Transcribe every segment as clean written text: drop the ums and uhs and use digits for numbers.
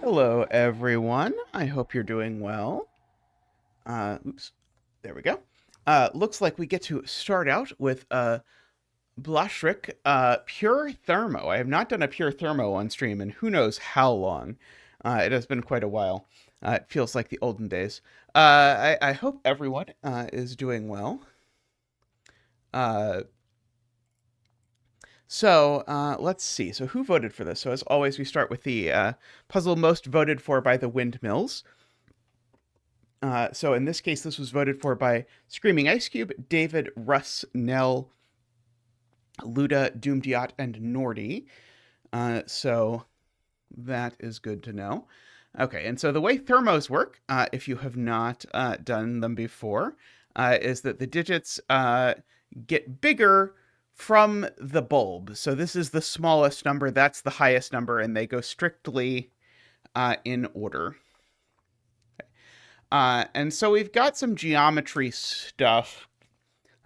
Hello, everyone. I hope you're doing well. Oops, there we go. Looks like we get to start out with Blashyrkh Pure Thermo. I have not done a Pure Thermo on stream in who knows how long. It has been quite a while. It feels like the olden days. I hope everyone is doing well. Let's see. So who voted for this? So as always, we start with the puzzle most voted for by the windmills. So in this case, this was voted for by Screaming Ice Cube, David, Russ, Nell, Luda, Doomdiot, and Nordy. So that is good to know. Okay, and so the way thermos work, if you have not done them before, is that the digits get bigger from the bulb. So this is the smallest number, that's the highest number, and they go strictly in order. And so we've got some geometry stuff.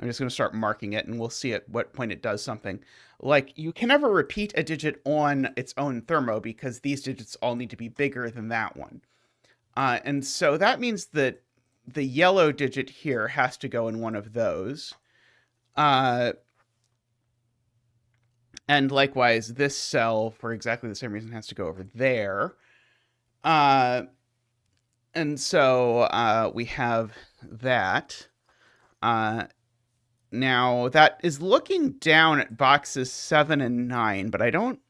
I'm just going to start marking it, and we'll see at what point it does something. Like, you can never repeat a digit on its own thermo because these digits all need to be bigger than that one. And so that means that the yellow digit here has to go in one of those. And likewise, this cell, for exactly the same reason, has to go over there. And so we have that. Now, that is looking down at boxes 7 and 9, but I don't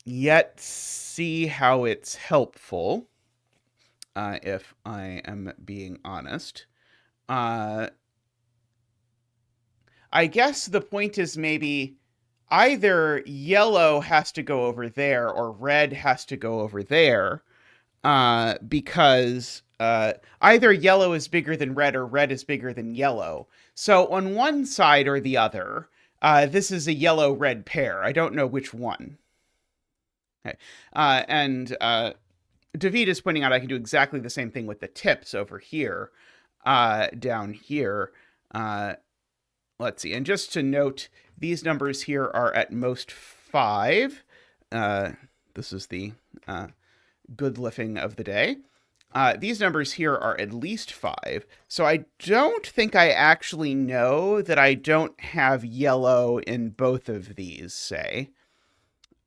yet see how it's helpful, if I am being honest. I guess the point is maybe either yellow has to go over there or red has to go over there, because either yellow is bigger than red or red is bigger than yellow. So on one side or the other, this is a yellow-red pair. I don't know which one. Okay. And David is pointing out I can do exactly the same thing with the tips over here, down here. Let's see. And just to note, these numbers here are at most 5. This is the good lifting of the day. These numbers here are at least 5. So I don't think I actually know that I don't have yellow in both of these, say.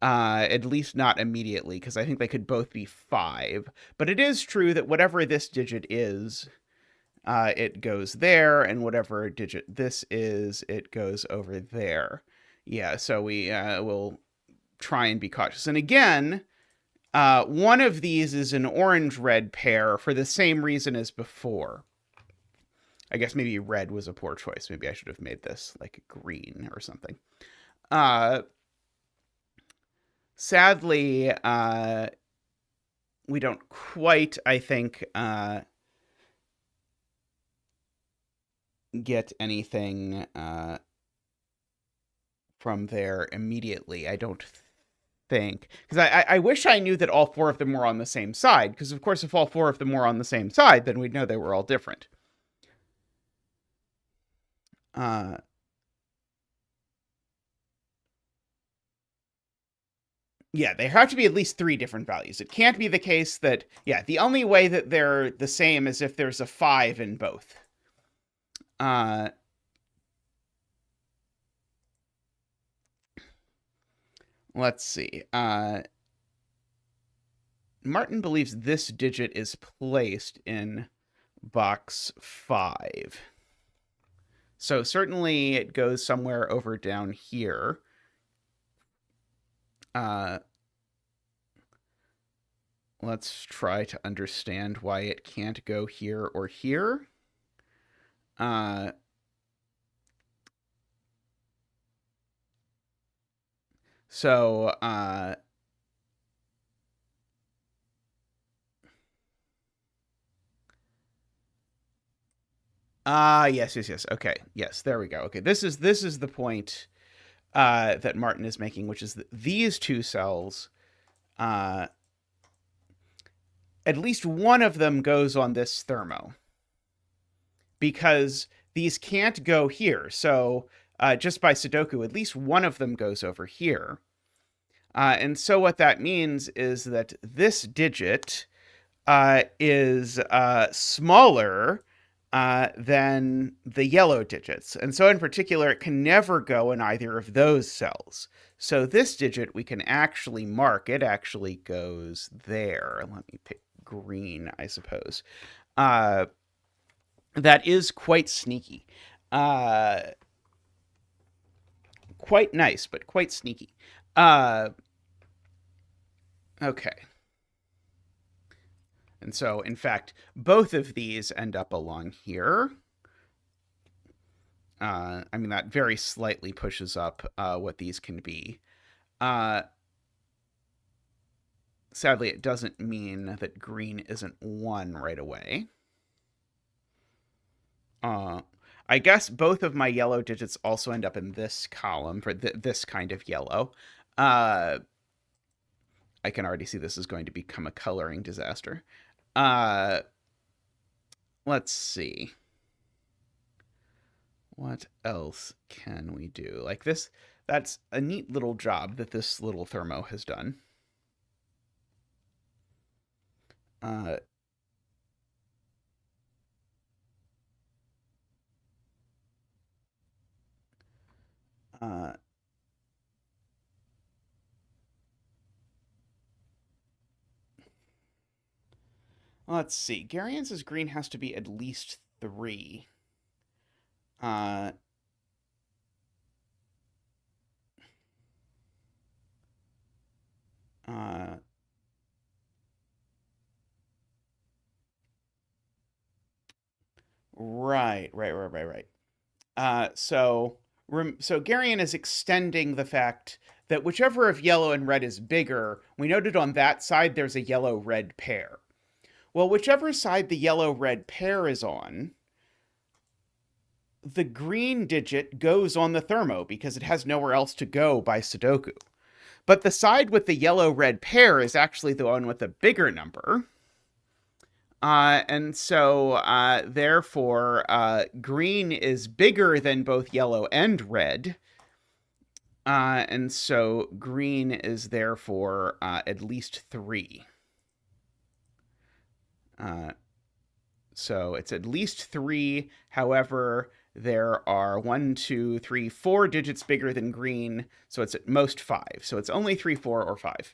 At least not immediately, because I think they could both be 5. But it is true that whatever this digit is, it goes there, and whatever digit this is, it goes over there. Yeah, so we will try and be cautious. And again, one of these is an orange-red pair for the same reason as before. I guess maybe red was a poor choice. Maybe I should have made this like green or something. Sadly, we don't quite, I think, get anything from there immediately. I don't think. Because I wish I knew that all 4 of them were on the same side. Because, of course, if all 4 of them were on the same side, then we'd know they were all different. Yeah, there have to be at least 3 different values. It can't be the case that, yeah, the only way that they're the same is if there's a 5 in both. Let's see. Martin believes this digit is placed in box 5. So certainly it goes somewhere over down here. Let's try to understand why it can't go here or here. Yes. Okay, yes, there we go. Okay, this is the point that Martin is making, which is that these 2 cells, at least one of them goes on this thermo. Because these can't go here. So just by sudoku, at least one of them goes over here. And so what that means is that this digit is smaller than the yellow digits. And so in particular, it can never go in either of those cells. So this digit we can actually mark. It actually goes there. Let me pick green, I suppose. That is quite sneaky. Quite nice, but quite sneaky. Okay. And so, in fact, both of these end up along here. I mean, that very slightly pushes up what these can be. Sadly, it doesn't mean that green isn't 1 right away. I guess both of my yellow digits also end up in this column for this kind of yellow. I can already see this is going to become a coloring disaster. Let's see. What else can we do? Like this, that's a neat little job that this little thermo has done. Let's see. Garion says green has to be at least 3. Right. So Garion is extending the fact that whichever of yellow and red is bigger, we noted on that side there's a yellow-red pair. Well, whichever side the yellow-red pair is on, the green digit goes on the thermo because it has nowhere else to go by sudoku. But the side with the yellow-red pair is actually the one with the bigger number. And so, therefore, green is bigger than both yellow and red. And so green is therefore at least 3. So it's at least 3. However, there are 1, 2, 3, 4 digits bigger than green. So it's at most 5. So it's only 3, 4, or 5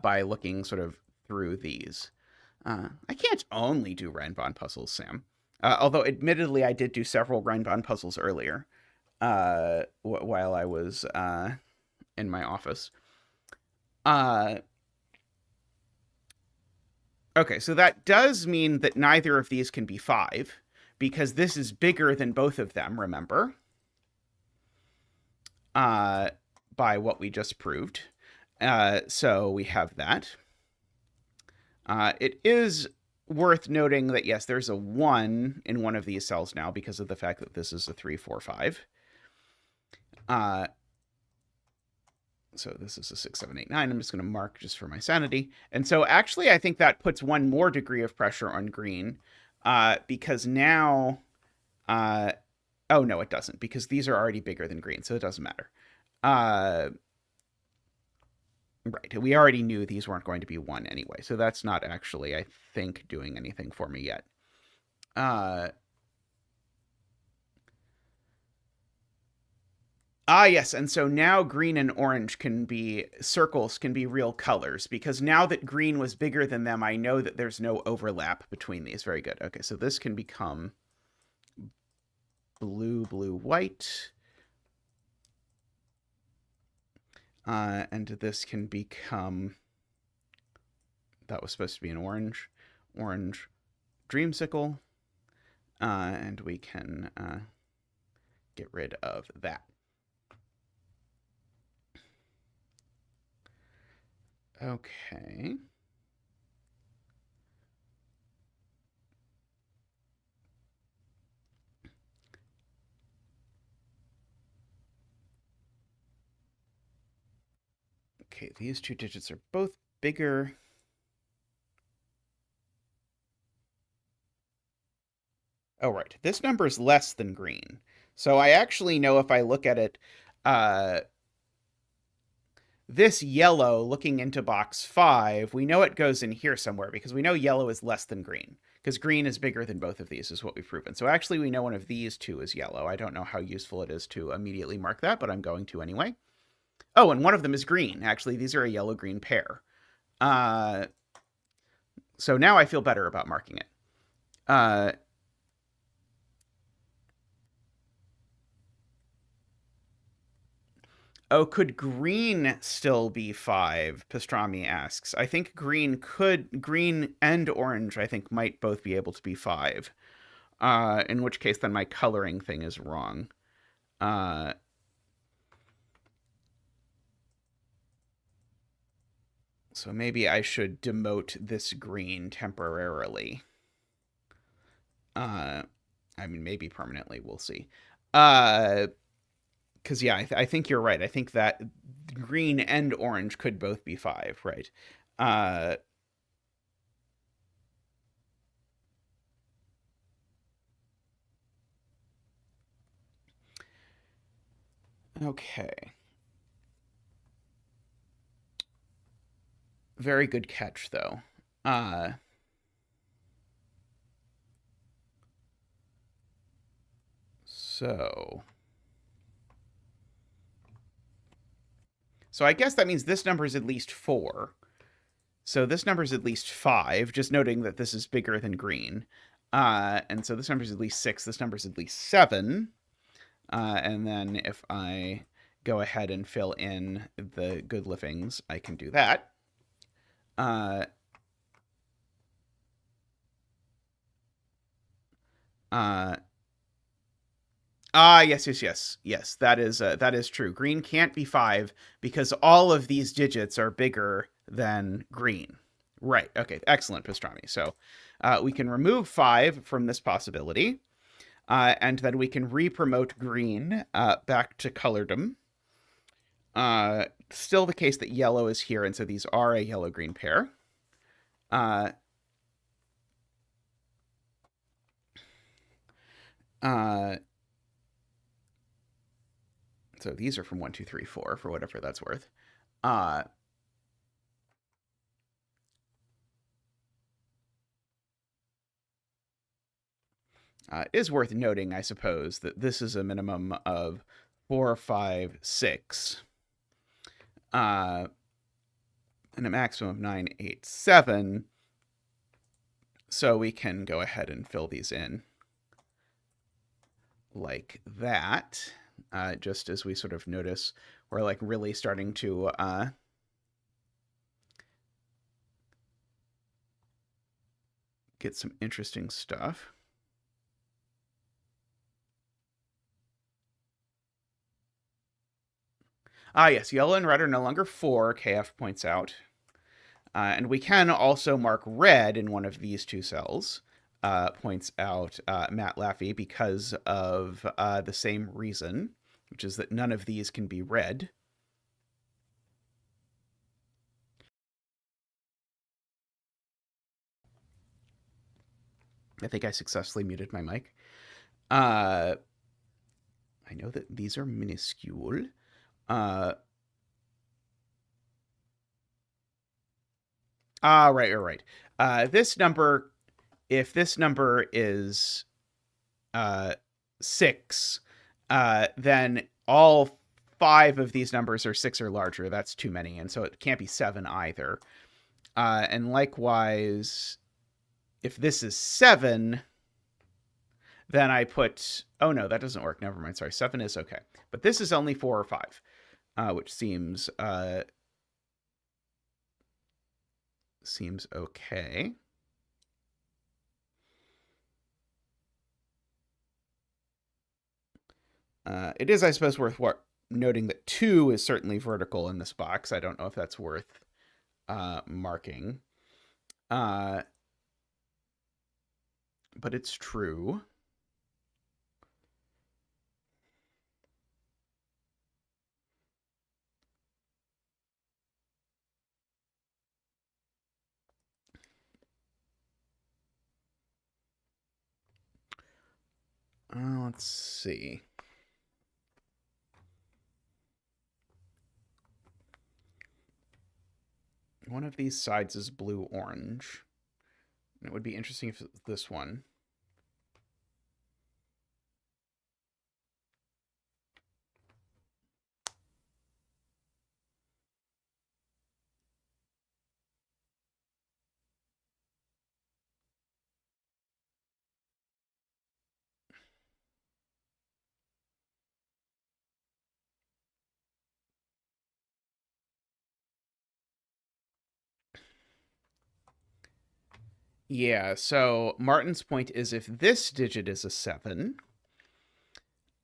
by looking sort of through these. I can't only do Renbon puzzles, Sam. Although, admittedly, I did do several Renbon puzzles earlier while I was in my office. Okay, so that does mean that neither of these can be 5, because this is bigger than both of them, remember? By what we just proved. So we have that. It is worth noting that, yes, there's a 1 in one of these cells now because of the fact that this is a 3, 4, 5. So this is a 6, 7, 8, 9. I'm just going to mark just for my sanity. And so actually, I think that puts one more degree of pressure on green because now, oh no, it doesn't, because these are already bigger than green, so it doesn't matter. Right, we already knew these weren't going to be 1 anyway, so that's not actually, I think, doing anything for me yet. Yes, and so now green and orange circles can be real colors, because now that green was bigger than them, I know that there's no overlap between these. Very good. Okay, so this can become blue, blue, white. And this can become, that was supposed to be an orange, orange dreamsicle. And we can get rid of that. Okay. Okay, these two digits are both bigger. Oh, right. This number is less than green. So I actually know if I look at it, this yellow looking into box 5, we know it goes in here somewhere because we know yellow is less than green because green is bigger than both of these is what we've proven. So actually we know one of these two is yellow. I don't know how useful it is to immediately mark that, but I'm going to anyway. Oh, and one of them is green. Actually, these are a yellow-green pair. So now I feel better about marking it. Oh, could green still be 5? Pastrami asks. I think green and orange, I think, might both be able to be 5. In which case, then my coloring thing is wrong. So maybe I should demote this green temporarily. I mean, maybe permanently. We'll see. Because yeah, I think you're right. I think that green and orange could both be 5, right? Okay. Very good catch, though. So I guess that means this number is at least 4. So this number is at least 5, just noting that this is bigger than green. And so this number is at least 6. This number is at least 7. And then if I go ahead and fill in the good livings, I can do that. Yes. That is true. Green can't be 5 because all of these digits are bigger than green. Right. Okay. Excellent, Pastrami. So we can remove 5 from this possibility, and then we can re-promote green back to colordom. Still the case that yellow is here, and so these are a yellow-green pair. So these are from 1, 2, 3, 4, for whatever that's worth. It is worth noting, I suppose, that this is a minimum of 4, 5, 6. And a maximum of 9, 8, 7. So we can go ahead and fill these in like that. Just as we sort of notice, we're like really starting to get some interesting stuff. Yes, yellow and red are no longer 4, KF points out. And we can also mark red in one of these two cells, points out Matt Laffey, because of the same reason, which is that none of these can be red. I think I successfully muted my mic. I know that these are minuscule. Right. This number, if this number is 6, then all 5 of these numbers are 6 or larger. That's too many, and so it can't be 7 either. And likewise, if this is 7, then I put... Oh, no, that doesn't work. Never mind. Sorry, 7 is okay. But this is only 4 or 5, which seems okay. It is, I suppose, worth noting that 2 is certainly vertical in this box. I don't know if that's worth marking. But it's true. Let's see. One of these sides is blue-orange. It would be interesting if it's this one. Yeah, so Martin's point is if this digit is a 7,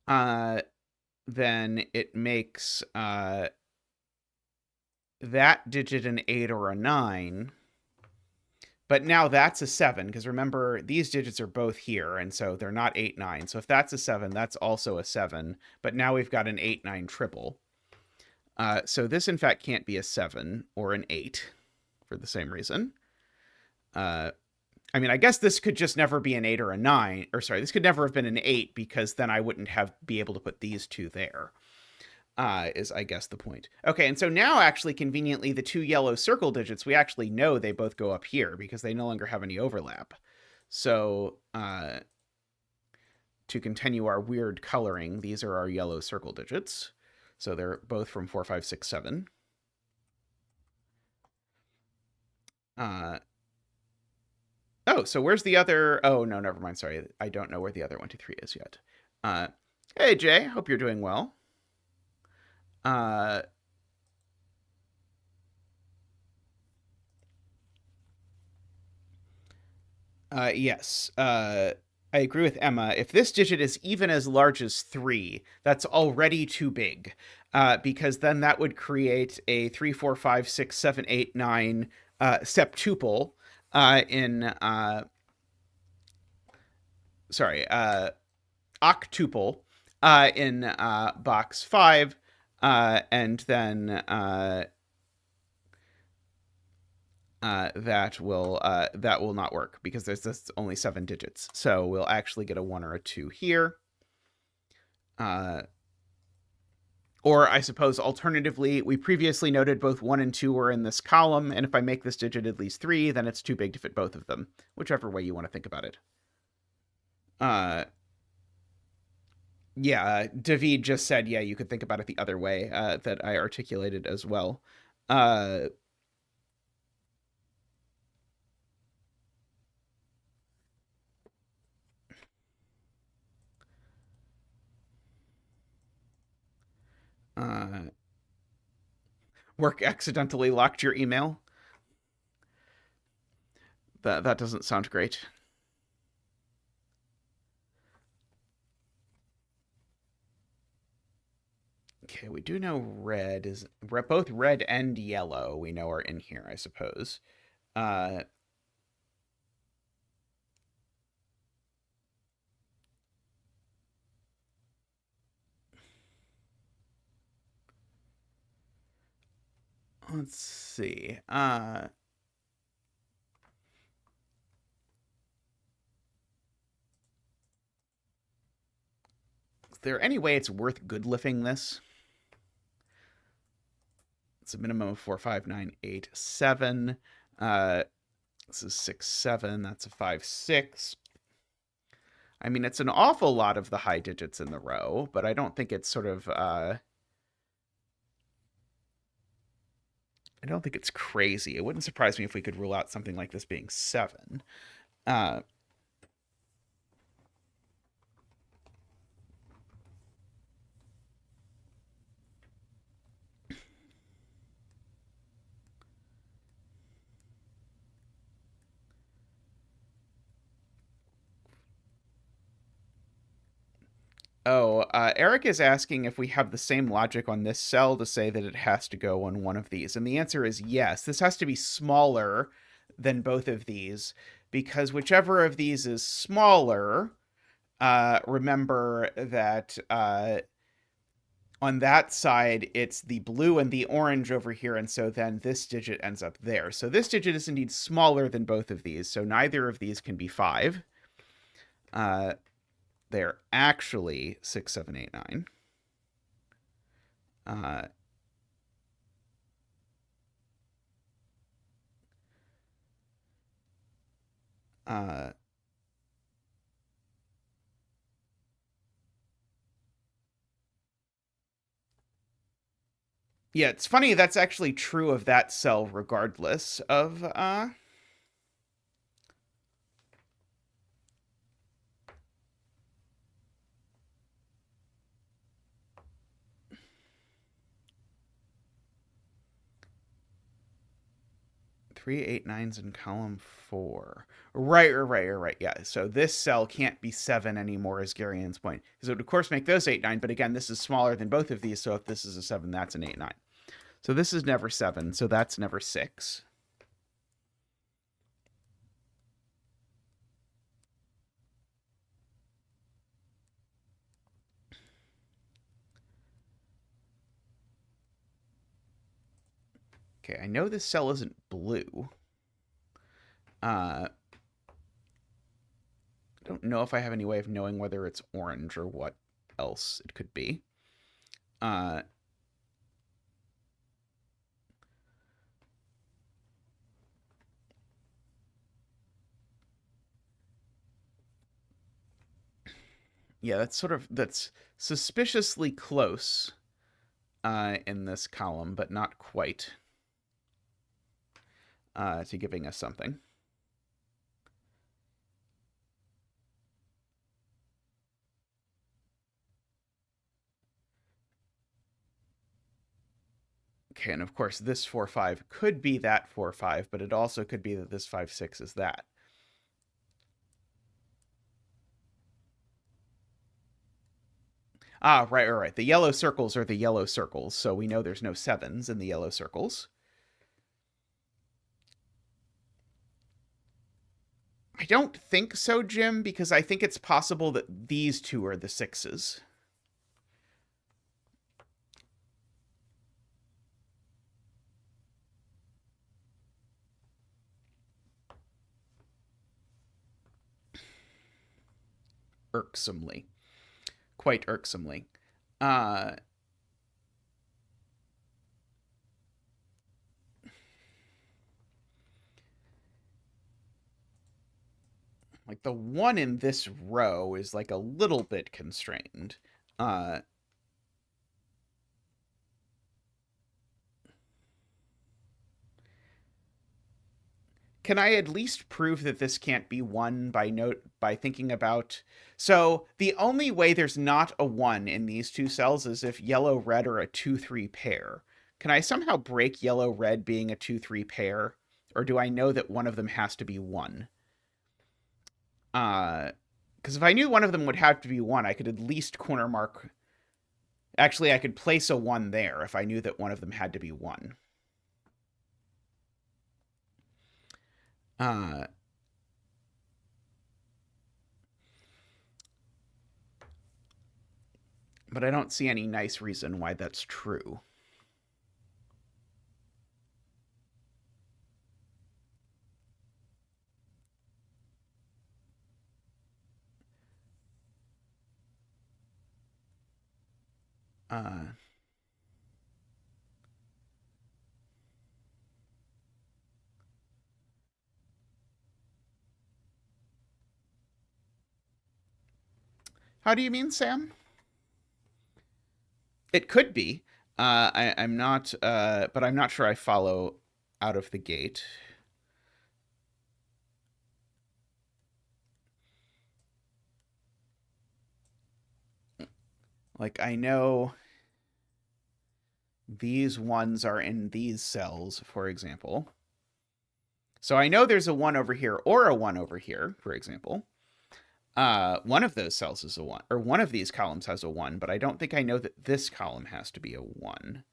then it makes that digit an 8 or a 9. But now that's a 7, because remember, these digits are both here, and so they're not 8, 9. So if that's a 7, that's also a 7. But now we've got an 8, 9 triple. So this, in fact, can't be a 7 or an 8 for the same reason. I mean, I guess this could just never be an 8 or a 9. Or sorry, this could never have been an 8, because then I wouldn't be able to put these two there. Is, I guess, the point. Okay, and so now, actually, conveniently, the 2 yellow circle digits, we actually know they both go up here because they no longer have any overlap. So, to continue our weird coloring, these are our yellow circle digits. So they're both from 4, 5, 6, 7. Oh, so where's the other... Oh, no, never mind. Sorry. I don't know where the other 1, 2, 3 is yet. Hey, Jay. Hope you're doing well. Yes. I agree with Emma. If this digit is even as large as 3, that's already too big, because then that would create a 3, 4, 5, 6, 7, 8, 9 septuple in... octuple in box 5, and then that will not work because there's just only 7 digits. So we'll actually get a 1 or a 2 here. Or I suppose alternatively, we previously noted both 1 and 2 were in this column, and if I make this digit at least 3, then it's too big to fit both of them, whichever way you want to think about it. Yeah, David just said, yeah, you could think about it the other way, that I articulated as well. Work accidentally locked your email. That doesn't sound great. Okay, we do know red is... Both red and yellow we know are in here, I suppose. Let's see. there any way it's worth good lifting this? It's a minimum of 4, 5, 9, 8, 7. This is 6, 7. That's a 5, 6. I mean, it's an awful lot of the high digits in the row, but I don't think it's sort of... I don't think it's crazy. It wouldn't surprise me if we could rule out something like this being 7. Eric is asking if we have the same logic on this cell to say that it has to go on one of these. And the answer is yes. This has to be smaller than both of these, because whichever of these is smaller, remember that on that side, it's the blue and the orange over here, and so then this digit ends up there. So this digit is indeed smaller than both of these, so neither of these can be 5. They're actually 6, 7, 8, 9. Yeah, it's funny, that's actually true of that cell regardless of 3, 8, 9's in column 4. Right. Yeah, so this cell can't be 7 anymore, is Garian's point. Because it would, of course, make those 8, 9, but again, this is smaller than both of these, so if this is a 7, that's an 8, 9. So this is never 7, so that's never 6. Okay, I know this cell isn't blue. I don't know if I have any way of knowing whether it's orange or what else it could be. Yeah, that's suspiciously close in this column, but not quite to giving us something. Okay, and of course this 4, 5 could be that 4, 5, but it also could be that this 5, 6 is that. Right. The yellow circles are the yellow circles, so we know there's no 7s in the yellow circles. I don't think so, Jim, because I think it's possible that these two are the 6s. Irksomely. Quite irksomely. Like the 1 in this row is like a little bit constrained. Can I at least prove that this can't be 1 by thinking about... So the only way there's not a 1 in these two cells is if yellow red are a 2-3 pair. Can I somehow break yellow red being a 2-3 pair, or do I know that one of them has to be 1? Because if I knew one of them would have to be 1, I could at least corner mark... Actually, I could place a 1 there if I knew that one of them had to be 1. But I don't see any nice reason why that's true. How do you mean, Sam? It could be. I'm not, but I'm not sure I follow out of the gate. Like, I know these ones are in these cells, for example. So I know there's a 1 over here or a 1 over here, for example. One of those cells is a 1, or one of these columns has a 1, but I don't think I know that this column has to be a 1.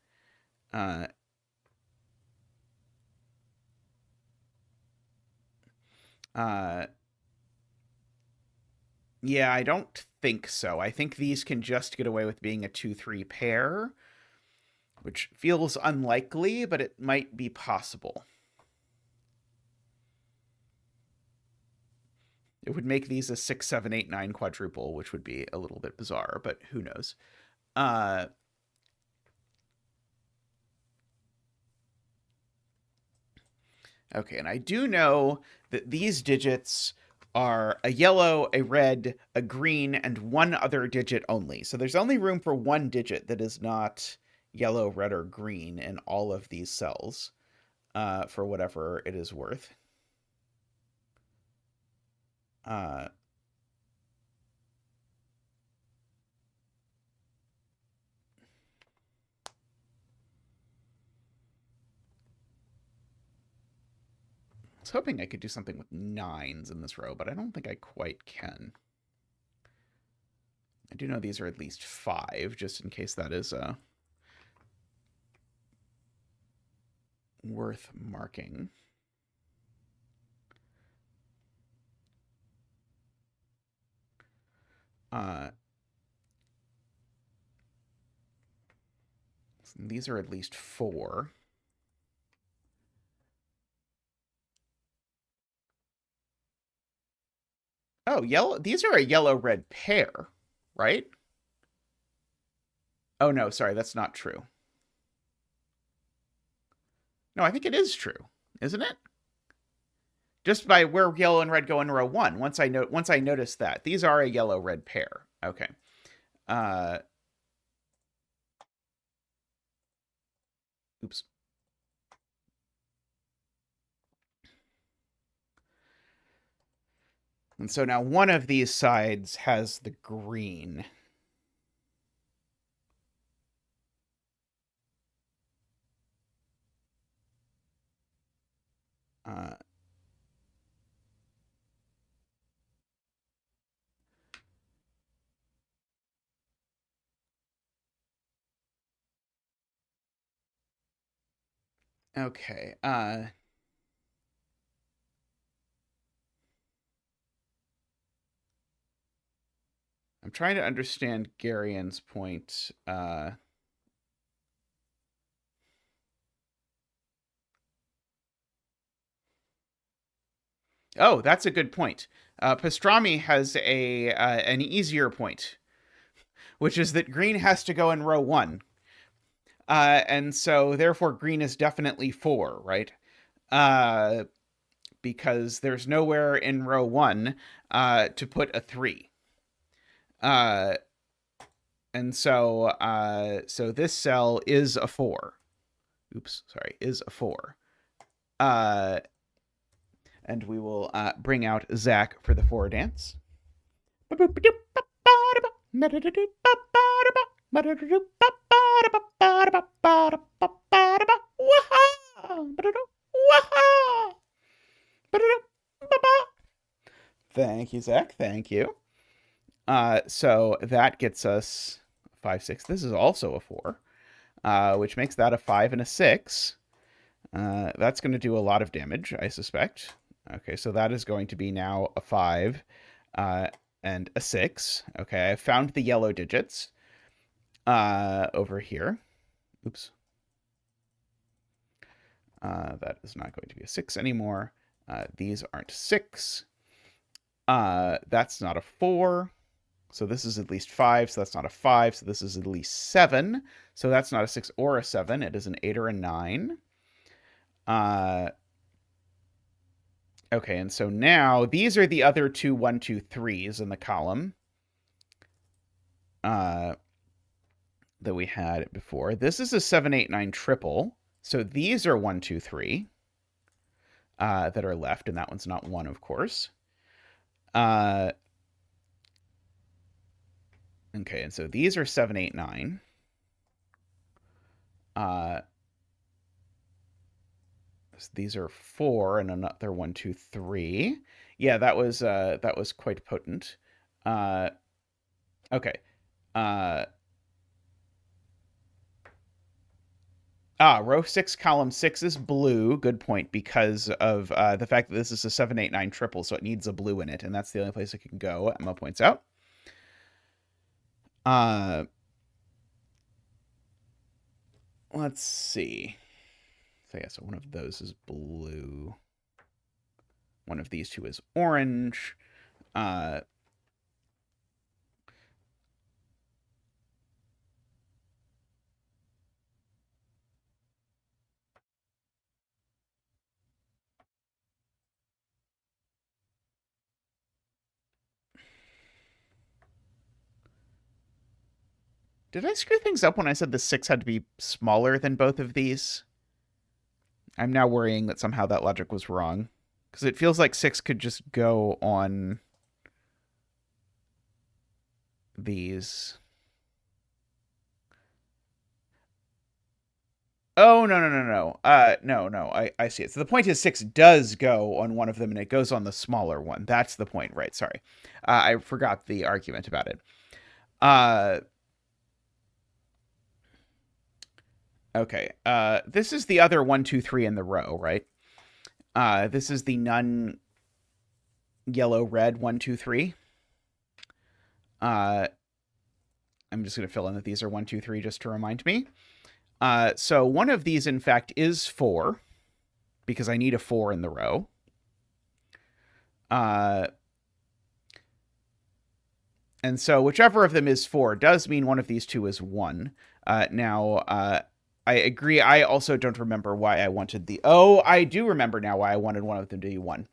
Yeah, I don't think so. I think these can just get away with being a 2-3 pair, which feels unlikely, but it might be possible. It would make these a 6, 7, 8, 9 quadruple, which would be a little bit bizarre, but who knows. Okay, and I do know that these digits are a yellow, a red, a green, and one other digit only. So there's only room for one digit that is not yellow, red, or green in all of these cells, for whatever it is worth. I was hoping I could do something with 9s in this row, but I don't think I quite can. I do know these are at least 5, just in case that is worth marking. These are at least 4. Oh, yellow. These are a yellow-red pair, right? Oh, no, sorry, that's not true. No, I think it is true, isn't it? Just by where yellow and red go in row 1. Once I noticed that. These are a yellow-red pair. Okay. Oops. And so now one of these sides has the green. Okay. I'm trying to understand Garian's point. Oh, that's a good point. Pastrami has an easier point, which is that green has to go in row 1. And so therefore green is definitely 4, right? Because there's nowhere in row 1 to put a 3. And so so this cell is a 4. Oops, sorry, is a 4. And we will bring out Zach for the 4 dance. Thank you, Zach. Thank you. So that gets us 5, 6. This is also a 4, which makes that a 5 and a 6. That's going to do a lot of damage, I suspect. Okay, so that is going to be now a 5 and a 6. Okay, I found the yellow digits over here. Oops. That is not going to be a 6 anymore. These aren't 6. That's not a 4. So this is at least 5, so that's not a 5. So this is at least 7. So that's not a 6 or a 7. It is an 8 or a 9. Okay, and so now these are the other two 1, 2, 3s in the column that we had before. This is a 7, 8, 9 triple. So these are 1, 2, 3 that are left, and that one's not 1, of course. Okay, and so these are 7, 8, 9. These are 4 and another 1, 2, 3. Yeah, that was quite potent. Okay. Row 6, column 6 is blue. Good point, because of the fact that this is a 7, 8, 9 triple, so it needs a blue in it, and that's the only place it can go, Emma points out. Let's see. So yeah, so one of those is blue. One of these two is orange. Did I screw things up when I said the 6 had to be smaller than both of these? I'm now worrying that somehow that logic was wrong. Because it feels like 6 could just go on these. Oh, no. No. I see it. So the point is 6 does go on one of them, and it goes on the smaller one. That's the point, right? Sorry. I forgot the argument about it. Okay. This is the other 1, 2, 3 in the row, right? This is the none yellow red 1, 2, 3. I'm just going to fill in that these are 1, 2, 3 just to remind me. So one of these, in fact, is 4, because I need a 4 in the row. And so whichever of them is 4 does mean one of these two is 1. Now, I agree. I also don't remember why I wanted the... Oh, I do remember now why I wanted one of them to be 1.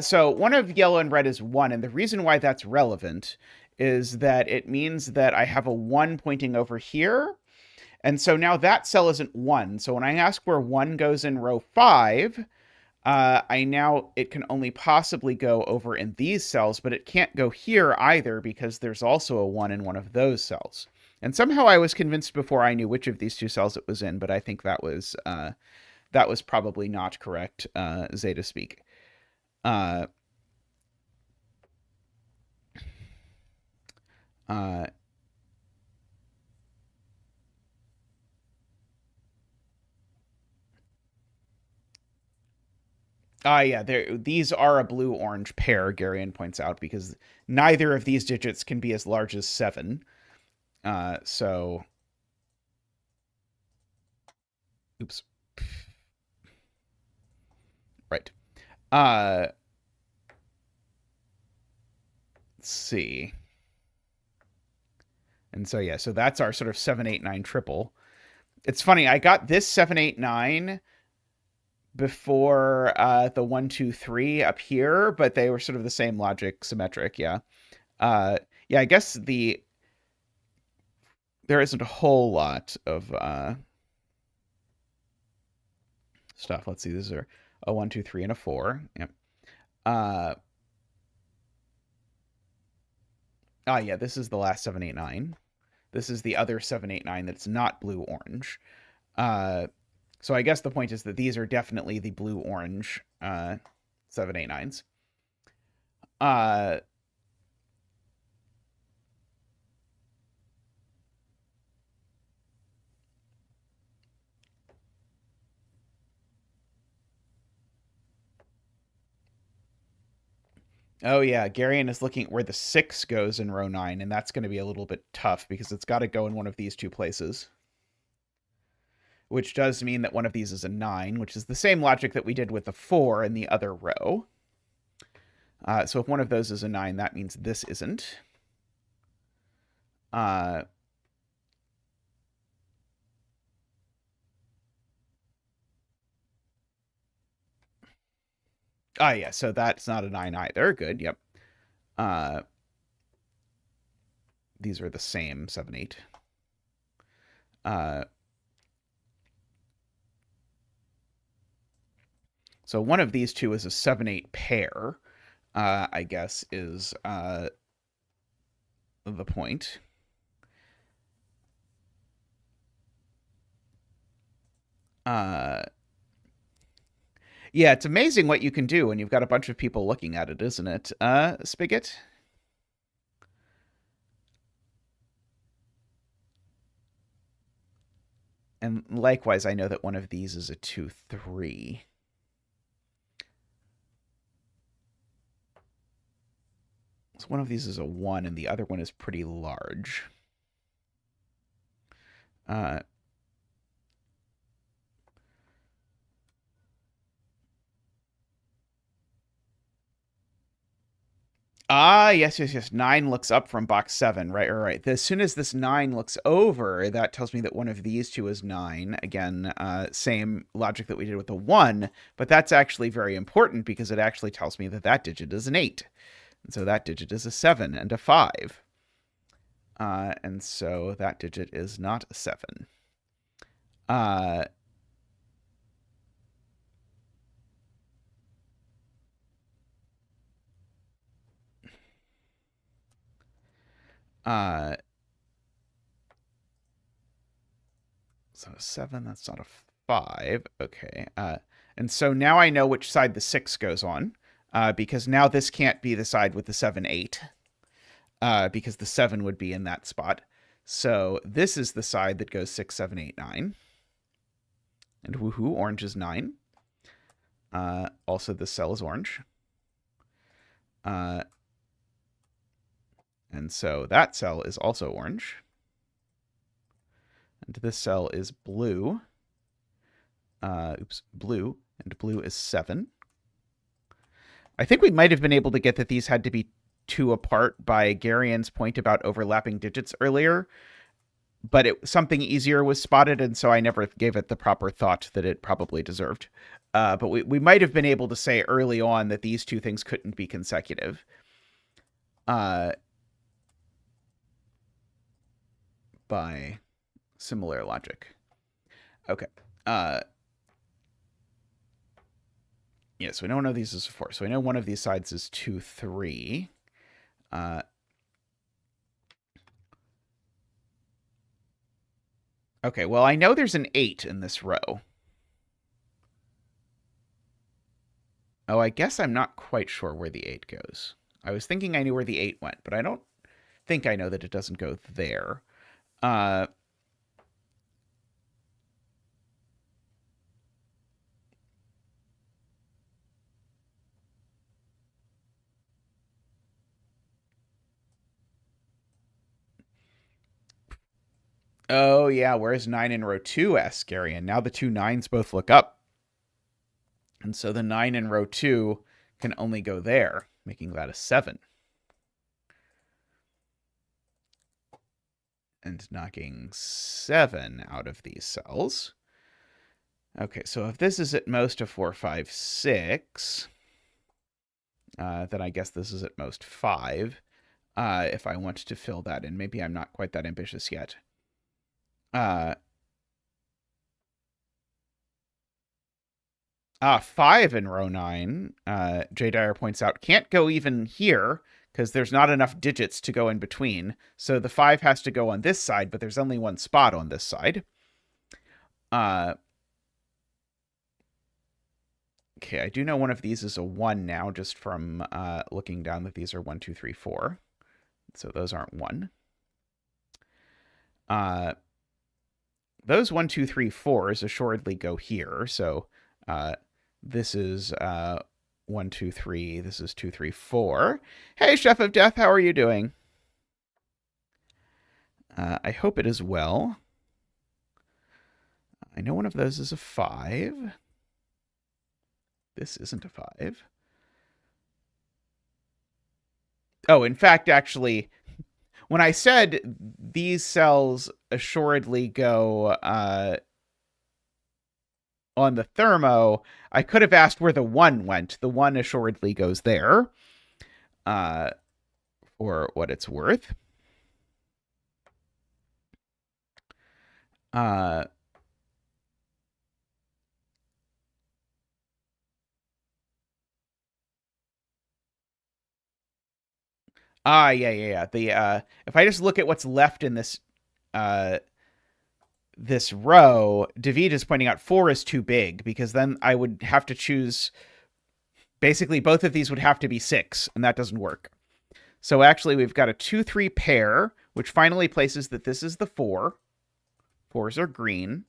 So one of yellow and red is 1, and the reason why that's relevant is that it means that I have a 1 pointing over here, and so now that cell isn't 1. So when I ask where 1 goes in row 5, it can only possibly go over in these cells, but it can't go here either because there's also a 1 in one of those cells. And somehow I was convinced before I knew which of these two cells it was in, but I think that was probably not correct, Zeta speak. Yeah, these are a blue-orange pair, Garion points out, because neither of these digits can be as large as 7. So... Oops. Right. Let's see. And so, yeah, so that's our sort of 7, 8, 9 triple. It's funny, I got this 7, 8, 9 before the 1, 2, 3 up here, but they were sort of the same logic, symmetric, yeah. Yeah, I guess there isn't a whole lot of stuff. Let's see, these are a 1, 2, 3, and a 4. Yep. Yeah, this is the last 7, 8, 9. This is the other 7, 8, 9 that's not blue-orange. So I guess the point is that these are definitely the blue-orange 7, 8, 9s. Oh, yeah, Garion is looking at where the 6 goes in row 9, and that's going to be a little bit tough because it's got to go in one of these two places. Which does mean that one of these is a 9, which is the same logic that we did with the 4 in the other row. So if one of those is a 9, that means this isn't. Yeah, so that's not a 9 either. Good, yep. These are the same, 7, 8. So one of these two is a 7, 8 pair, I guess, is the point. Yeah, it's amazing what you can do when you've got a bunch of people looking at it, isn't it, Spigot? And likewise, I know that one of these is a 2, 3. So one of these is a 1, and the other one is pretty large. Yes. 9 looks up from box 7. Right. As soon as this 9 looks over, that tells me that one of these two is 9. Again, same logic that we did with the 1, but that's actually very important because it actually tells me that that digit is an 8. And so that digit is a 7 and a 5. And so that digit is not a 7. So a 7, that's not a 5. Okay. And so now I know which side the 6 goes on, because now this can't be the side with the 7, 8, because the 7 would be in that spot. So this is the side that goes 6, 7, 8, 9. And woohoo, orange is 9. Also, this cell is orange. And so that cell is also orange. And this cell is blue. Blue. And blue is 7. I think we might have been able to get that these had to be 2 apart by Garian's point about overlapping digits earlier. But something easier was spotted, and so I never gave it the proper thought that it probably deserved. But we might have been able to say early on that these two things couldn't be consecutive. By similar logic. Okay. Yeah, so we know one of these is 4. So we know one of these sides is 2, 3. Okay, well, I know there's an 8 in this row. Oh, I guess I'm not quite sure where the 8 goes. I was thinking I knew where the 8 went, but I don't think I know that it doesn't go there. Oh, yeah, where's 9 in row 2, asks Garian. Now the two 9s both look up. And so the 9 in row 2 can only go there, making that a 7. And knocking 7 out of these cells. Okay, so if this is at most a 4, 5, 6, then I guess this is at most 5. If I want to fill that in. Maybe I'm not quite that ambitious yet. 5 in row 9, J. Dyer points out, can't go even here because there's not enough digits to go in between. So the 5 has to go on this side, but there's only one spot on this side. Okay, I do know one of these is a 1 now, just from looking down that these are 1, 2, 3, 4. So those aren't 1. Those 1, 2, 3, 4s assuredly go here. So this is 1, 2, 3. This is 2, 3, 4. Hey, Chef of Death, how are you doing? I hope it is well. I know one of those is a 5. This isn't a 5. Oh, in fact, actually, when I said these cells assuredly go on the thermo, I could have asked where the 1 went. The 1 assuredly goes there, for what it's worth. Yeah. The if I just look at what's left in this this row, David is pointing out 4 is too big, because then I would have to choose. Basically, both of these would have to be 6, and that doesn't work. So actually, we've got a 2-3 pair, which finally places that this is the 4. 4s are green.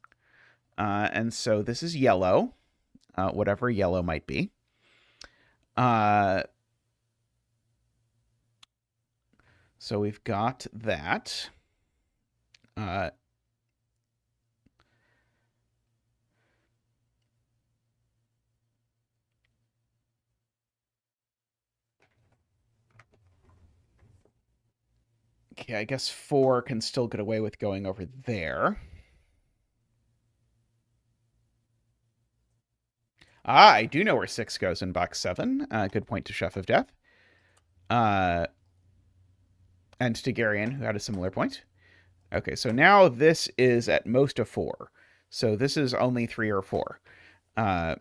And so this is yellow, whatever yellow might be. So we've got that. Okay, I guess 4 can still get away with going over there. I do know where 6 goes in box 7. Good point to Chef of Death. And to Garion, who had a similar point. Okay, so now this is at most a 4. So this is only 3 or 4. And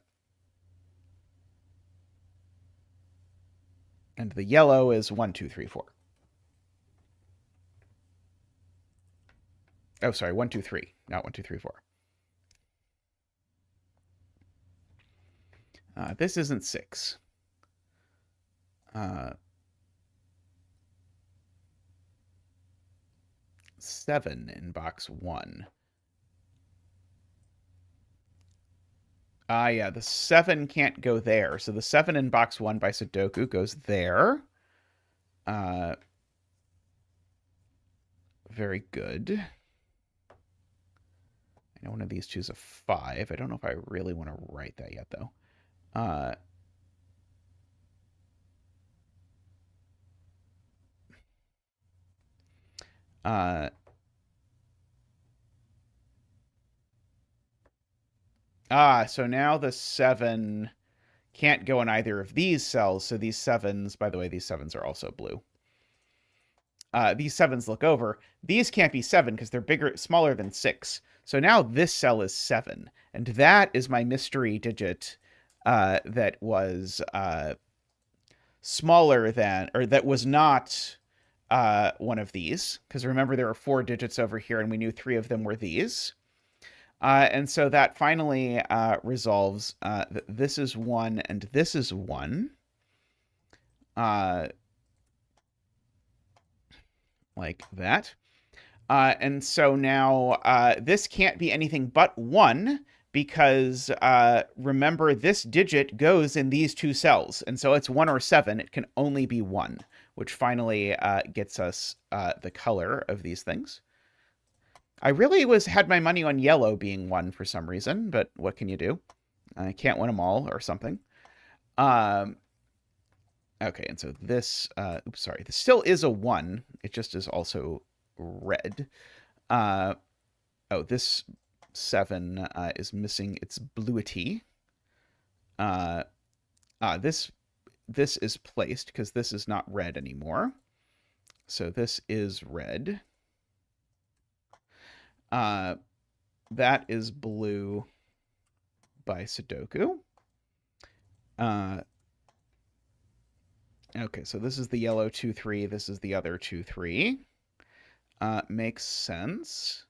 the yellow is 1, 2, 3, 4. Oh, sorry, 1, 2, 3, not 1, 2, 3, 4. This isn't 6. 7 in box 1. Yeah, the 7 can't go there. So the 7 in box 1 by Sudoku goes there. Very good. I know one of these choose a 5. I don't know if I really want to write that yet, though. So now the 7 can't go in either of these cells. So these 7s, by the way, these 7s are also blue. These 7s look over. These can't be 7 because they're smaller than 6. So now this cell is 7. And that is my mystery digit that was smaller than, or that was not one of these. Because remember, there were 4 digits over here, and we knew 3 of them were these. And so that finally resolves that this is 1 and this is 1. Like that. And so now this can't be anything but 1, because remember, this digit goes in these 2 cells. And so it's 1 or 7. It can only be 1, which finally gets us the color of these things. I really had my money on yellow being 1 for some reason, but what can you do? I can't win them all or something. Okay, and so this, oops, sorry, this still is a 1. It just is also red. Oh, this 7 is missing its bluity. This is placed because this is not red anymore. So this is red. That is blue by Sudoku. Okay, so this is the yellow 2-3. This is the other 2-3. Makes sense.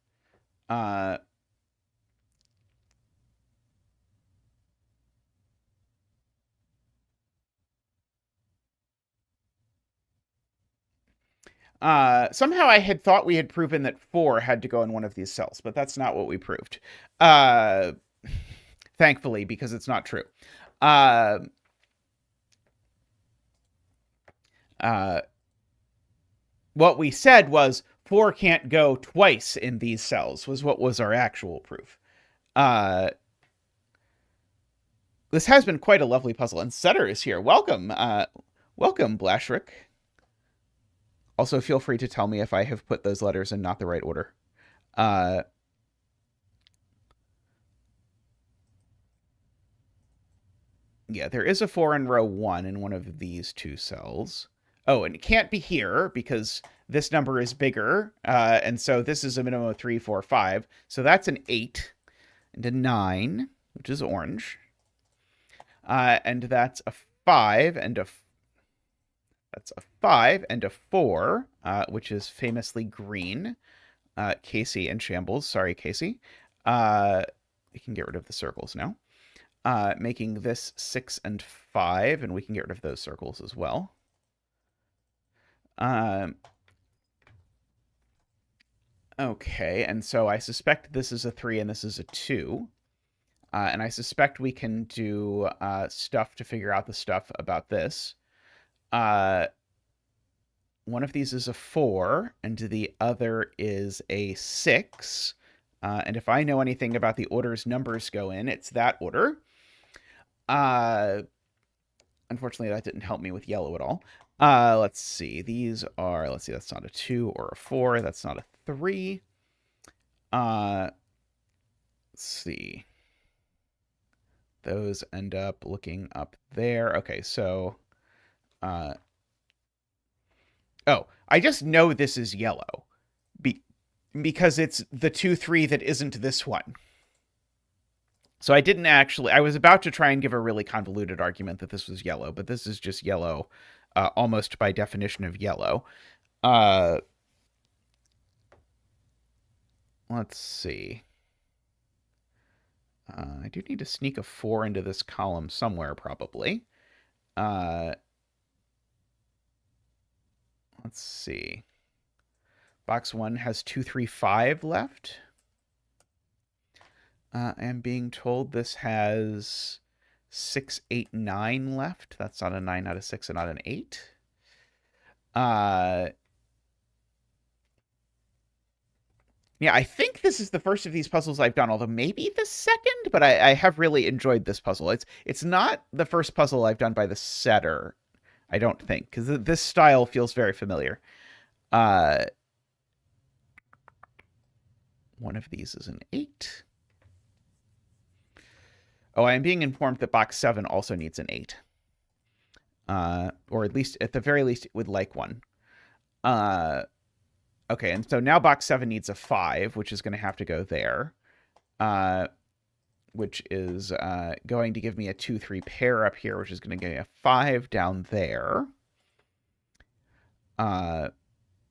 Somehow I had thought we had proven that 4 had to go in one of these cells, but that's not what we proved. Thankfully, because it's not true. What we said was 4 can't go twice in these cells, was what was our actual proof. This has been quite a lovely puzzle, and Sutter is here. Welcome. Welcome, Blashyrkh. Also, feel free to tell me if I have put those letters in not the right order. Uh, yeah, there is a 4 in row 1 in one of these two cells. Oh, and it can't be here because this number is bigger. And so this is a minimum of 3, 4, 5. So that's an 8 and a 9, which is orange. And that's a 5 and a that's a 5 and a 4, which is famously green. Casey and Shambles. Sorry, Casey. We can get rid of the circles now. Making this 6 and 5, and we can get rid of those circles as well. Okay, and so I suspect this is a 3 and this is a 2. And I suspect we can do stuff to figure out the stuff about this. One of these is a 4, and the other is a 6. And if I know anything about the orders numbers go in, it's that order. Unfortunately, that didn't help me with yellow at all. Let's see. These are, let's see, that's not a 2 or a 4. That's not a 3. Let's see. Those end up looking up there. Okay, so... oh, I just know this is yellow. Because it's the 2, 3 that isn't this one. So I didn't actually... I was about to try and give a really convoluted argument that this was yellow, but this is just yellow, almost by definition of yellow. Let's see. I do need to sneak a 4 into this column somewhere, probably. Let's see. Box 1 has 2, 3, 5 left. I am being told this has 6, 8, 9 left. That's not a 9, not a 6, and not an 8. Yeah, I think this is the first of these puzzles I've done, although maybe the second, but I have really enjoyed this puzzle. It's not the first puzzle I've done by the setter, I don't think, because this style feels very familiar. One of these is an 8. Oh, I am being informed that box 7 also needs an 8. Or at least, at the very least, it would like one. Okay, and so now box 7 needs a 5, which is going to have to go there. Which is going to give me a 2, 3 pair up here, which is going to give me a 5 down there.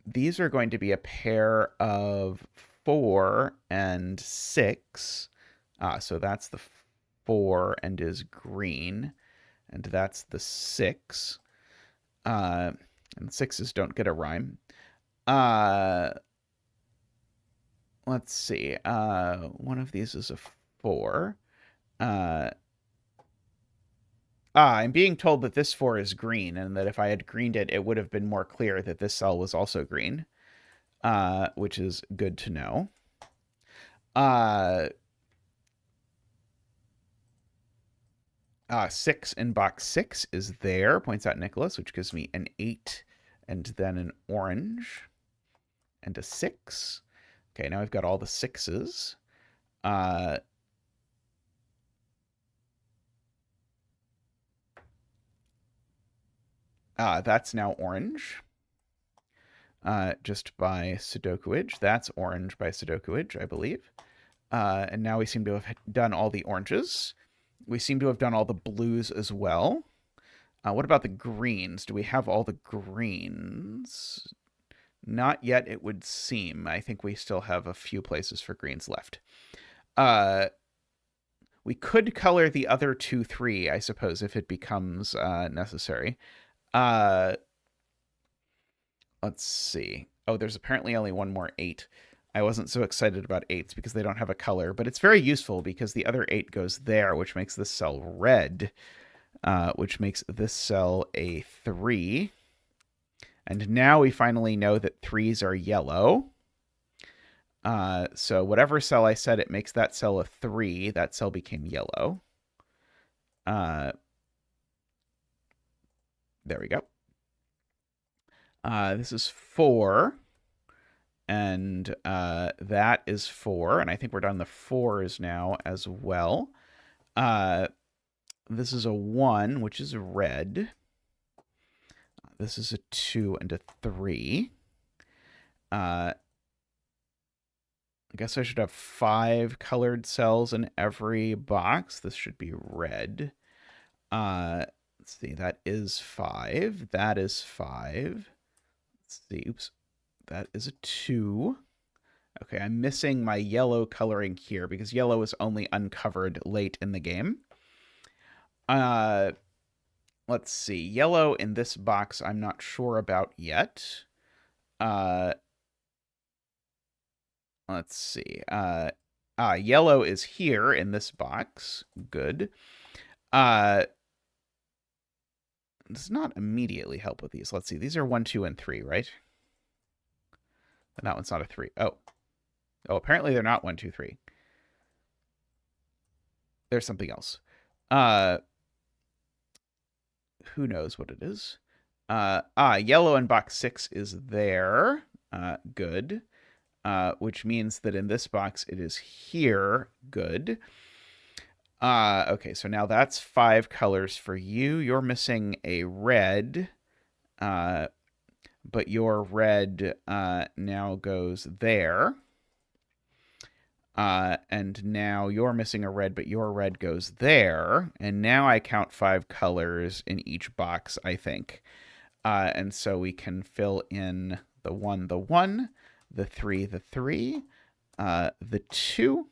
These are going to be a pair of 4 and 6. So that's the 4 and is green. And that's the 6. And 6s don't get a rhyme. Let's see. One of these is a 4. I'm being told that this 4 is green, and that if I had greened it, it would have been more clear that this cell was also green, which is good to know. 6 in box 6 is there, points out Nicholas, which gives me an 8 and then an orange and a 6. Okay, now I've got all the 6s. That's now orange. Just by sudokuage. That's orange by sudokuage, I believe. And now we seem to have done all the oranges. We seem to have done all the blues as well. What about the greens? Do we have all the greens? Not yet, it would seem. I think we still have a few places for greens left. We could color the other 2, 3, I suppose, if it becomes necessary. Let's see. Oh, there's apparently only one more 8. I wasn't so excited about 8s because they don't have a color, but it's very useful because the other 8 goes there, which makes this cell red, which makes this cell a 3. And now we finally know that 3s are yellow. So whatever cell I said it makes that cell a 3, that cell became yellow. There we go. This is 4. And that is 4. And I think we're done the 4s now as well. This is a 1, which is red. This is a 2 and a 3. I guess I should have 5 colored cells in every box. This should be red. Let's see, that is 5. That is 5. Let's see, oops. That is a 2. Okay, I'm missing my yellow coloring here because yellow is only uncovered late in the game. Let's see. Yellow in this box I'm not sure about yet. Let's see. Yellow is here in this box. Good. Does not immediately help with these. Let's see. These are 1, 2, and 3, right? And that one's not a 3. Oh, apparently they're not 1, 2, 3. There's something else. Who knows what it is? Yellow in box 6 is there. Good. Which means that in this box it is here. Good. Okay, so now that's 5 colors for you. You're missing a red. But your red now goes there. And now you're missing a red, but your red goes there. And now I count 5 colors in each box, I think. And so we can fill in the 1, the 3, the 3, the 2.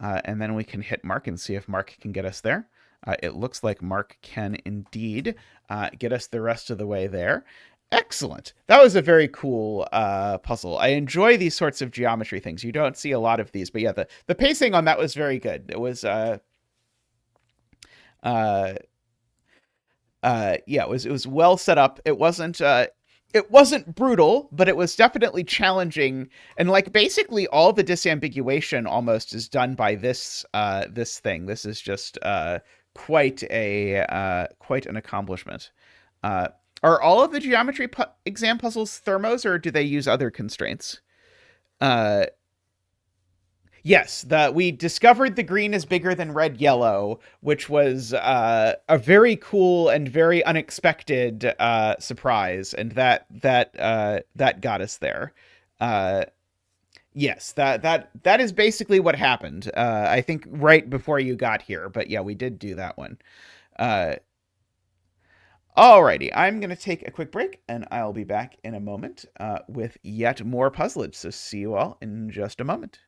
And then we can hit Mark and see if Mark can get us there. It looks like Mark can indeed get us the rest of the way there. Excellent. That was a very cool puzzle. I enjoy these sorts of geometry things. You don't see a lot of these, but yeah, the pacing on that was very good. It was it was well set up. It wasn't brutal, but it was definitely challenging. And like basically all the disambiguation almost is done by this thing. This is just quite an accomplishment. Are all of the geometry exam puzzles thermos, or do they use other constraints? Yes, we discovered the green is bigger than red, yellow, which was a very cool and very unexpected surprise, and that got us there. Yes, that is basically what happened. I think right before you got here, but yeah, we did do that one. Alrighty, I'm going to take a quick break, and I'll be back in a moment with yet more puzzlage, so see you all in just a moment.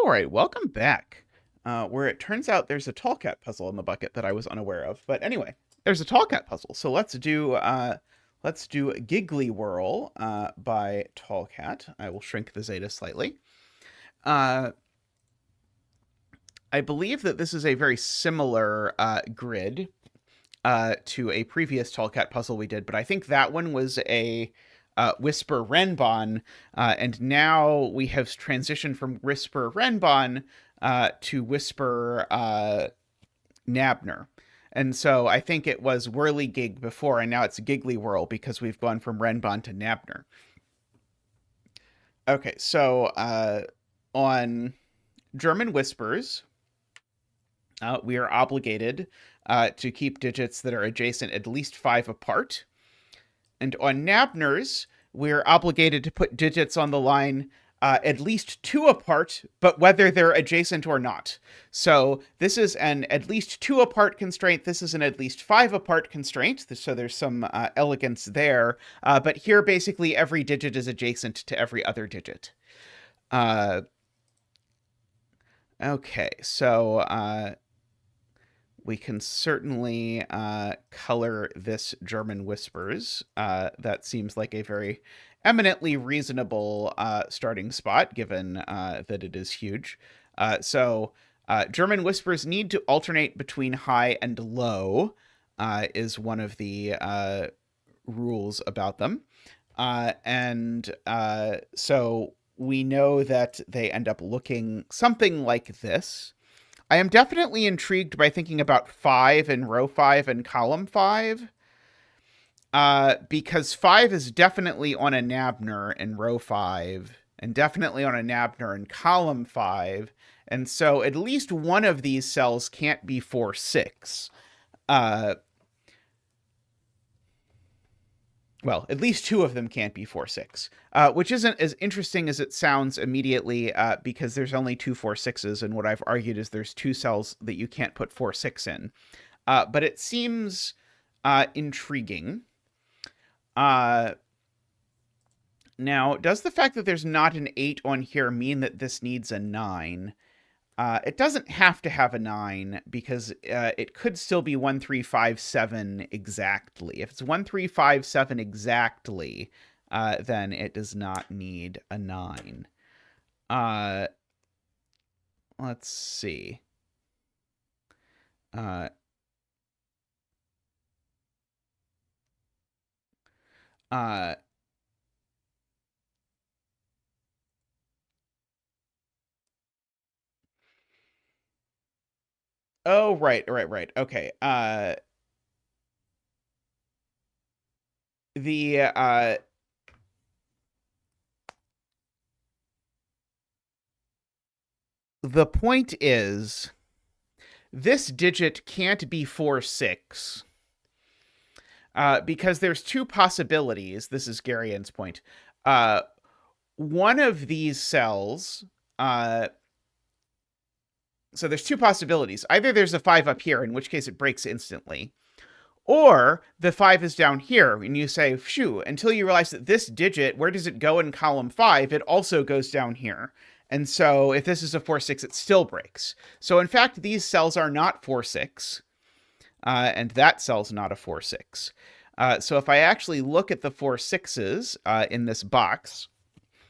All right, welcome back. Where it turns out there's a tall cat puzzle in the bucket that I was unaware of. But anyway, there's a tall cat puzzle. So let's do Giggly Whirl by Tall Cat. I will shrink the zeta slightly. I believe that this is a very similar grid to a previous Tall Cat puzzle we did, but I think that one was a Whisper Renbon, and now we have transitioned from Whisper Renbon to Whisper Nabner. And so I think it was Whirligig before, and now it's Giggly Whirl because we've gone from Renbon to Nabner. Okay, so on German Whispers, we are obligated to keep digits that are adjacent at least 5 apart. And on Nabners, we're obligated to put digits on the line at least 2 apart, but whether they're adjacent or not. So this is an at least 2 apart constraint. This is an at least 5 apart constraint. So there's some elegance there. But here, basically, every digit is adjacent to every other digit. Okay, so we can certainly color this German Whispers. That seems like a very eminently reasonable starting spot, given that it is huge. So German Whispers need to alternate between high and low, is one of the rules about them. And so we know that they end up looking something like this. I am definitely intrigued by thinking about 5 in row 5 and column 5, because 5 is definitely on a Nabner in row 5, and definitely on a Nabner in column 5, and so at least one of these cells can't be 4, 6. Well, at least 2 of them can't be 4, 6, which isn't as interesting as it sounds immediately, because there's only 2 4, 6s, and what I've argued is there's 2 cells that you can't put 4, 6 in. But it seems intriguing. Now, does the fact that there's not an 8 on here mean that this needs a 9? It doesn't have to have a 9, because it could still be 1, 3, 5, 7 exactly. If it's 1, 3, 5, 7 exactly, then it does not need a 9. Let's see. Oh, right. Okay. The point is, this digit can't be 4, 6. Because there's 2 possibilities. This is Garian's point. One of these cells, so there's 2 possibilities. Either there's a 5 up here, in which case it breaks instantly, or the 5 is down here, and you say, phew, until you realize that this digit, where does it go in column 5? It also goes down here. And so if this is a 4, 6, it still breaks. So in fact, these cells are not 4, 6. And that cell's not a 4, 6. So if I actually look at the 4, 6s in this box,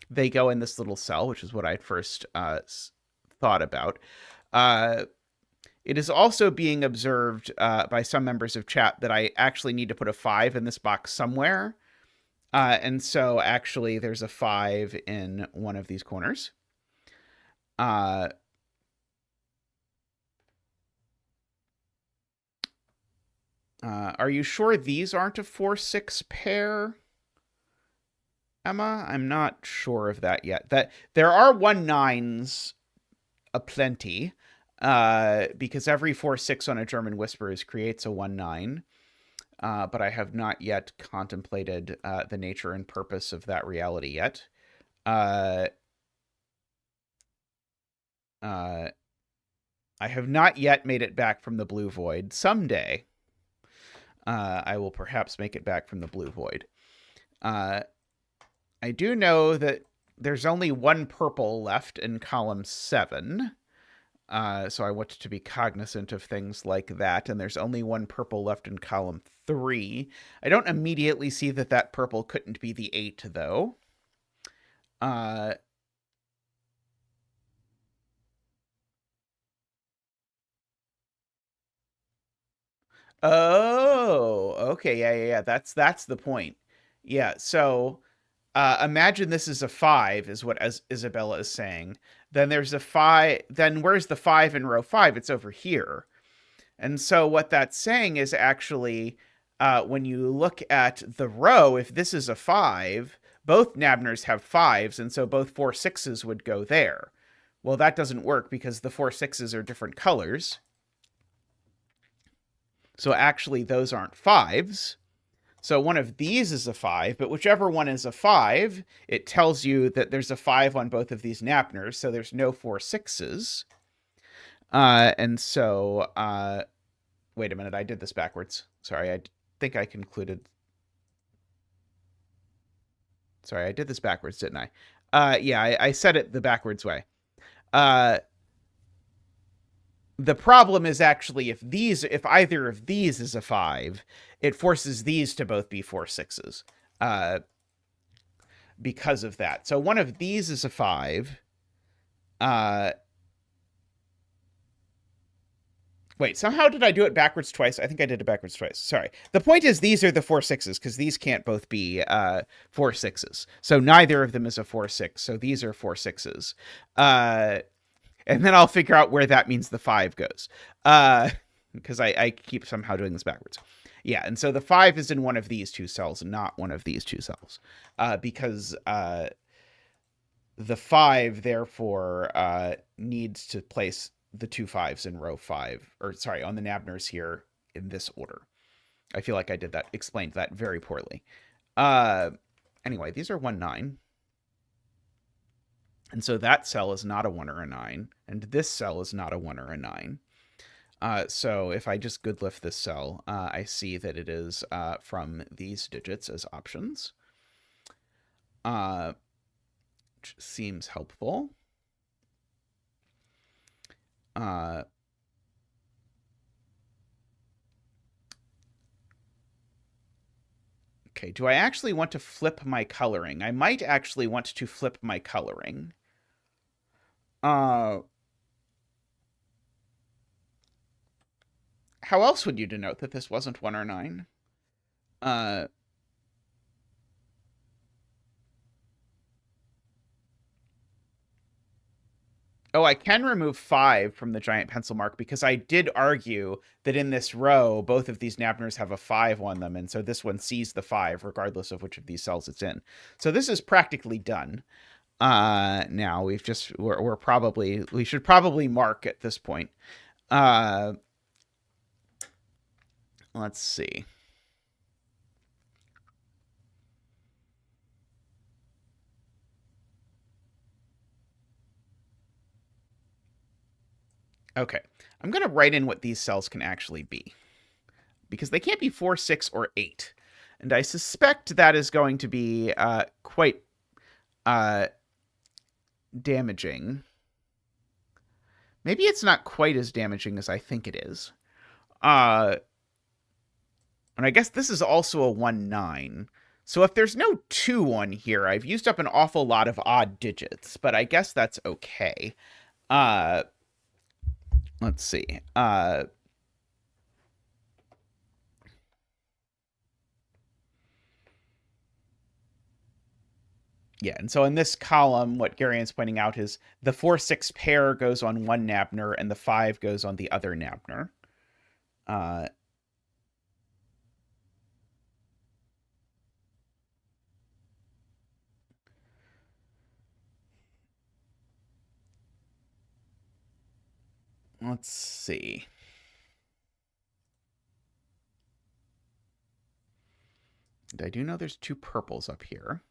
they go in this little cell, which is what I first thought about. It is also being observed by some members of chat that I actually need to put a 5 in this box somewhere. And so actually there's a 5 in one of these corners. Are you sure these aren't a 4, 6 pair, Emma? I'm not sure of that yet. That there are 1 9s aplenty, because every 4, 6 on a German Whispers creates a 1, 9. But I have not yet contemplated the nature and purpose of that reality yet. I have not yet made it back from the blue void. Someday, I will perhaps make it back from the blue void. I do know that there's only one purple left in column 7. So I want to be cognizant of things like that. And there's only one purple left in column 3. I don't immediately see that that purple couldn't be the 8, though. Oh, okay. Yeah. That's the point. Yeah. So imagine this is a 5, is what Isabella is saying. Then there's a 5. Then where's the 5 in row 5? It's over here. And so what that's saying is actually, when you look at the row, if this is a 5, both Nabners have 5s, and so both 4 6s would go there. Well, that doesn't work because the 4 6s are different colors. So actually, those aren't 5s. So one of these is a 5, but whichever one is a 5, it tells you that there's a 5 on both of these Nabners, so there's no 4 6s. And so, wait a minute, I did this backwards. Sorry, I think I concluded. Sorry, I did this backwards, didn't I? Yeah, I said it the backwards way. The problem is actually if either of these is a 5, it forces these to both be 4 6s. Because of that. So one of these is a 5. Wait, somehow did I do it backwards twice? I think I did it backwards twice. Sorry. The point is these are the 4 6s because these can't both be 4 6s. So neither of them is a 4 6. So these are 4 6s. And then I'll figure out where that means the 5 goes. Because I keep somehow doing this backwards. Yeah, and so the 5 is in one of these 2 cells, not one of these 2 cells. Because the 5, therefore, needs to place the 2 5s in row 5. Or, sorry, on the Nabners here in this order. I feel like I explained that very poorly. Anyway, these are 1 9. And so that cell is not a 1 or a 9. And this cell is not a 1 or a 9. So if I just good lift this cell, I see that it is from these digits as options. Which seems helpful. Okay, do I actually want to flip my coloring? I might actually want to flip my coloring. How else would you denote that this wasn't 1 or 9? Oh, I can remove 5 from the giant pencil mark because I did argue that in this row, both of these Nabners have a 5 on them, and so this one sees the 5 regardless of which of these cells it's in. So this is practically done. Now we should probably mark at this point. Let's see. Okay, I'm going to write in what these cells can actually be, because they can't be 4, 6, or 8. And I suspect that is going to be quite damaging. Maybe it's not quite as damaging as I think it is. And I guess this is also a 1, 9. So if there's no 2 on here, I've used up an awful lot of odd digits, but I guess that's okay. Let's see. Yeah, and so in this column, what Garian's pointing out is the 4, 6 pair goes on one Nabner, and the 5 goes on the other Nabner. Let's see. And I do know there's 2 purples up here.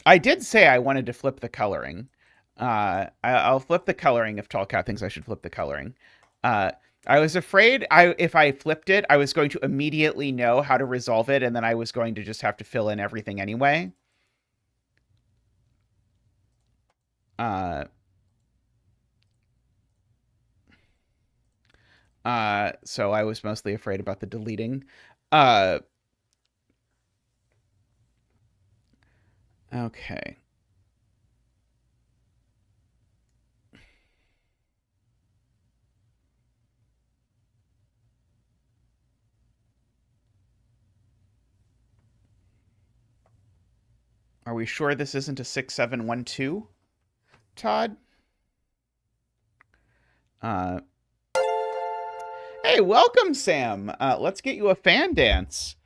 I did say I wanted to flip the coloring. I'll flip the coloring if Tallcat thinks I should flip the coloring. I was afraid if I flipped it, I was going to immediately know how to resolve it, and then I was going to just have to fill in everything anyway. So I was mostly afraid about the deleting. Okay. Are we sure this isn't a 6712, Todd? Hey, welcome, Sam. Let's get you a fan dance.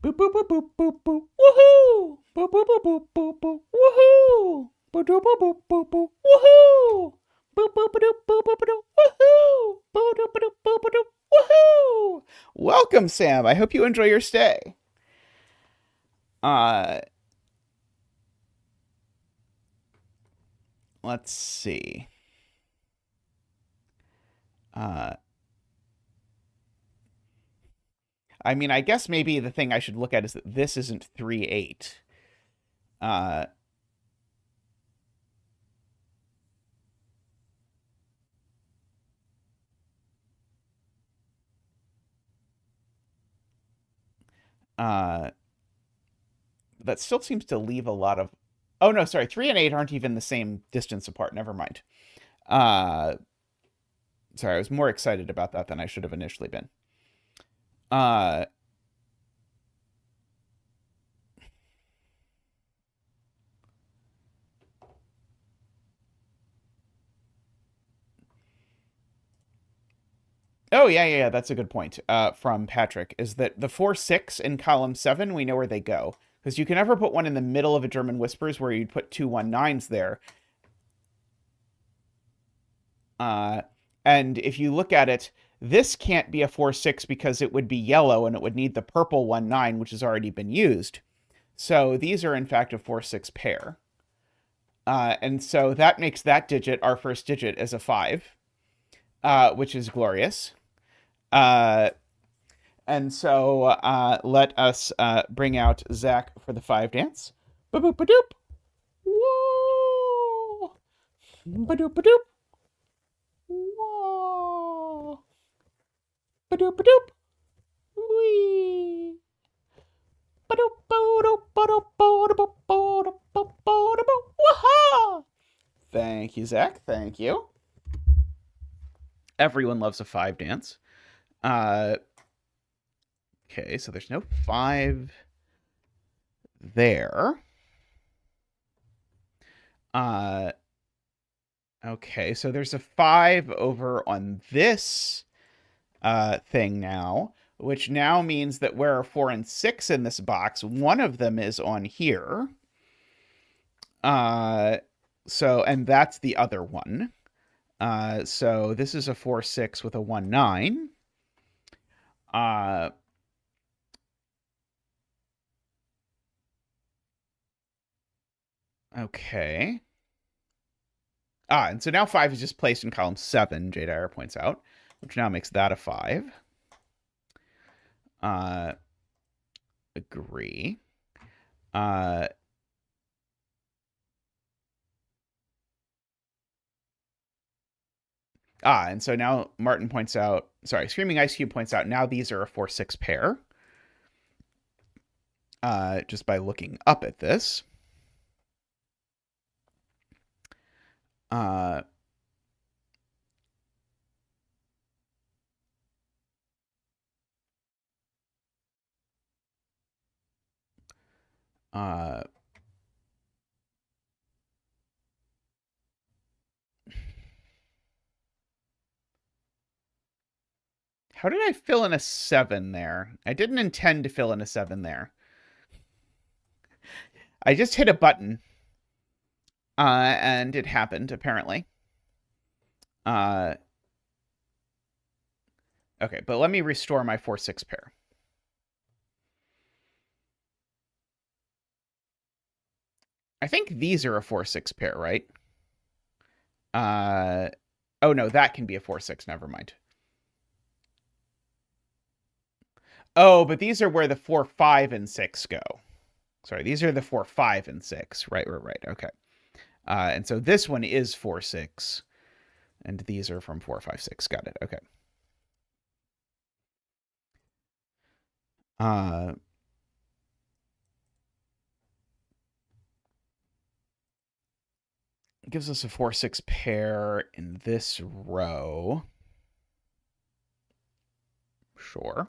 Boop boop boop boop boop boop. Woohoo! Boop boop boop boop boop boop. Woohoo! Boop boop boop boop boop boop. Woohoo! Boop boop boop boop boop boop. Woohoo! Boop boop boop boop boop. Woohoo! Welcome, Sam. I hope you enjoy your stay. Let's see. I mean, I guess maybe the thing I should look at is that this isn't 3/8. That still seems to leave a lot of... Oh, no, sorry. 3 and 8 aren't even the same distance apart. Never mind. Sorry, I was more excited about that than I should have initially been. Oh, yeah, that's a good point from Patrick, is that the 4-6 in column 7, we know where they go. Because you can never put one in the middle of a German Whispers where you'd put 2 1-9s there. And if you look at it, this can't be a 4-6 because it would be yellow and it would need the purple 1-9, which has already been used. So these are, in fact, a 4-6 pair. And so that makes that digit, our first digit, as a 5, which is glorious. And so let us bring out Zach for the 5 dance. Ba-boop-ba-doop. Whoa. Ba-doop-ba-doop. Whoa. Ba-doop-ba-doop. Wee. Thank you, Zach. Thank you. Everyone loves a 5 dance. Okay, so there's no 5 there. Okay, so there's a 5 over on this thing now, which now means that where are 4 and 6 in this box, one of them is on here. So, and that's the other one. So this is a 4-6 with a 1-9. Okay. And so now 5 is just placed in column 7, Jade Dyer points out, which now makes that a 5. Agree. And so now Martin points out, sorry, Screaming Ice Cube points out, now these are a 4-6 pair. Just by looking up at this. How did I fill in a 7 there? I didn't intend to fill in a 7 there. I just hit a button. And it happened, apparently. Okay, but let me restore my 4-6 pair. I think these are a 4-6 pair, right? Oh, no, that can be a 4-6. Never mind. Oh, but these are where the 4, 5, and 6 go. Sorry, these are the 4, 5, and 6. Right. Okay. And so this one is 4, 6. And these are from 4, 5, 6. Got it. Okay. It gives us a 4, 6 pair in this row. Sure.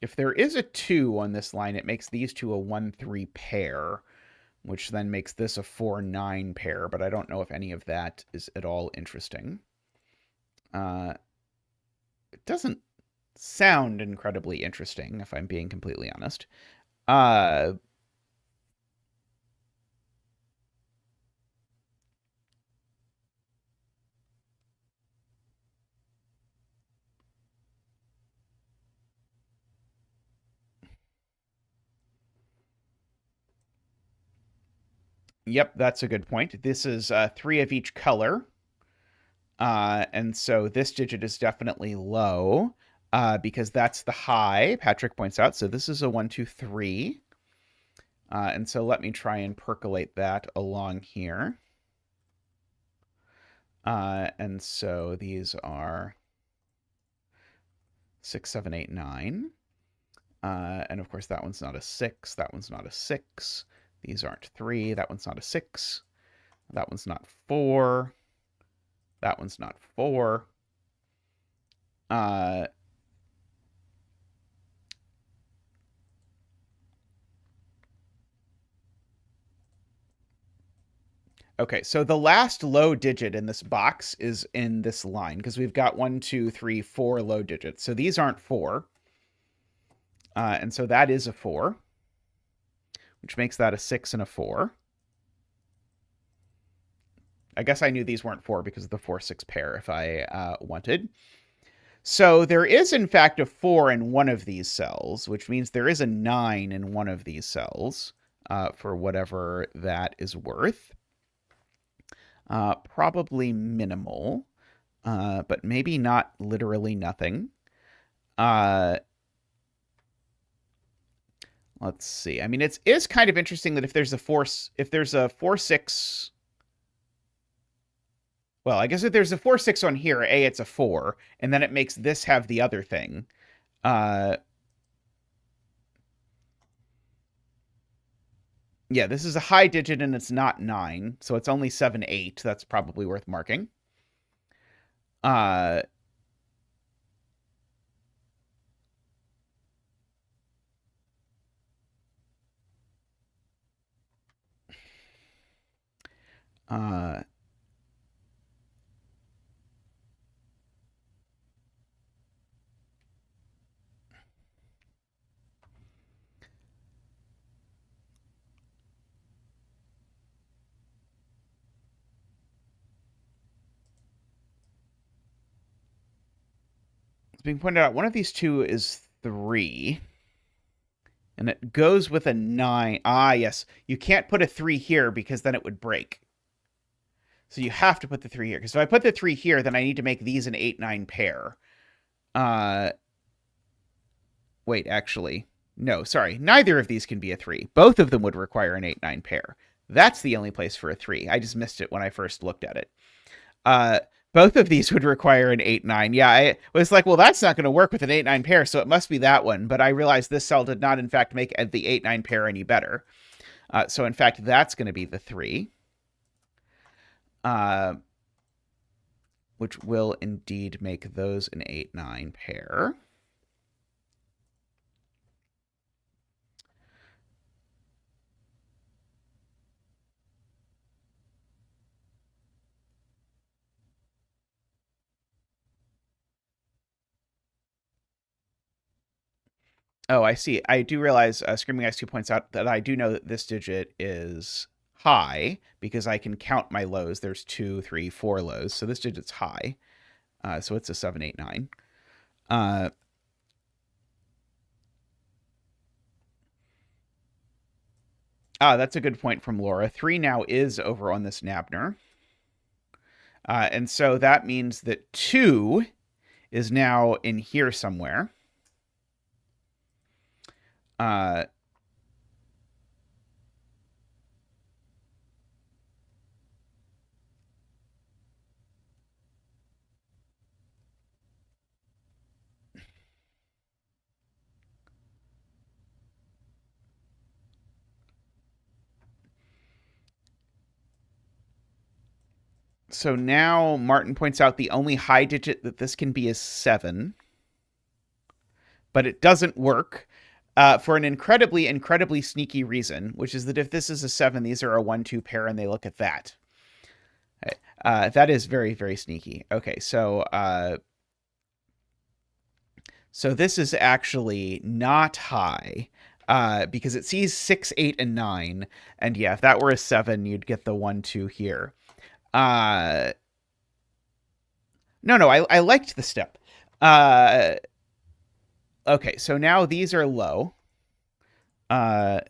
If there is a 2 on this line, it makes these two a 1, 3 pair, which then makes this a 4, 9 pair, but I don't know if any of that is at all interesting. It doesn't sound incredibly interesting, if I'm being completely honest. Yep, that's a good point. This is 3 of each color. And so this digit is definitely low because that's the high, Patrick points out. So this is a 1, 2, 3. And so let me try and percolate that along here. And so these are 6, 7, 8, 9. And of course, that one's not a 6. That one's not a 6. These aren't 3. That one's not a 6. That one's not 4. That one's not 4. Okay, so the last low digit in this box is in this line because we've got 1, 2, 3, 4 low digits. So these aren't 4. And so that is a 4, which makes that a 6 and a 4. I guess I knew these weren't 4 because of the 4, 6 pair if I wanted. So there is, in fact, a 4 in one of these cells, which means there is a 9 in one of these cells for whatever that is worth. Probably minimal, but maybe not literally nothing. Let's see. I mean, it is kind of interesting that if there's a 4, 6. Well, I guess if there's a 4, 6 on here, it's a 4, and then it makes this have the other thing. Yeah, this is a high digit and it's not 9, so it's only 7, 8. That's probably worth marking. It's being pointed out, one of these two is 3. And it goes with a 9. Ah, yes. You can't put a 3 here because then it would break. So you have to put the 3 here. Because if I put the 3 here, then I need to make these an 8, 9 pair. Wait, actually. No, sorry. Neither of these can be a 3. Both of them would require an 8, 9 pair. That's the only place for a 3. I just missed it when I first looked at it. Both of these would require an 8, 9. Yeah, I was like, well, that's not going to work with an 8, 9 pair, so it must be that one. But I realized this cell did not, in fact, make the 8, 9 pair any better. So, in fact, that's going to be the 3. Which will indeed make those an 8, 9 pair. Oh, I see. I do realize Screaming Ice 2 points out that I do know that this digit is high because I can count my lows. There's 2, 3, 4 lows. So this digit's high. So it's a 7, 8, 9. That's a good point from Laura. 3 now is over on this Nabner. And so that means that 2 is now in here somewhere. So now Martin points out the only high digit that this can be is 7, but it doesn't work for an incredibly, incredibly sneaky reason, which is that if this is a 7, these are a 1-2 pair, and they look at that. That is very, very sneaky. Okay, so this is actually not high because it sees 6, 8, and 9, and yeah, if that were a 7, you'd get the 1-2 here. No, I liked the step. Okay, so now these are low. And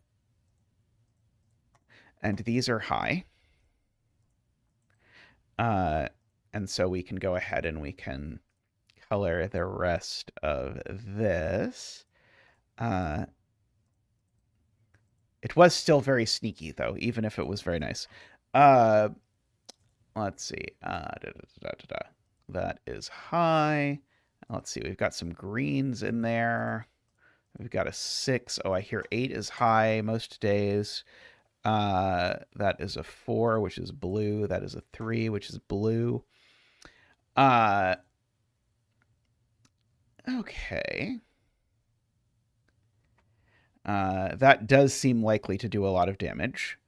these are high. And so we can go ahead and we can color the rest of this. It was still very sneaky, though, even if it was very nice. Let's see. That is high. Let's see. We've got some greens in there. We've got a 6. Oh, I hear 8 is high most days. That is a 4, which is blue. That is a 3, which is blue. Okay. That does seem likely to do a lot of damage.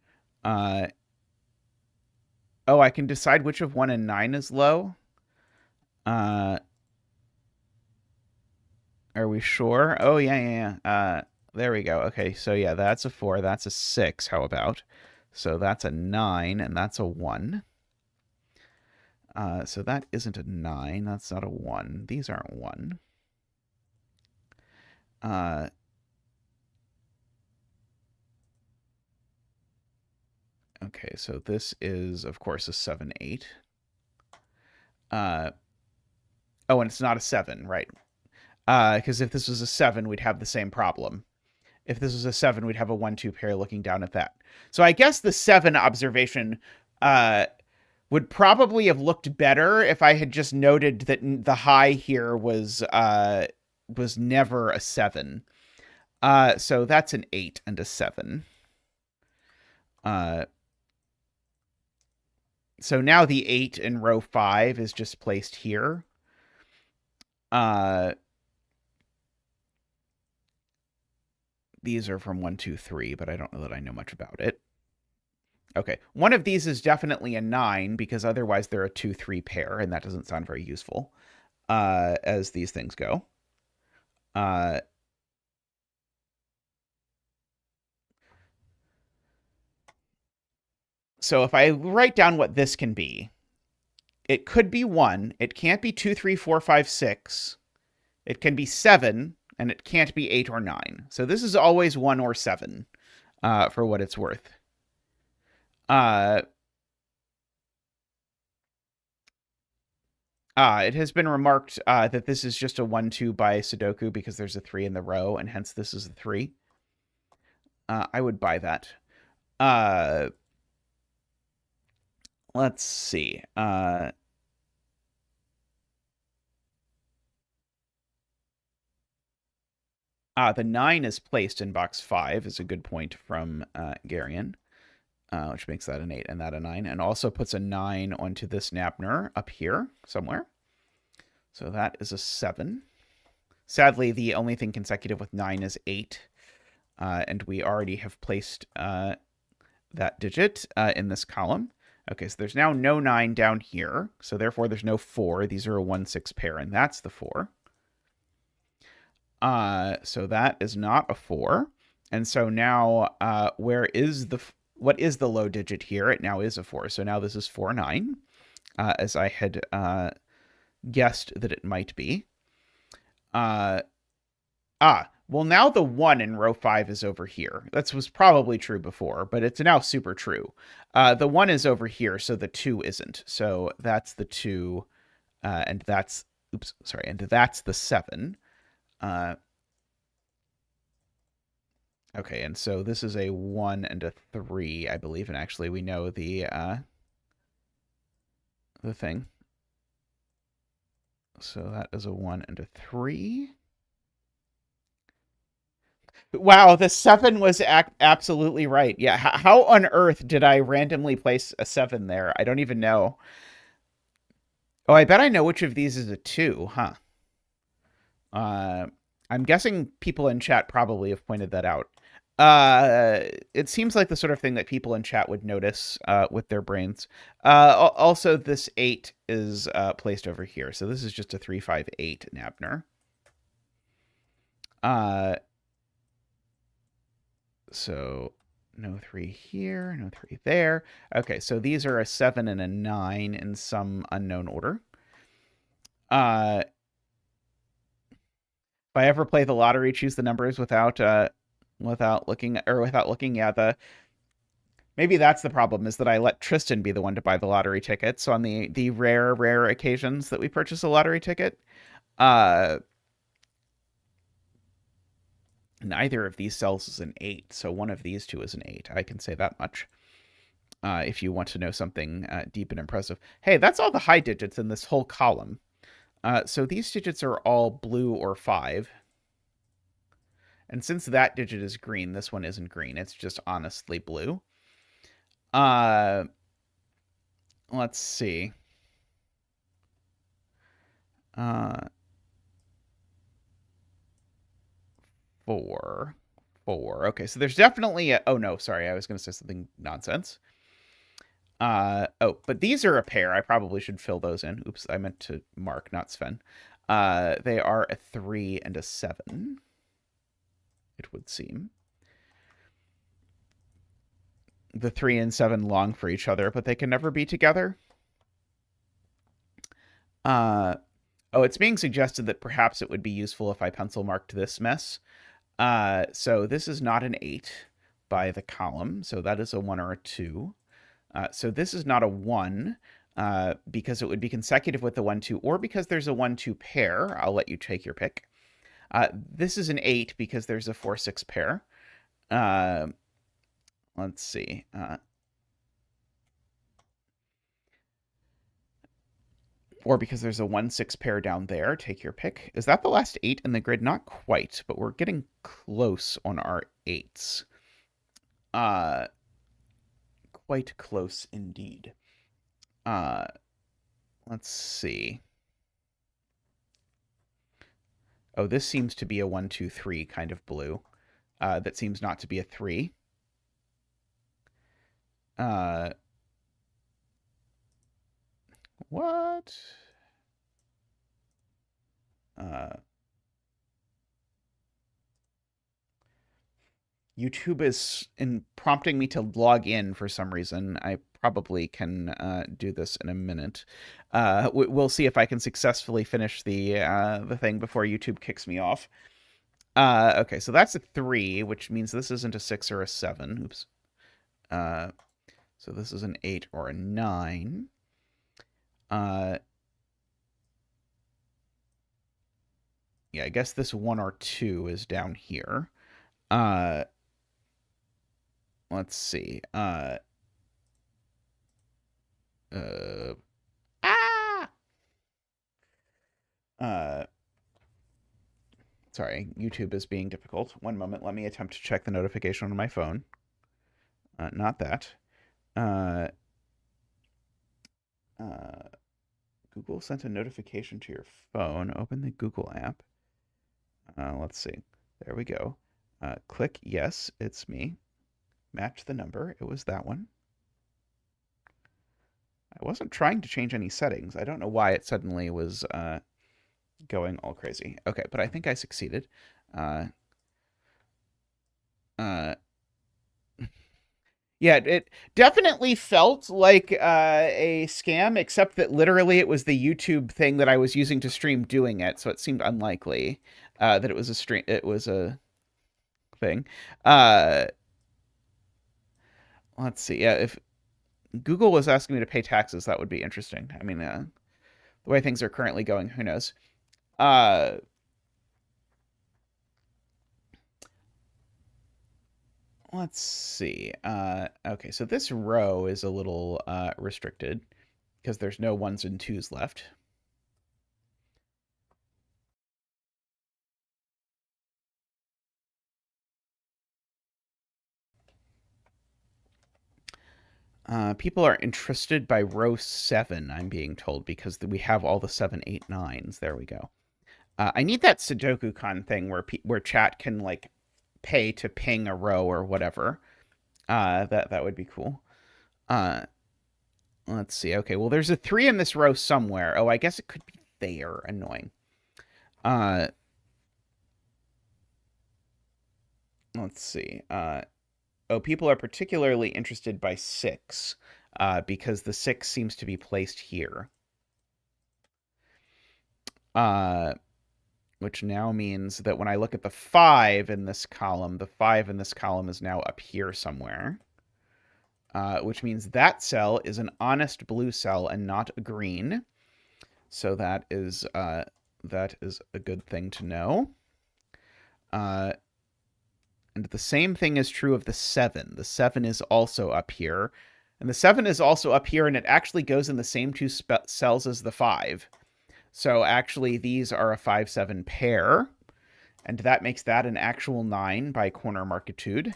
Oh, I can decide which of 1 and 9 is low. Are we sure? Oh, yeah. There we go. Okay, so yeah, that's a 4. That's a 6. How about? So that's a 9, and that's a 1. So that isn't a 9. That's not a 1. These aren't 1. Okay, so this is, of course, a 7, 8. Oh, and it's not a 7, right? Because if this was a 7, we'd have the same problem. If this was a 7, we'd have a 1-2 pair looking down at that. So I guess the 7 observation would probably have looked better if I had just noted that the high here was never a 7. So that's an 8 and a 7. So now the 8 in row 5 is just placed here. These are from 1, 2, 3, but I don't know that I know much about it. Okay, one of these is definitely a 9 because otherwise they're a 2, 3 pair, and that doesn't sound very useful as these things go. So if I write down what this can be, it could be 1. It can't be 2, 3, 4, 5, 6. It can be 7, and it can't be 8 or 9. So this is always 1 or 7 for what it's worth. It has been remarked that this is just a 1-2 by sudoku because there's a 3 in the row, and hence this is a 3. I would buy that. Let's see. The 9 is placed in box 5 is a good point from Garion, which makes that an 8 and that a 9, and also puts a 9 onto this Napner up here somewhere. So that is a 7. Sadly, the only thing consecutive with 9 is 8, and we already have placed that digit in this column. Okay, so there's now no 9 down here, so therefore there's no 4. These are a 1, 6 pair, and that's the 4. So that is not a 4. And so now what is the low digit here? It now is a 4. So now this is 4, 9, as I had guessed that it might be. Well, now the 1 in row 5 is over here. That was probably true before, but it's now super true. The 1 is over here, so the 2 isn't. So that's the 2, and that's, oops, sorry, and that's the 7. Okay, and so this is a 1 and a 3, I believe, and actually we know the thing. So that is a 1 and a 3. Wow, the 7 was absolutely right. Yeah, how on earth did I randomly place a 7 there? I don't even know. Oh, I bet I know which of these is a 2, huh? I'm guessing people in chat probably have pointed that out. It seems like the sort of thing that people in chat would notice with their brains. Also, this 8 is placed over here. So this is just a 3, 5, 8 in Abner. So no 3 here, no 3 there. Okay, so these are a 7 and a 9 in some unknown order. If I ever play the lottery, choose the numbers without looking. Yeah, maybe that's the problem, is that I let Tristan be the one to buy the lottery ticket. So on the rare occasions that we purchase a lottery ticket, neither of these cells is an 8, so one of these two is an 8. I can say that much. If you want to know something deep and impressive. Hey, that's all the high digits in this whole column. So these digits are all blue or 5. And since that digit is green, this one isn't green. It's just honestly blue. Let's see. 4. Okay, so there's definitely a... Oh, no, sorry. I was going to say something nonsense. Oh, but these are a pair. I probably should fill those in. Oops, I meant to mark, not Sven. They are a 3 and a 7, it would seem. The 3 and 7 long for each other, but they can never be together. Oh, it's being suggested that perhaps it would be useful if I pencil marked this mess. So this is not an 8 by the column, so that is a 1 or a 2. So this is not a 1 because it would be consecutive with the 1, 2, or because there's a 1, 2 pair. I'll let you take your pick. This is an 8 because there's a 4, 6 pair. Let's see. Or because there's a 1, 6 pair down there. Take your pick. Is that the last 8 in the grid? Not quite, but we're getting close on our 8s. Quite close indeed. Let's see. Oh, this seems to be a 1, 2, 3 kind of blue. That seems not to be a 3. What? YouTube is prompting me to log in for some reason. I probably can do this in a minute. We'll see if I can successfully finish the thing before YouTube kicks me off. Okay, so that's a 3, which means this isn't a 6 or a 7. Oops. So this is an 8 or a 9. Yeah, I guess this 1 or 2 is down here. Let's see. Sorry, YouTube is being difficult. One moment, let me attempt to check the notification on my phone. Not that. Google sent a notification to your phone. Open the Google app. Let's see. There we go. Click yes, it's me. Match the number. It was that one. I wasn't trying to change any settings. I don't know why it suddenly was going all crazy. Okay, but I think I succeeded. Yeah, it definitely felt like a scam, except that literally it was the YouTube thing that I was using to stream doing it, so it seemed unlikely that it was a stream. It was a thing. Uh, let's see. Yeah, if Google was asking me to pay taxes, that would be interesting. I mean, the way things are currently going, who knows? Uh, let's see. Okay, so this row is a little restricted because there's no ones and twos left. People are interested by row 7, I'm being told, because we have all the 7, 8, 9s. There we go. I need that Sudoku Con thing where chat can like pay to ping a row or whatever. That would be cool. Uh, let's see. Okay, well, there's a 3 in this row somewhere. Oh, I guess it could be there. Annoying. Uh, let's see. Oh, people are particularly interested by 6 because the 6 seems to be placed here. Which now means that when I look at the 5 in this column, the 5 in this column is now up here somewhere. Which means that cell is an honest blue cell and not a green. So that is a good thing to know. And the same thing is true of the 7. The 7 is also up here. And the 7 is also up here, and it actually goes in the same 2 cells as the 5. So actually, these are a 5-7 pair. And that makes that an actual 9 by corner markitude.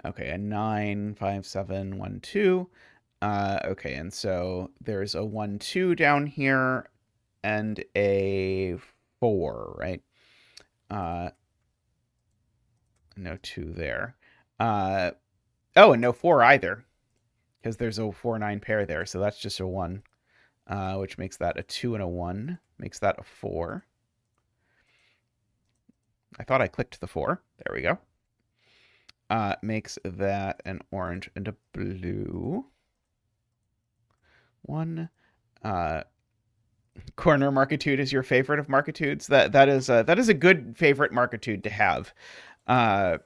Okay, a 9, 5, 7, 1, 2. Okay, and so there's a 1, 2 down here and a 4, right? No 2 there. Oh, and no 4 either, because there's a 4-9 pair there, so that's just a 1, which makes that a 2 and a 1, makes that a 4. I thought I clicked the 4. There we go. Makes that an orange and a blue. 1. Corner markitude is your favorite of markitudes. That is a good favorite markitude to have. I'm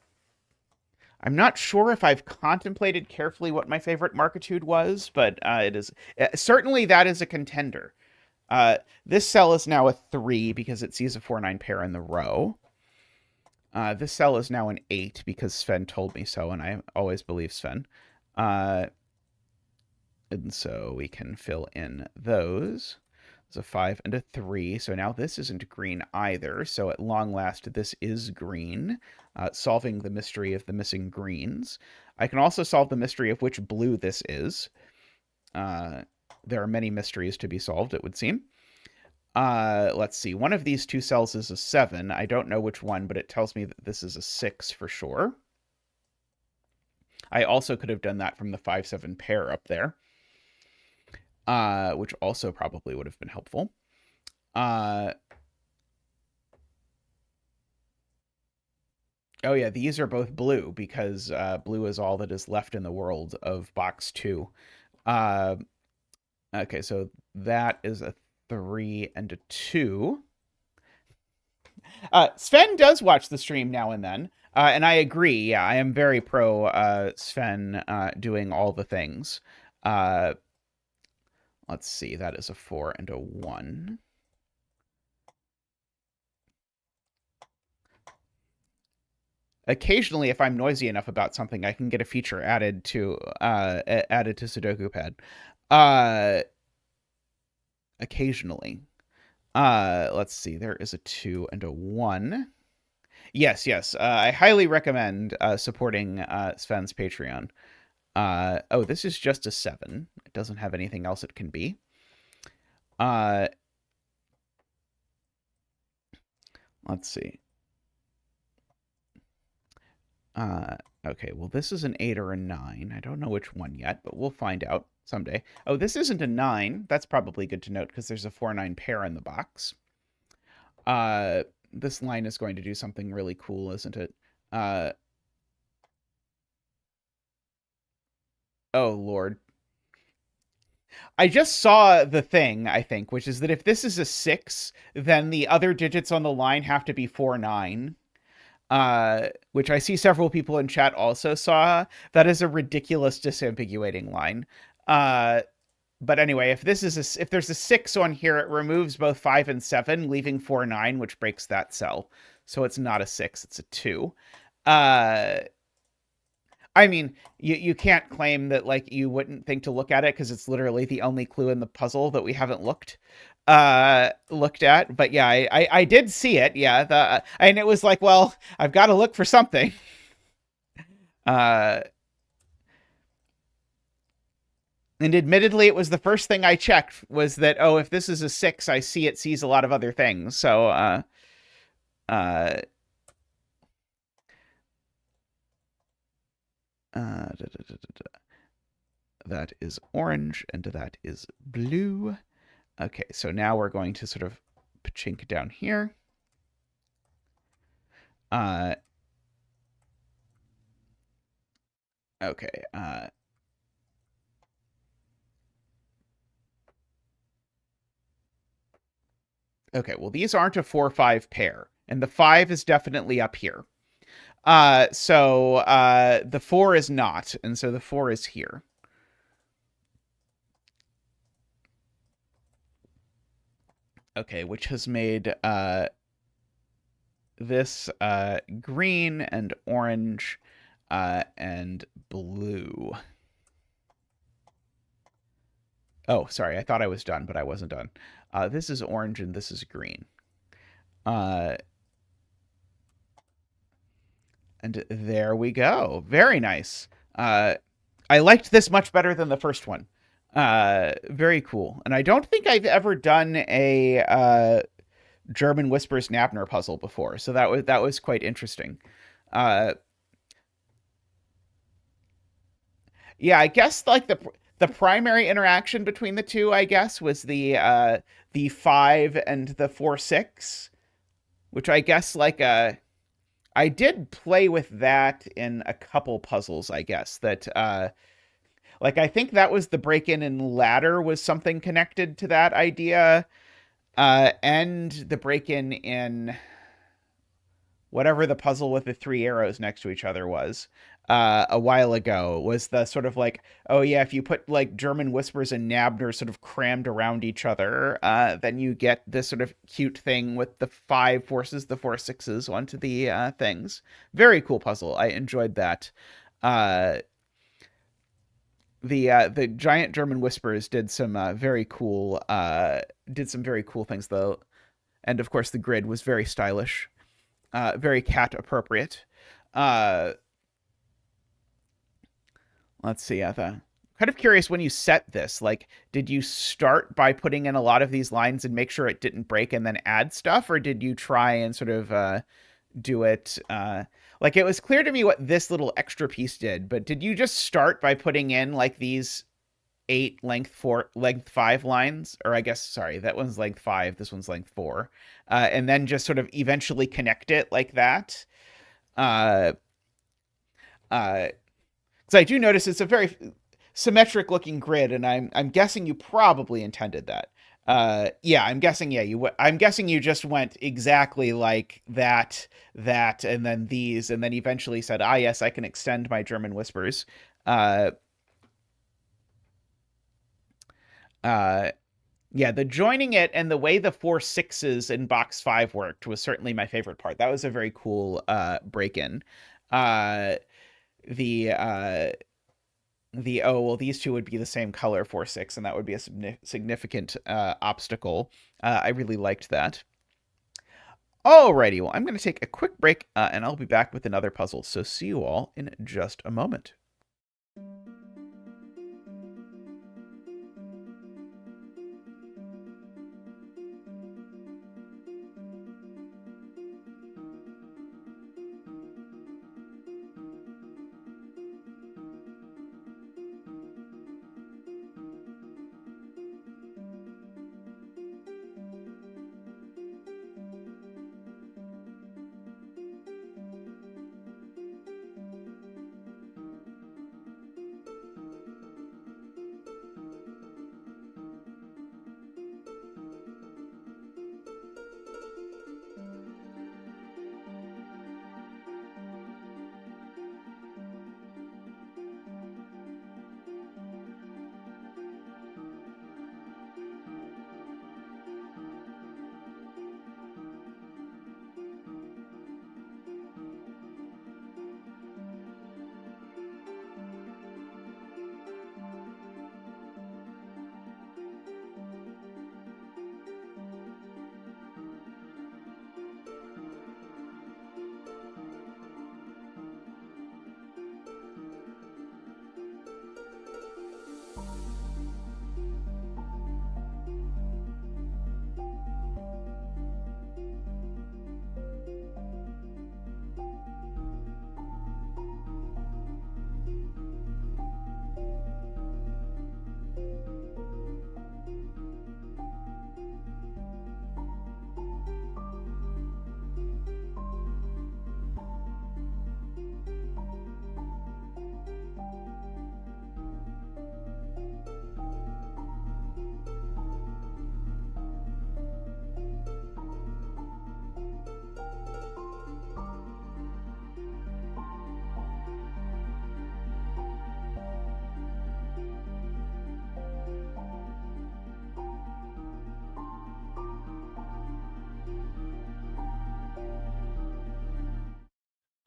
not sure if I've contemplated carefully what my favorite markitude was, but it is certainly that is a contender. This cell is now a 3 because it sees a 4-9 pair in the row. This cell is now an 8 because Sven told me so, and I always believe Sven. And so we can fill in those. There's a 5 and a 3, so now this isn't green either. So at long last, this is green, solving the mystery of the missing greens. I can also solve the mystery of which blue this is. There are many mysteries to be solved, it would seem. Let's see. One of these 2 cells is a 7. I don't know which one, but it tells me that this is a 6 for sure. I also could have done that from the 5-7 pair up there. Which also probably would have been helpful. Oh yeah, these are both blue because blue is all that is left in the world of box 2. Okay, so that is a 3 and a 2. Sven does watch the stream now and then, and I agree. Yeah, I am very pro Sven doing all the things. Let's see, that is a 4 and a 1. Occasionally, if I'm noisy enough about something, I can get a feature added to Sudoku Pad. Occasionally. Let's see, there is a 2 and a 1. Yes. I highly recommend supporting Sven's Patreon. Oh, this is just a 7. It doesn't have anything else it can be. Let's see. Okay, well, this is an 8 or a 9. I don't know which one yet, but we'll find out someday. Oh, this isn't a 9. That's probably good to note because there's a 4-9 pair in the box. This line is going to do something really cool, isn't it? Oh, Lord. I just saw the thing, I think, which is that if this is a 6, then the other digits on the line have to be 4, 9. Which I see several people in chat also saw. That is a ridiculous disambiguating line. But anyway, if there's a 6 on here, it removes both 5 and 7, leaving 4, 9, which breaks that cell. So it's not a 6, it's a 2. I mean, you can't claim that like you wouldn't think to look at it because it's literally the only clue in the puzzle that we haven't looked at. But yeah, I did see it. Yeah, and it was like, well, I've got to look for something. And admittedly, it was the first thing I checked was that, oh, if this is a 6, I see it sees a lot of other things. So that is orange and that is blue. Okay, so now we're going to sort of pachink down here. Okay. Okay, well, these aren't a 4-5 pair, and the 5 is definitely up here. So the 4 is not, and so the 4 is here. Okay, which has made this green and orange and blue. Oh, sorry, I thought I was done, but I wasn't done. This is orange and this is green. And there we go. Very nice. I liked this much better than the first one. Very cool. And I don't think I've ever done a German Whispers Nabner puzzle before, so that was quite interesting. Yeah, I guess like the primary interaction between the two, I guess, was the 5 and the 4, 6, which I guess like I did play with that in a couple puzzles, I guess, that like I think that was the break-in and ladder was something connected to that idea. And the break-in in whatever the puzzle with the 3 arrows next to each other was a while ago was the sort of like, oh yeah, if you put like German Whispers and Nabner sort of crammed around each other, then you get this sort of cute thing with the 5 forces the 4 6s onto the things. Very cool puzzle. I enjoyed that. The giant German Whispers did some very cool things though, and of course the grid was very stylish, very cat appropriate. Let's see. Kind of curious when you set this. Like, did you start by putting in a lot of these lines and make sure it didn't break and then add stuff, or did you try and sort of do it? Like, it was clear to me what this little extra piece did, but did you just start by putting in like these 8 length 5 lines, or I guess sorry, that one's length 5, this one's length 4, and then just sort of eventually connect it like that? Because I do notice it's a very symmetric looking grid, and I'm guessing you probably intended that. Yeah, I'm guessing. Yeah, I'm guessing you just went exactly like that, and then these, and then eventually said, "Ah, yes, I can extend my German Whispers." Yeah, the joining it and the way the 4 6s in box 5 worked was certainly my favorite part. That was a very cool break-in. Oh well, these two would be the same color 4 6, and that would be a significant obstacle. I really liked that. Alrighty, well, I'm going to take a quick break, and I'll be back with another puzzle. So see you all in just a moment.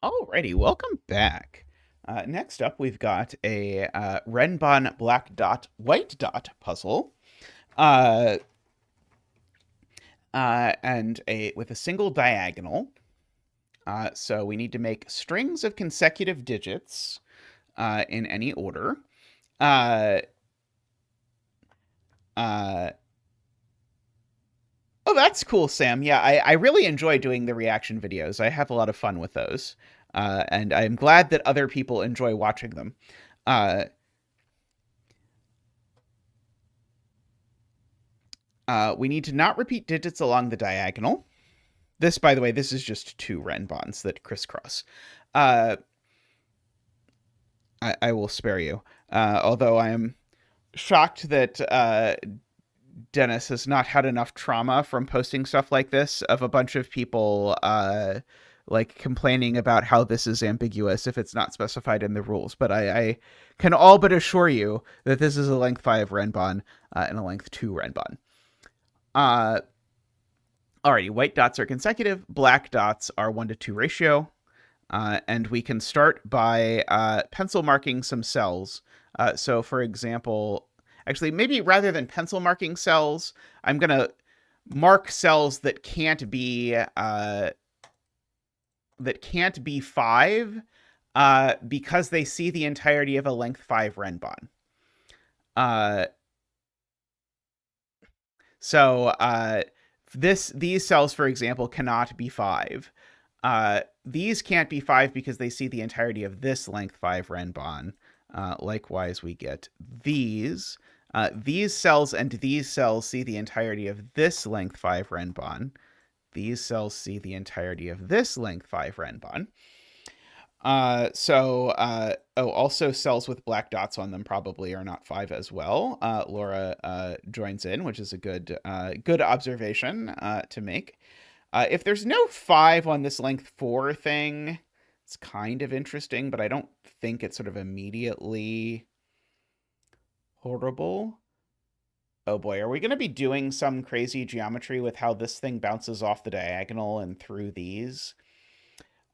Alrighty, welcome back. Next up, we've got a Renbon black dot, white dot puzzle, uh, and with a single diagonal. So we need to make strings of consecutive digits in any order. Uh, uh, oh, that's cool, Sam. Yeah, I really enjoy doing the reaction videos. I have a lot of fun with those. And I'm glad that other people enjoy watching them. Uh, we need to not repeat digits along the diagonal. This, by the way, this is just two Renbons that crisscross. Uh, I will spare you. Although I am shocked that Dennis has not had enough trauma from posting stuff like this of a bunch of people like complaining about how this is ambiguous if it's not specified in the rules. But I can all but assure you that this is a length 5 Renbon and a length 2 Renbon. Alrighty, white dots are consecutive, black dots are 1-to-2 ratio, and we can start by pencil marking some cells. So, for example, actually, maybe rather than pencil marking cells, I'm going to mark cells that can't be 5 because they see the entirety of a length 5 Renbon. So these cells, for example, cannot be 5. These can't be 5 because they see the entirety of this length 5 Renbon. Likewise, we get these. These cells and these cells see the entirety of this length 5 Renbon. These cells see the entirety of this length 5 Renbon. Also cells with black dots on them probably are not 5 as well. Laura joins in, which is a good observation to make. If there's no 5 on this length 4 thing, it's kind of interesting, but I don't think it's sort of immediately horrible. Oh boy, are we going to be doing some crazy geometry with how this thing bounces off the diagonal and through these?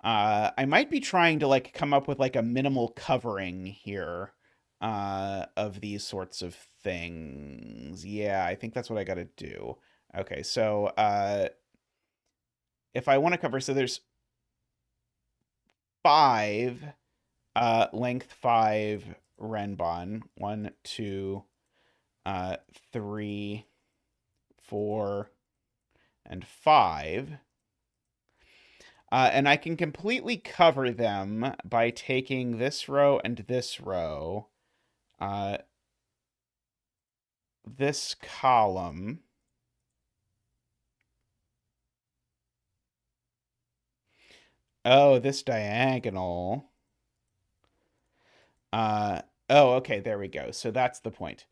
I might be trying to like come up with like a minimal covering here of these sorts of things. Yeah, I think that's what I got to do. Okay, so if I want to cover, so there's 5 length 5 Renbon. 1, 2, 3, 4, and 5. And I can completely cover them by taking this row and this row, this column, this diagonal. Okay, there we go. So that's the point.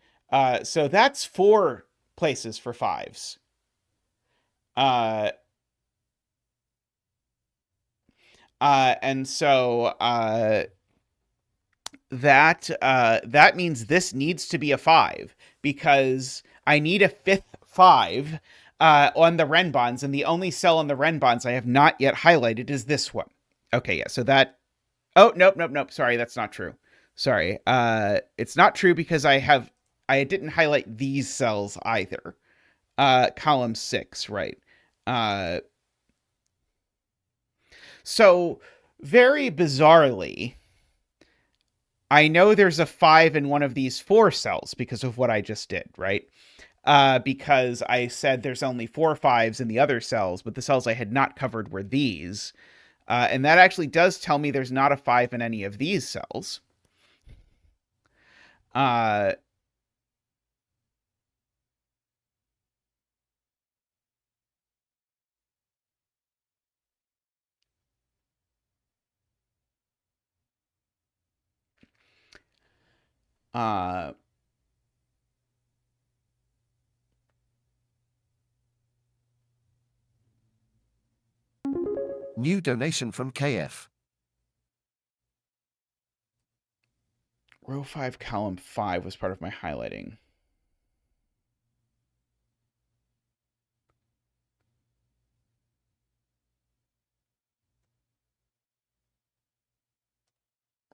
So that's 4 places for 5s. And so that means this needs to be a 5 because I need a 5th 5 on the Renbons, and the only cell on the Renbons I have not yet highlighted is this one. Okay, yeah, so that... Oh, nope. Sorry, that's not true. Sorry. It's not true because I didn't highlight these cells either. Column 6, right. So, very bizarrely, I know there's a 5 in one of these 4 cells because of what I just did, right? Because I said there's only 4 5s in the other cells, but the cells I had not covered were these. And that actually does tell me there's not a 5 in any of these cells. Uh, New donation from KF. Row 5, column 5 was part of my highlighting.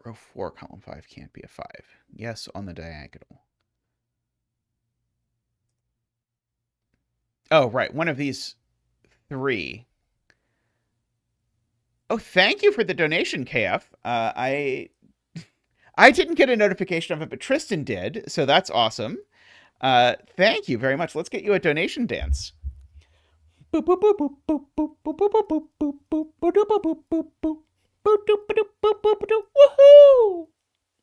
Row 4, column 5 can't be a 5. Yes, on the diagonal. Oh, right. One of these 3. Oh, thank you for the donation, KF. I didn't get a notification of it, but Tristan did, so that's awesome. Thank you very much. Let's get you a donation dance. Boop boop boop boop boop boop boop boop boop boop boop boop boop boop boop boop. Boop doop doop boop boop boop. Woohoo!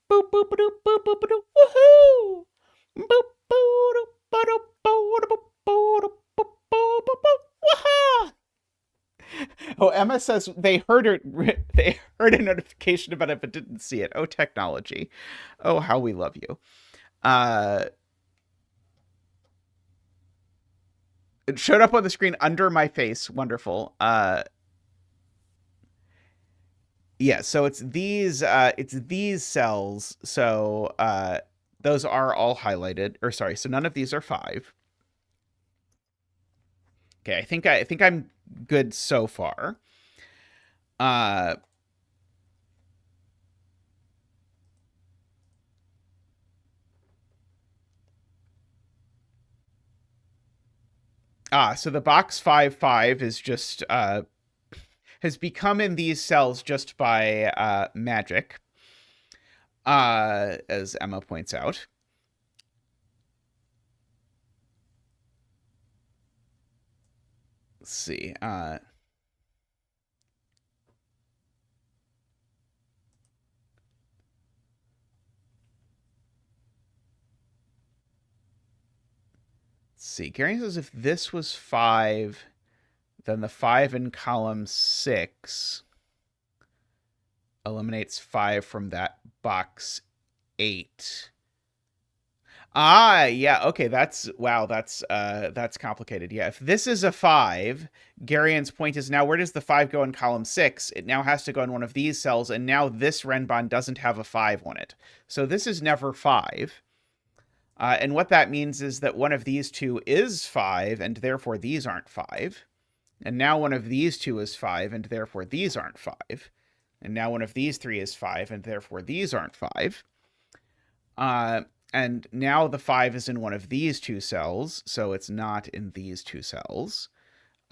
Boop boop boop boop boop boop. Woohoo! Boop boop boop boop boop boop boop boop. Woohoo! Oh, Emma says they heard a notification about it but didn't see it. Oh, technology. Oh, how we love you. It showed up on the screen under my face. Wonderful. Yeah, so it's these cells. So those are all highlighted. Or sorry, so none of these are 5. Okay, I think I'm good so far. So the box 5 is just has become in these cells just by magic, as Emma points out. Let's see. See, Gary says if this was 5, then the 5 in column 6 eliminates 5 from that box 8. Yeah, okay, that's complicated. Yeah, if this is a 5, Garian's point is now where does the 5 go in column 6? It now has to go in one of these cells, and now this Renbon doesn't have a 5 on it. So this is never 5. And what that means is that one of these 2 is 5, and therefore these aren't 5. And now one of these 2 is 5, and therefore these aren't 5. And now one of these 3 is 5, and therefore these aren't 5. And now the 5 is in one of these 2 cells, so it's not in these 2 cells.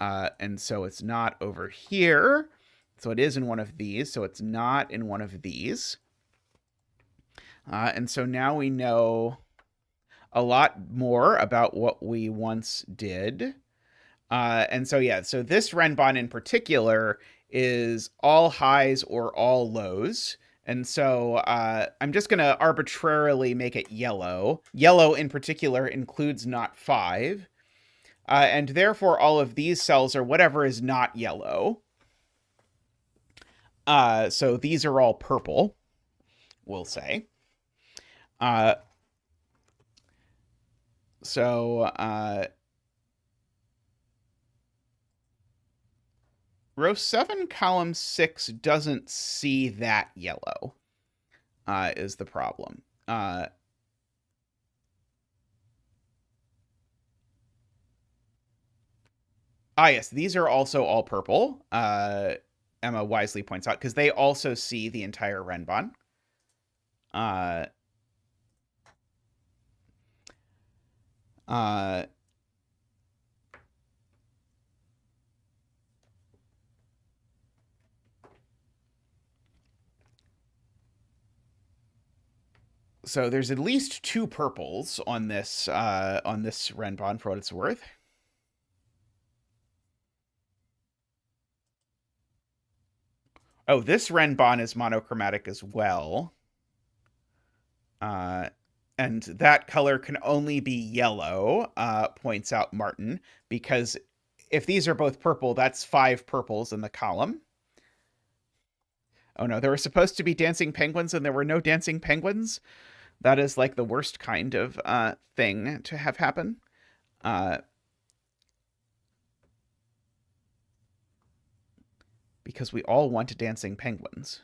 And so it's not over here. So it is in one of these, so it's not in one of these. And so now we know a lot more about what we once did. And so, yeah, so this Renbon in particular is all highs or all lows. And so I'm just going to arbitrarily make it yellow. Yellow in particular includes not 5. And therefore, all of these cells are whatever is not yellow. So these are all purple, we'll say. Row 7, column 6 doesn't see that yellow, is the problem. Yes, these are also all purple, Emma wisely points out, because they also see the entire Renbon. So there's at least 2 purples on this Renbon for what it's worth. Oh, this Renbon is monochromatic as well. And that color can only be yellow, points out Martin, because if these are both purple, that's 5 purples in the column. Oh no, there were supposed to be dancing penguins and there were no dancing penguins. That is like the worst kind of thing to have happen. Because we all want dancing penguins.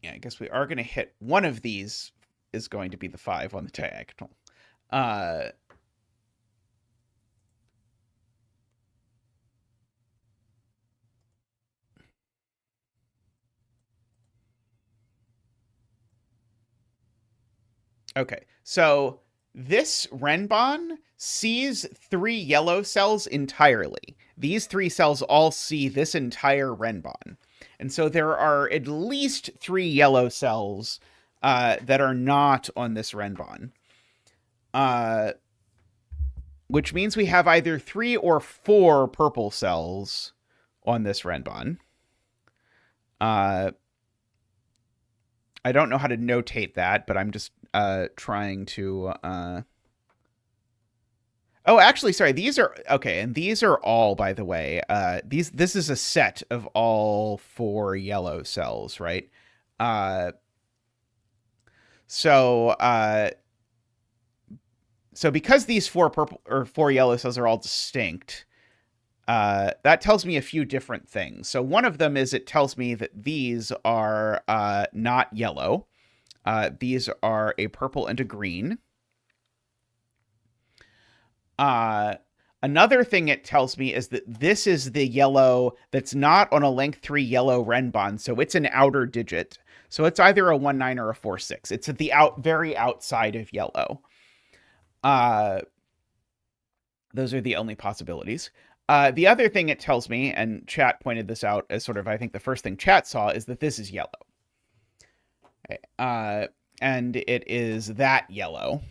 Yeah, I guess we are going to hit one of these is going to be the 5 on the diagonal. Okay, so this Renbon sees 3 yellow cells entirely. These 3 cells all see this entire Renbon. And so there are at least 3 yellow cells that are not on this Renbon. Which means we have either 3 or 4 purple cells on this Renbon. I don't know how to notate that, but I'm just trying to... Oh, actually, sorry. These are... Okay, and these are all, by the way. This is a set of all 4 yellow cells, right? So because these 4 purple or 4 yellow cells are all distinct, that tells me a few different things. So one of them is it tells me that these are not yellow. These are a purple and a green. Another thing it tells me is that this is the yellow that's not on a length 3 yellow Renbon, so it's an outer digit. So it's either a 1-9 or a 4-6. It's at the very outside of yellow. Those are the only possibilities. The other thing it tells me, and chat pointed this out as sort of, I think, the first thing chat saw, is that this is yellow. Okay. And it is that yellow.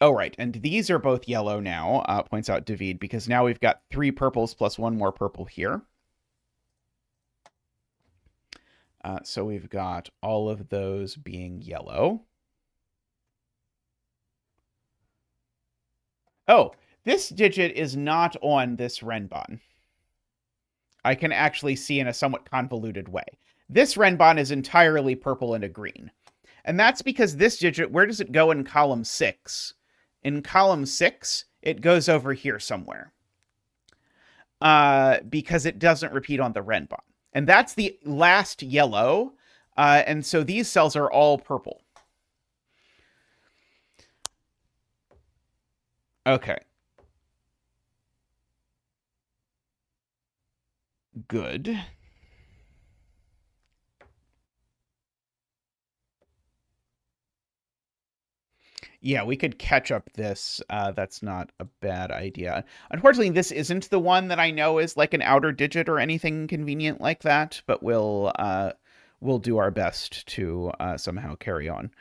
Oh, right. And these are both yellow now, points out David, because now we've got 3 purples plus 1 more purple here. So we've got all of those being yellow. Oh, this digit is not on this Renbon. I can actually see in a somewhat convoluted way. This Renbon is entirely purple and a green. And that's because this digit, where does it go in column 6? In column 6, it goes over here somewhere. Because it doesn't repeat on the Renbon. And that's the last yellow. And so these cells are all purple. Okay. Good. Yeah, we could catch up this. That's not a bad idea. Unfortunately, this isn't the one that I know is like an outer digit or anything convenient like that, but we'll do our best to somehow carry on.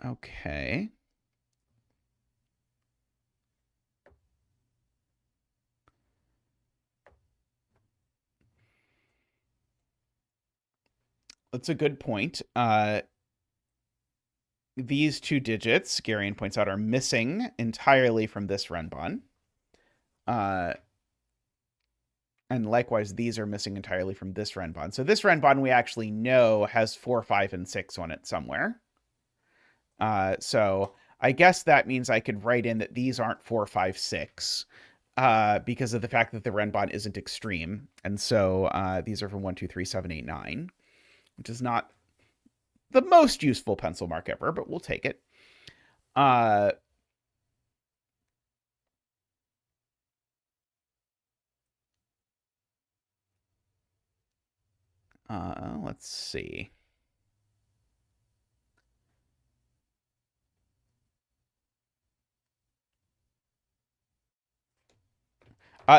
Okay. That's a good point. These 2 digits, Garion points out, are missing entirely from this Renbon. And likewise, these are missing entirely from this Renbon. So this Renbon we actually know has 4, 5, and 6 on it somewhere. So I guess that means I could write in that these aren't 4, 5, 6 because of the fact that the Renbon isn't extreme. And so these are from 1, 2, 3, 7, 8, 9, which is not the most useful pencil mark ever, but we'll take it. Let's see.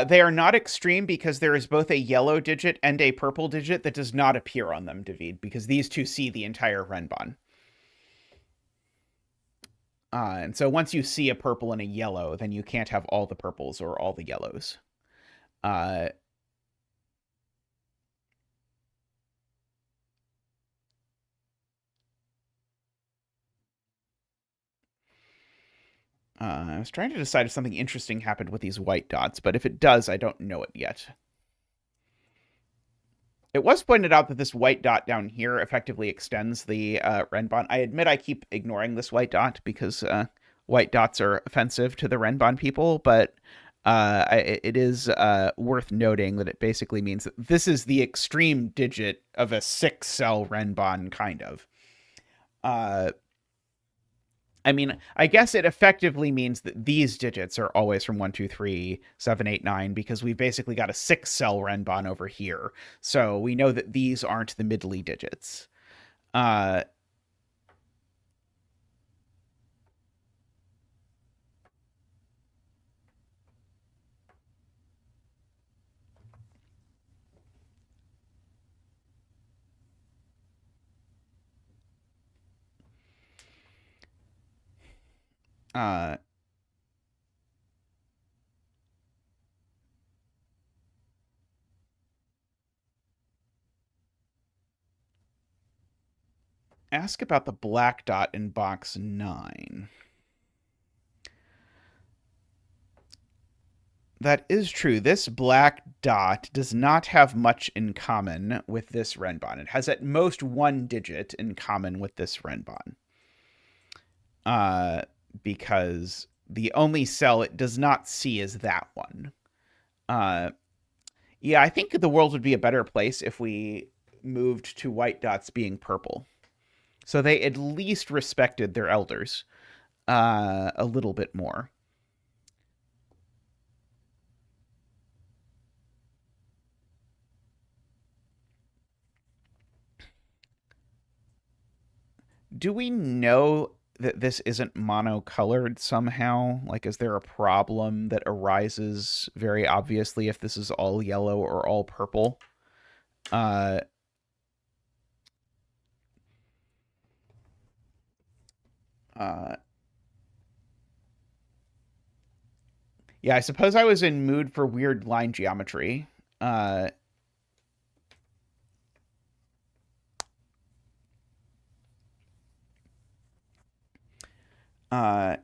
They are not extreme because there is both a yellow digit and a purple digit that does not appear on them, David, because these 2 see the entire Renbon. And so once you see a purple and a yellow, then you can't have all the purples or all the yellows. I was trying to decide if something interesting happened with these white dots, but if it does, I don't know it yet. It was pointed out that this white dot down here effectively extends the Renbon. I admit I keep ignoring this white dot because white dots are offensive to the Renbon people, but it is worth noting that it basically means that this is the extreme digit of a 6-cell Renbon, kind of. I mean, I guess it effectively means that these digits are always from 1, 2, 3, 7, 8, 9, because we've basically got a 6-cell Renbon over here. So we know that these aren't the middly digits. Uh, Ask about the black dot in box 9. That is true. This black dot does not have much in common with this Renbon. It has at most 1 digit in common with this Renbon. Because the only cell it does not see is that one. Yeah, I think the world would be a better place if we moved to white dots being purple. So they at least respected their elders a little bit more. Do we know that this isn't monocolored somehow? Like, is there a problem that arises very obviously if this is all yellow or all purple? Uh, uh, yeah, I suppose I was in mood for weird line geometry. Uh, uh,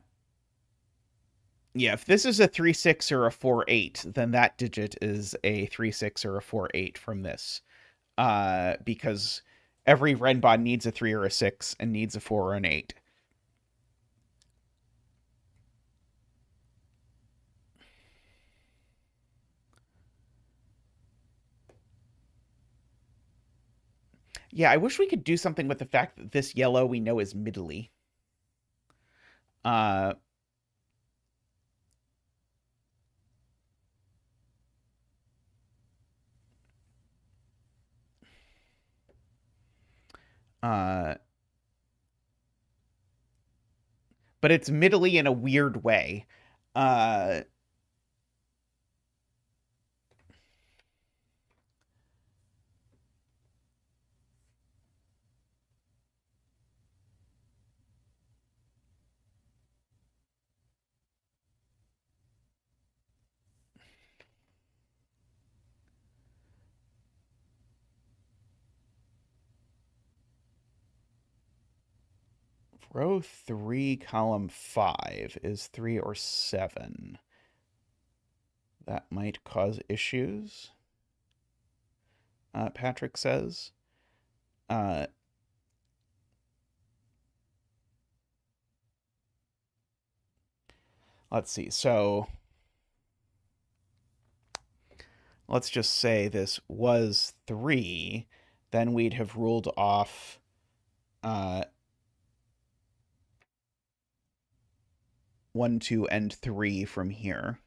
yeah, if this is a 3-6 or a 4-8, then that digit is a 3-6 or a 4-8 from this. Because every Renbon needs a 3 or a 6 and needs a 4 or an 8. Yeah, I wish we could do something with the fact that this yellow we know is middly. Uh, uh, but it's middly in a weird way. Uh, row 3, column 5 is 3 or 7. That might cause issues, Patrick says. Uh, let's see. So let's just say this was 3. Then we'd have ruled off 1, 2, and 3 from here.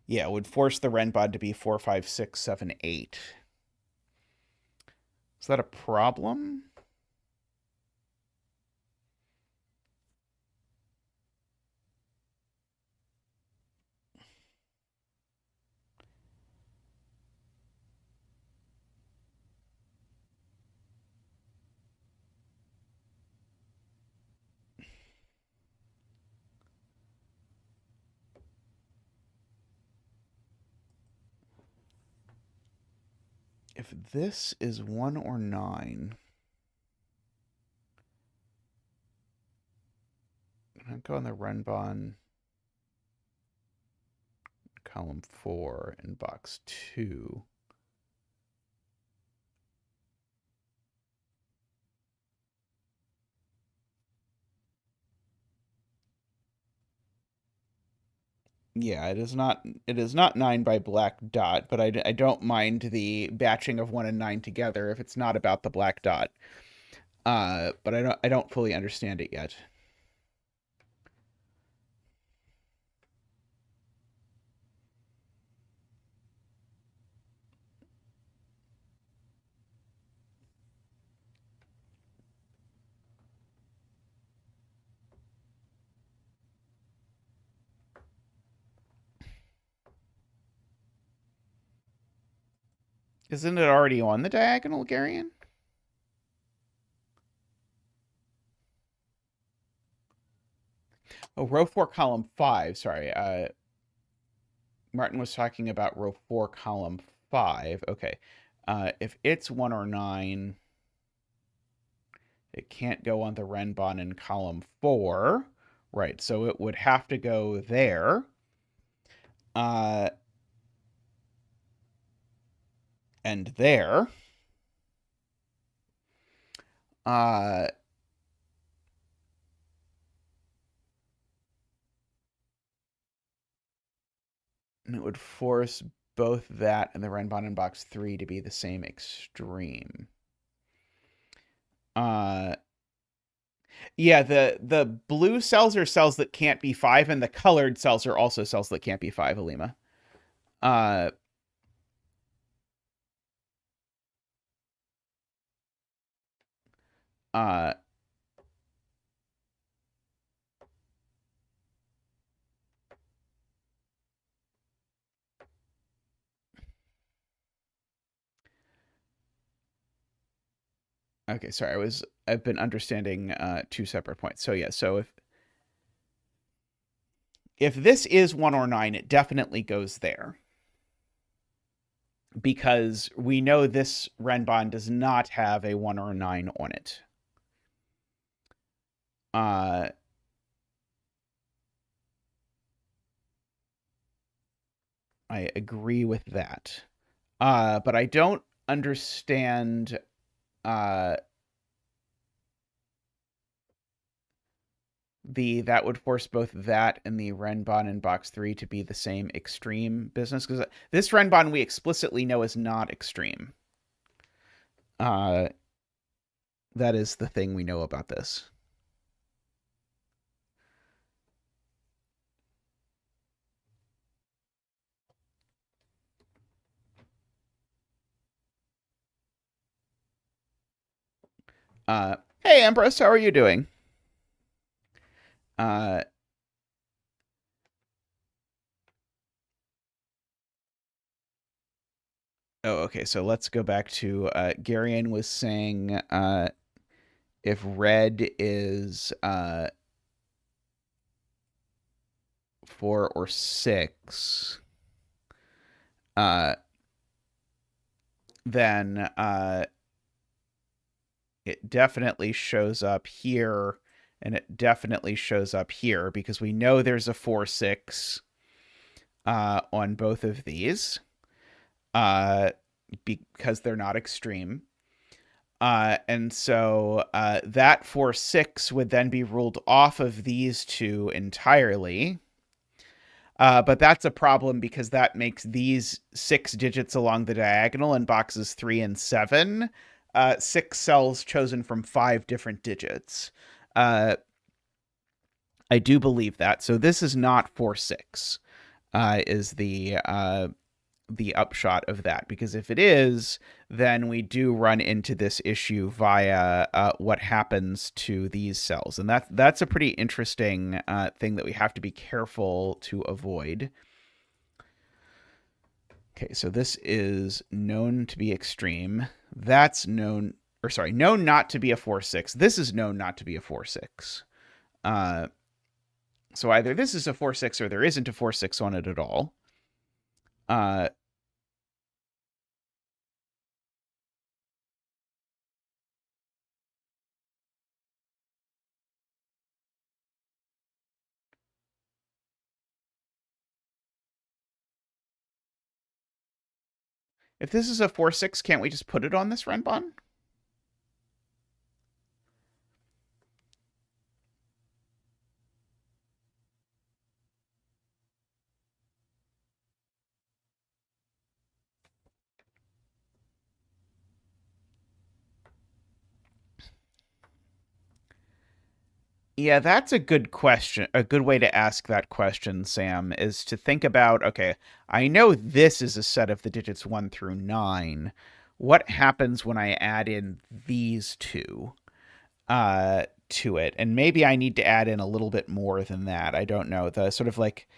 Yeah, it would force the Renbon to be 4, 5, 6, 7, 8. Is that a problem? If this is 1 or 9, I'll go on the Renbon column 4 in box 2. Yeah, it is not 9 by black dot, but I don't mind the batching of 1 and 9 together if it's not about the black dot. But I don't fully understand it yet. Isn't it already on the diagonal, Garion? Oh, row 4, column 5. Sorry. Martin was talking about row 4, column 5. Okay. If it's 1 or 9, it can't go on the Renbon in column 4. Right, so it would have to go there. And there. And it would force both that and the Renbon in box 3 to be the same extreme. Yeah, the blue cells are cells that can't be 5, and the colored cells are also cells that can't be 5, Alima. Okay, sorry, I've been understanding 2 separate points. So yeah, so if this is 1 or 9, it definitely goes there. Because we know this Renbon does not have a 1 or a 9 on it. I agree with that. But I don't understand that would force both that and the Renbon in box 3 to be the same extreme business, because this Renbon we explicitly know is not extreme. That is the thing we know about this. Hey, Ambrose, how are you doing? Oh, okay. So let's go back to Garion was saying if red is 4 or 6, then it definitely shows up here, and it definitely shows up here, because we know there's a 4-6 on both of these, because they're not extreme. And so that 4-6 would then be ruled off of these two entirely. But that's a problem because that makes these 6 digits along the diagonal in boxes 3 and 7 6 cells chosen from 5 different digits. I do believe that. So this is not 4-6, is the upshot of that, because if it is, then we do run into this issue via what happens to these cells, and that's a pretty interesting thing that we have to be careful to avoid. Okay, so this is known to be extreme. That's known, or sorry, known not to be a 4-6. This is known not to be a 4-6. So either this is a 4-6 or there isn't a 4-6 on it at all. If this is a 4-6, can't we just put it on this Renbon? Yeah, that's a good question. A good way to ask that question, Sam, is to think about, okay, I know this is a set of the digits 1 through 9. What happens when I add in these two to it? And maybe I need to add in a little bit more than that. I don't know. The sort of like,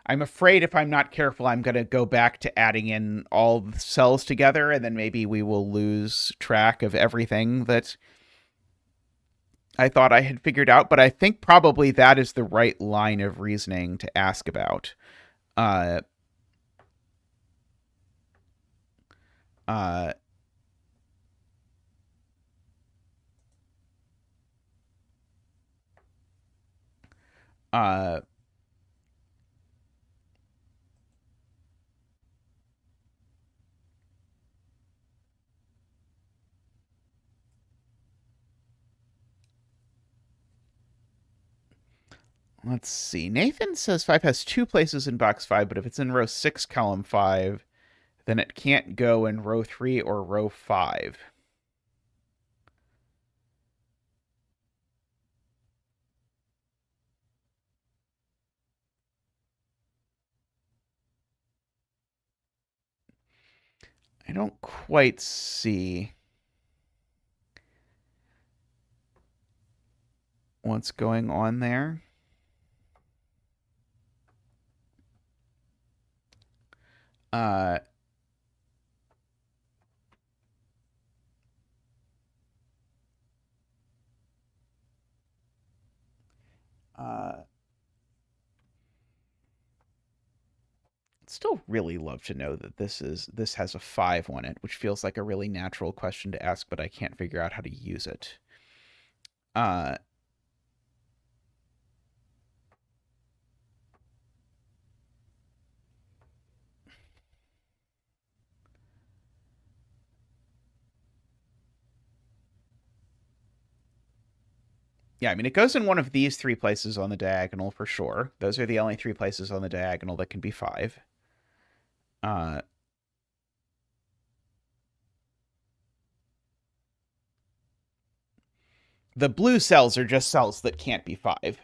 I'm afraid if I'm not careful, I'm going to go back to adding in all the cells together, and then maybe we will lose track of everything that I thought I had figured out, but I think probably that is the right line of reasoning to ask about. Uh, uh, uh, let's see. Nathan says 5 has 2 places in box 5, but if it's in row 6, column 5, then it can't go in row 3 or row 5. I don't quite see what's going on there. Uh, uh, still really love to know that this has a 5 on it, which feels like a really natural question to ask, but I can't figure out how to use it. Uh, Yeah, I mean, it goes in one of these 3 places on the diagonal for sure. Those are the only 3 places on the diagonal that can be 5. Uh, the blue cells are just cells that can't be 5,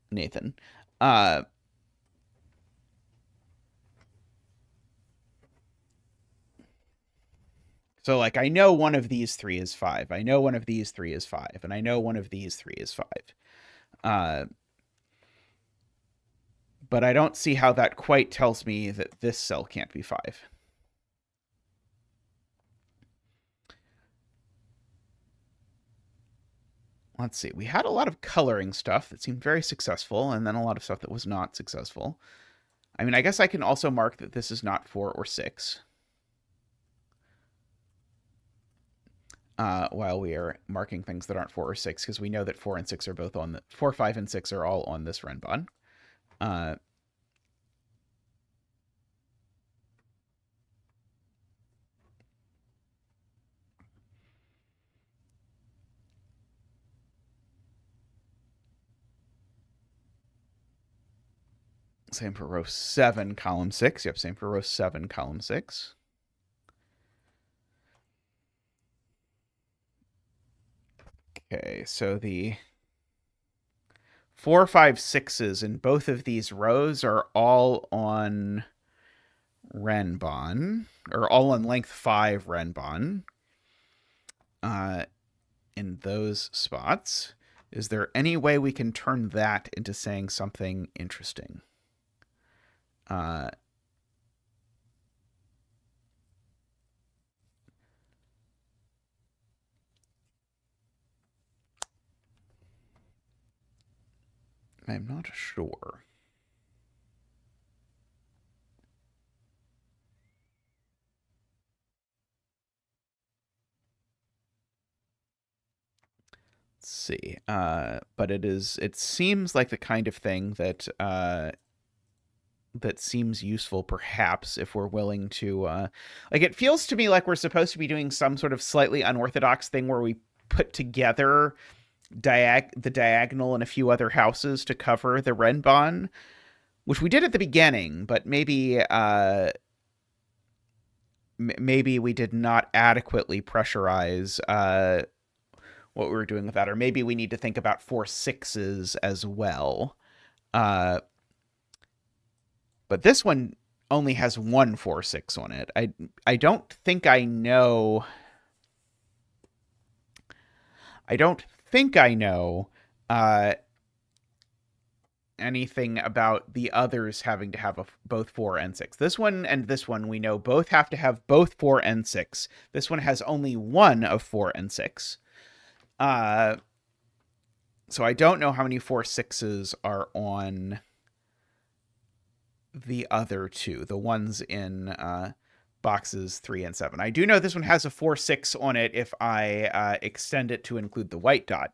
Nathan. Uh, so, like, I know one of these 3 is 5. I know one of these 3 is 5. And I know one of these 3 is 5. Uh, but I don't see how that quite tells me that this cell can't be 5. Let's see. We had a lot of coloring stuff that seemed very successful, and then a lot of stuff that was not successful. I mean, I guess I can also mark that this is not 4 or 6. While we are marking things that aren't 4 or 6, because we know that 4 and 6 are both on the 4, 5, and 6 are all on this Renbon. Same for row 7, column 6. Yep, same for row 7, column 6. Okay, so the 4, 5, 6s in both of these rows are all on Renbon, or all on length 5 Renbon. In those spots. Is there any way we can turn that into saying something interesting? I'm not sure. Let's see. But it seems like the kind of thing that that seems useful, perhaps, if we're willing to, like, it feels to me like we're supposed to be doing some sort of slightly unorthodox thing where we put together the diagonal and a few other houses to cover the Renbon, which we did at the beginning, but maybe maybe we did not adequately pressurize what we were doing with that, or maybe we need to think about 4/6s as well. But this one only has one 4/6 on it. I don't think I know. I don't think I know anything about the others having to have both 4 and 6. This one and this one we know both have to have both 4 and 6. This one has only one of 4 and 6. So I don't know how many 4/6s are on the other two, the ones in boxes 3 and 7. I do know this one has a 4/6 on it if I extend it to include the white dot.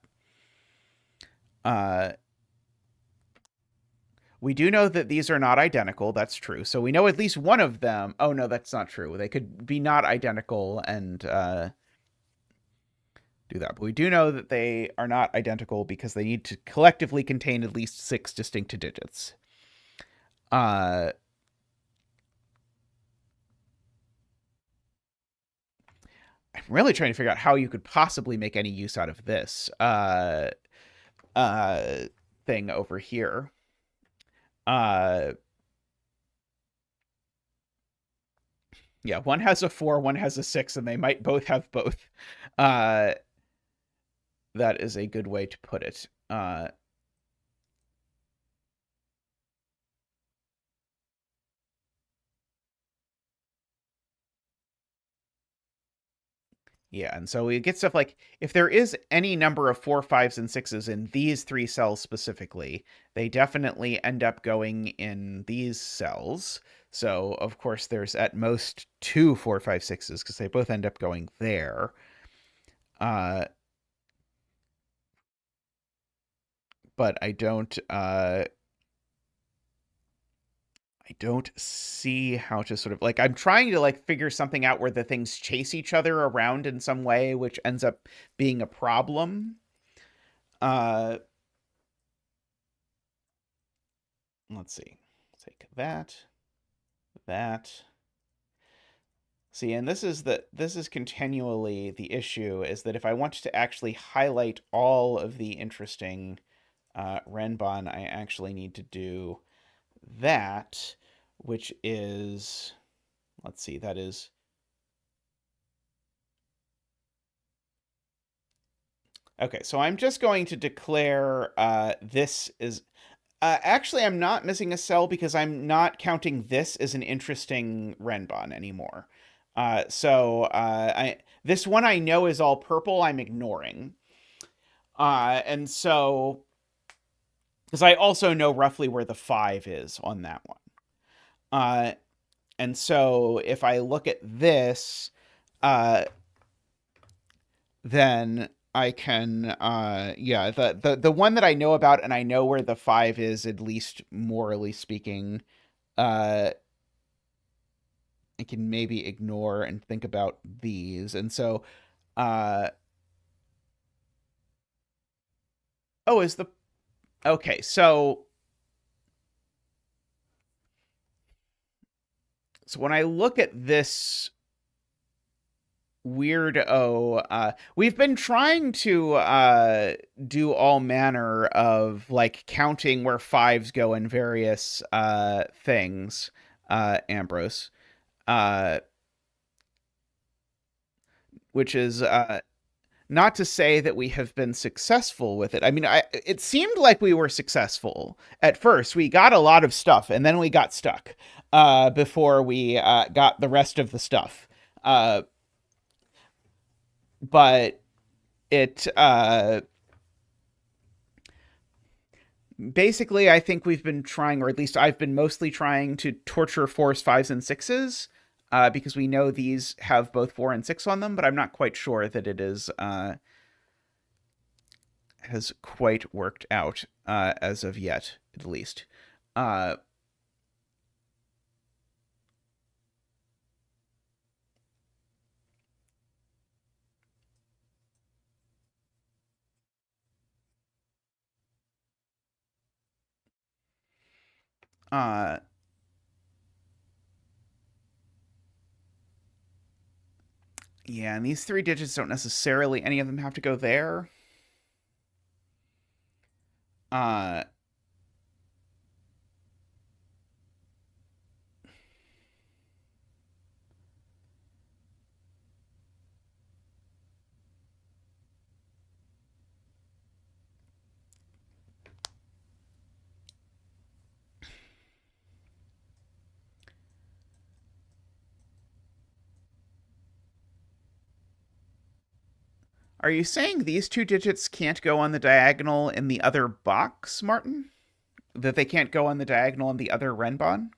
We do know that these are not identical. That's true. So we know at least one of them. Oh, no, that's not true. They could be not identical and do that. But we do know that they are not identical because they need to collectively contain at least 6 distinct digits. I'm really trying to figure out how you could possibly make any use out of this thing over here. Yeah, one has a 4, one has a 6, and they might both have both. That is a good way to put it. Yeah, and so we get stuff like, if there is any number of 4, 5s, and 6s in these 3 cells specifically, they definitely end up going in these cells. So, of course, there's at most 2 4, 5, 6s because they both end up going there. But I don't see how to sort of, like, I'm trying to, like, figure something out where the things chase each other around in some way, which ends up being a problem. Let's see. Take that. See, and this is continually the issue, is that if I want to actually highlight all of the interesting Renbon, I actually need to do that, which is, let's see, that is, okay, so I'm just going to declare this is, actually, I'm not missing a cell because I'm not counting this as an interesting Renbon anymore. This one I know is all purple, I'm ignoring. And so, because I also know roughly where the 5 is on that one. And so if I look at this, then I can, yeah, the one that I know about and I know where the 5 is, at least morally speaking, I can maybe ignore and think about these. And so, oh, is the, okay, so when I look at this weirdo, we've been trying to do all manner of, like, counting where 5s go in various things, Ambrose, which is not to say that we have been successful with it. I mean, it seemed like we were successful at first. We got a lot of stuff, and then we got stuck before we got the rest of the stuff. But it basically, I think we've been trying, or at least I've been mostly trying to torture 4s, 5s, and 6s. Because we know these have both 4 and 6 on them, but I'm not quite sure that it is has quite worked out as of yet, at least. Uh, yeah, and these 3 digits don't necessarily, any of them have to go there. Uh, are you saying these 2 digits can't go on the diagonal in the other box, Martin? That they can't go on the diagonal in the other Renbon?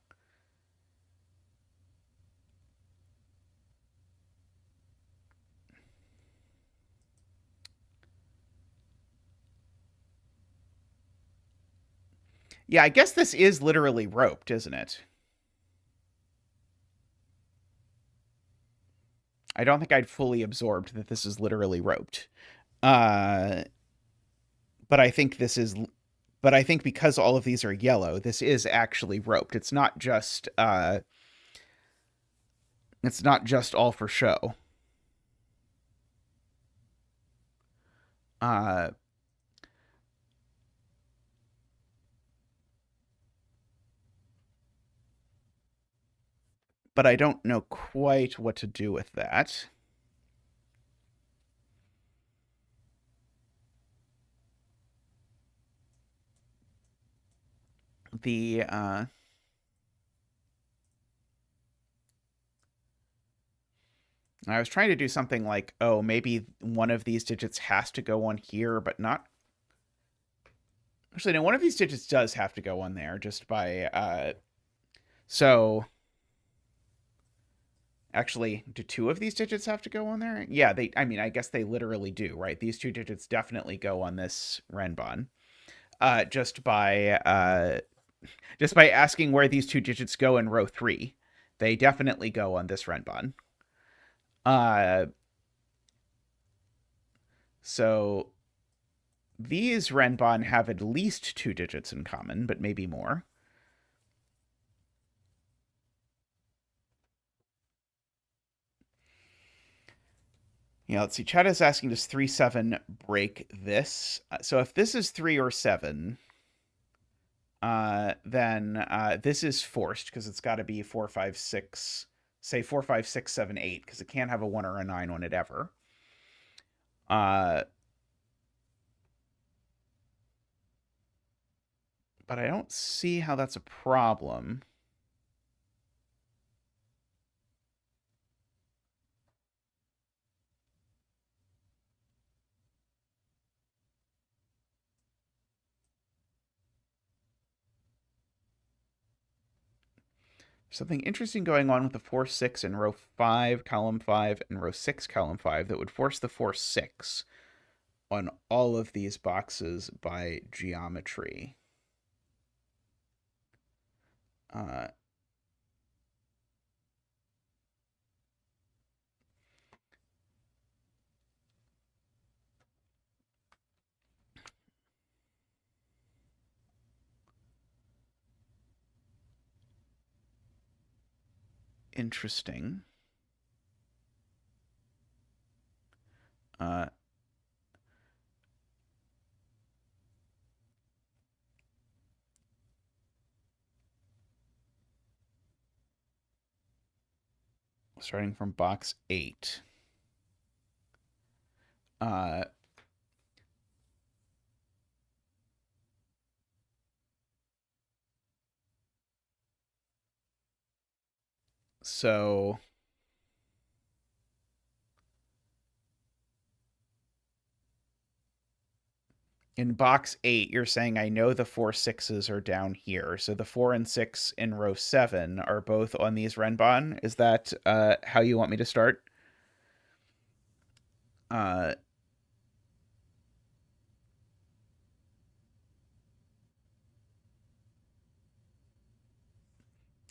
Yeah, I guess this is literally roped, isn't it? I don't think I'd fully absorbed that this is literally roped. Uh, but I think this is. But I think because all of these are yellow, this is actually roped. It's not just. It's not just all for show. Uh, but I don't know quite what to do with that. The I was trying to do something like, oh, maybe one of these digits has to go on here, but not. Actually, no, one of these digits does have to go on there just by. So, actually, do 2 of these digits have to go on there? Yeah, they. I mean, I guess they literally do, right? These 2 digits definitely go on this Renbon. Just by asking where these 2 digits go in row 3, they definitely go on this Renbon. So these Renbon have at least 2 digits in common, but maybe more. Yeah, let's see. Chad is asking, does 3-7 break this? So if this is 3 or 7, then this is forced because it's got to be 4, 5, 6. Say 4, 5, 6, 7, 8, because it can't have a 1 or a 9 on it ever. But I don't see how that's a problem. Something interesting going on with the 4, 6 in row 5, column 5, and row 6, column 5 that would force the 4, 6 on all of these boxes by geometry. Uh, Interesting. Uh, Starting from box 8. Uh, so in box 8, you're saying I know the 4, 6s are down here. So the 4 and 6 in row 7 are both on these Renbon. Is that how you want me to start? Uh,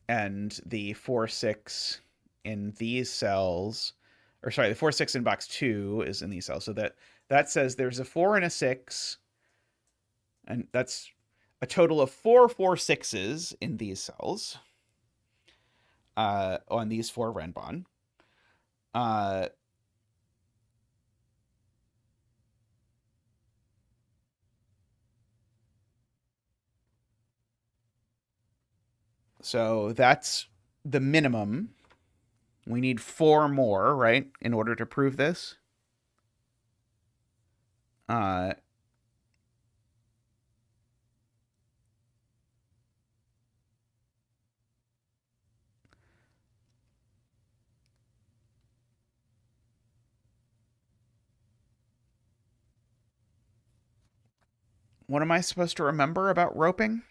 and the 4, 6 in these cells, or sorry, the 4, 6 in box 2 is in these cells. So that says there's a 4 and a 6, and that's a total of 4 4 6s in these cells on these 4 Renbon. So that's the minimum. We need 4 more, right, in order to prove this. What am I supposed to remember about roping?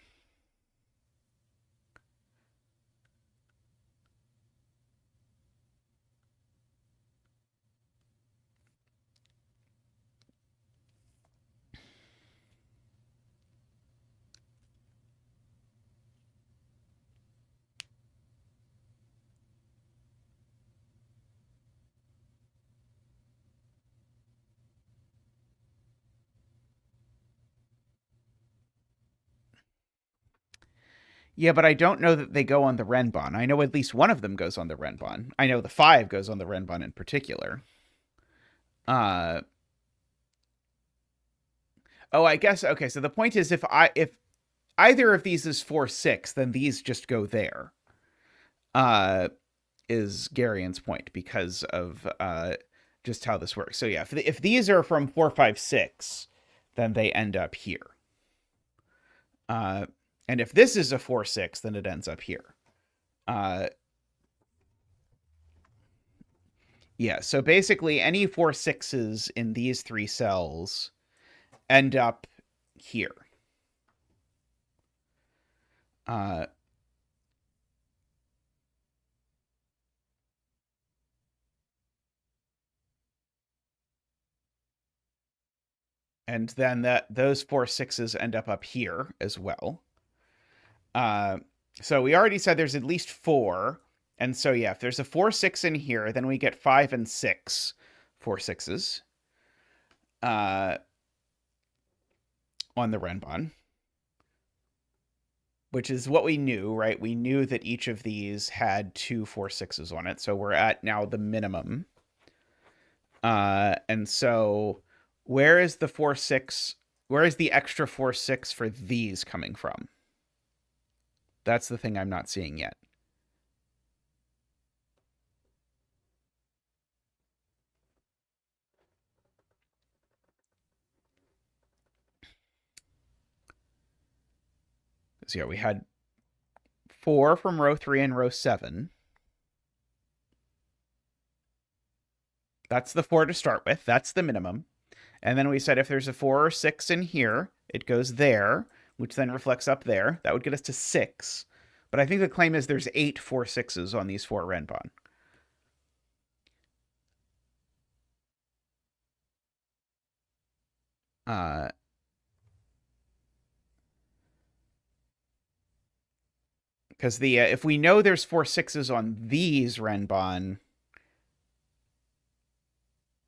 Yeah, but I don't know that they go on the Renbon. I know at least one of them goes on the Renbon. I know the 5 goes on the Renbon in particular. Oh, I guess okay. So the point is, if either of these is 4 6, then these just go there. Is Garian's point because of just how this works. So yeah, if these are from 4 5 6, then they end up here. And if this is a 4 6, then it ends up here. Yeah, so basically any 4 6s in these 3 cells end up here. And then those 4 6s end up here as well. So we already said there's at least 4. And so, yeah, if there's a 4 6 in here, then we get 5 and 6 4 6s on the Renbon, which is what we knew, right? We knew that each of these had 2 4 6s on it. So we're at now the minimum. And so where is the 4 6? Where is the extra 4 6 for these coming from? That's the thing I'm not seeing yet. So yeah, we had 4 from row 3 and row 7. That's the 4 to start with. That's the minimum. And then we said if there's a 4 or 6 in here, it goes there, which then reflects up there. That would get us to 6. But I think the claim is there's 8 4 6s on these 4 Renbon. Because if we know there's 4 6s on these Renbon,